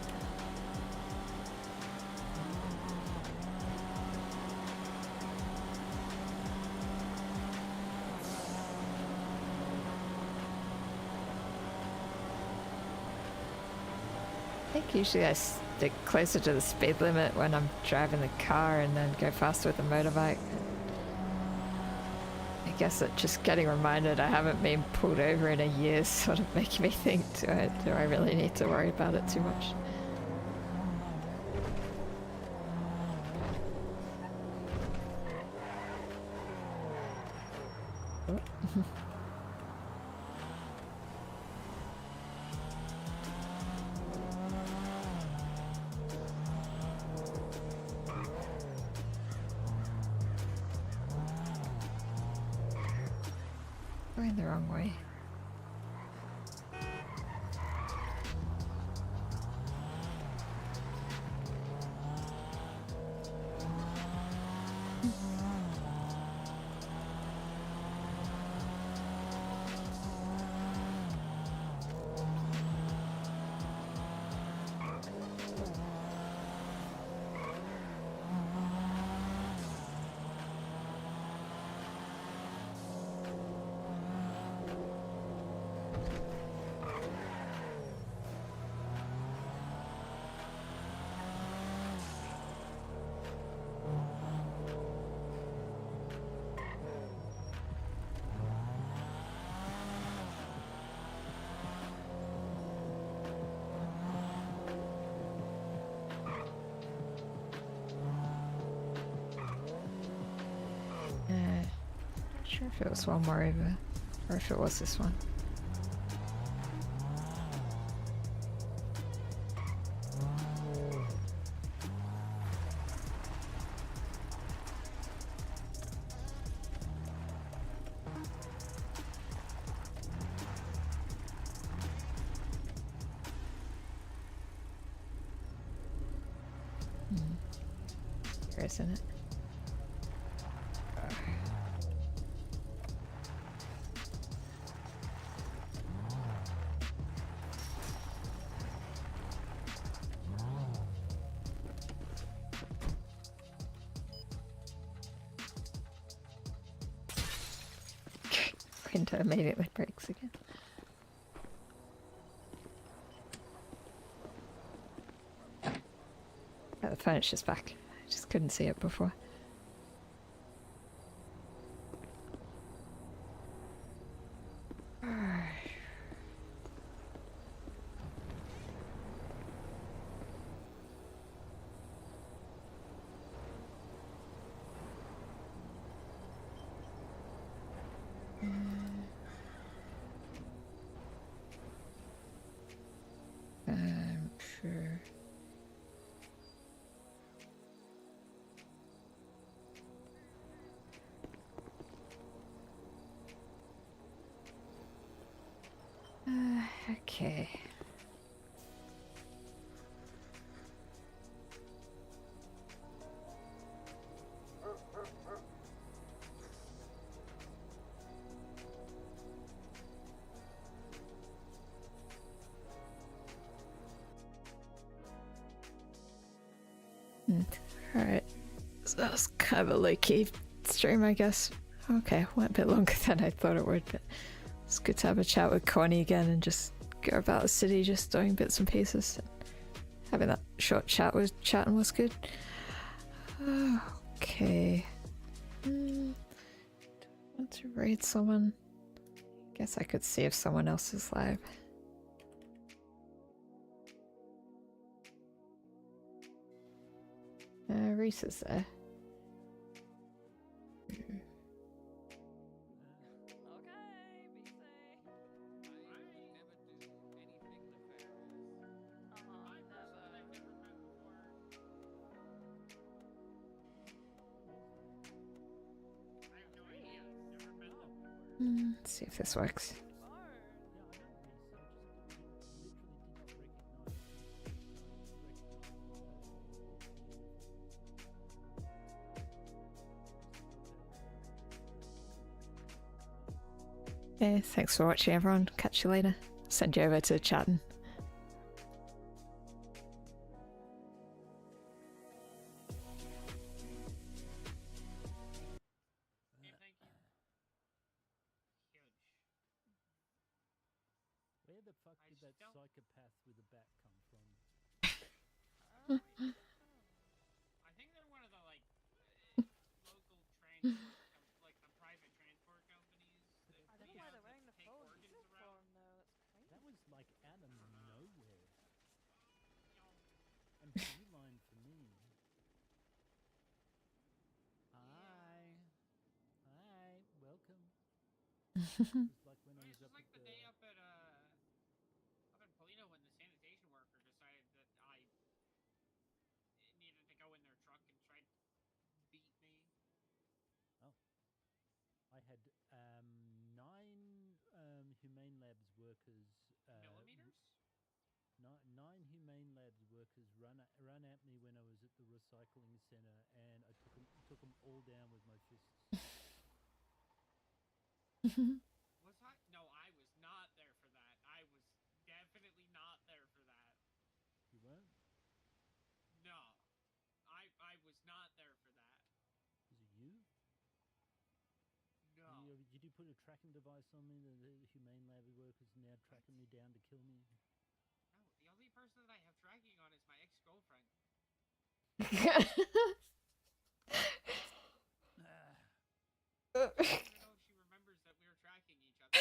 Thank Usually I stick closer to the speed limit when I'm driving the car and then go faster with the motorbike. I guess that just getting reminded I haven't been pulled over in a year is sort of making me think, do I really need to worry about it too much? Going the wrong way. Not sure if it was one more over, or if it was this one. Here, isn't it? Window immediately breaks again. Oh, the furniture's back. I just couldn't see it before. Sure. Okay. Alright. So that was kind of a low-key stream, I guess. Okay, went a bit longer than I thought it would, but it's good to have a chat with Connie again and just go about the city, just doing bits and pieces. Having that short chat with chatting was good. Okay. Want to raid someone? Guess I could see if someone else is live. Reese is there. Let's see if this works. Okay, thanks for watching everyone. Catch you later. Send you over to chatting. Where the fuck did that psychopath with the bat come from? It's like when I It's was up just like at the day up at up in Polina when the sanitation worker decided that I needed to go in their truck and tried to beat me. Oh. I had 9 Humane Labs workers. Millimeters? 9 Humane Labs workers run at me when I was at the recycling center, and I took them all down with my fists. Was I? No, I was not there for that. I was definitely not there for that. You weren't? No, I was not there for that. Was it you? No. Did you put a tracking device on me? The Humane Lab workers now tracking me down to kill me? No, the only person that I have tracking on is my ex-girlfriend. I don't even know if she remembers that we were tracking each other.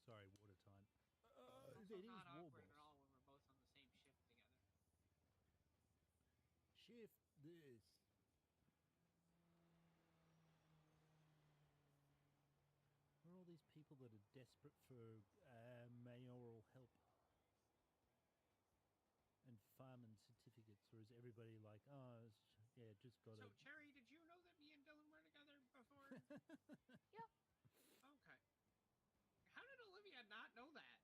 Sorry, water time. It's also not awkward at all when we're both on the same shift together. Shift this. Where are all these people that are desperate for mayoral help and farming certificates, or is everybody like, oh, yeah, just got So, it? Cherry, did you know that me and Dylan were together before? Yep. Okay. How did Olivia not know that?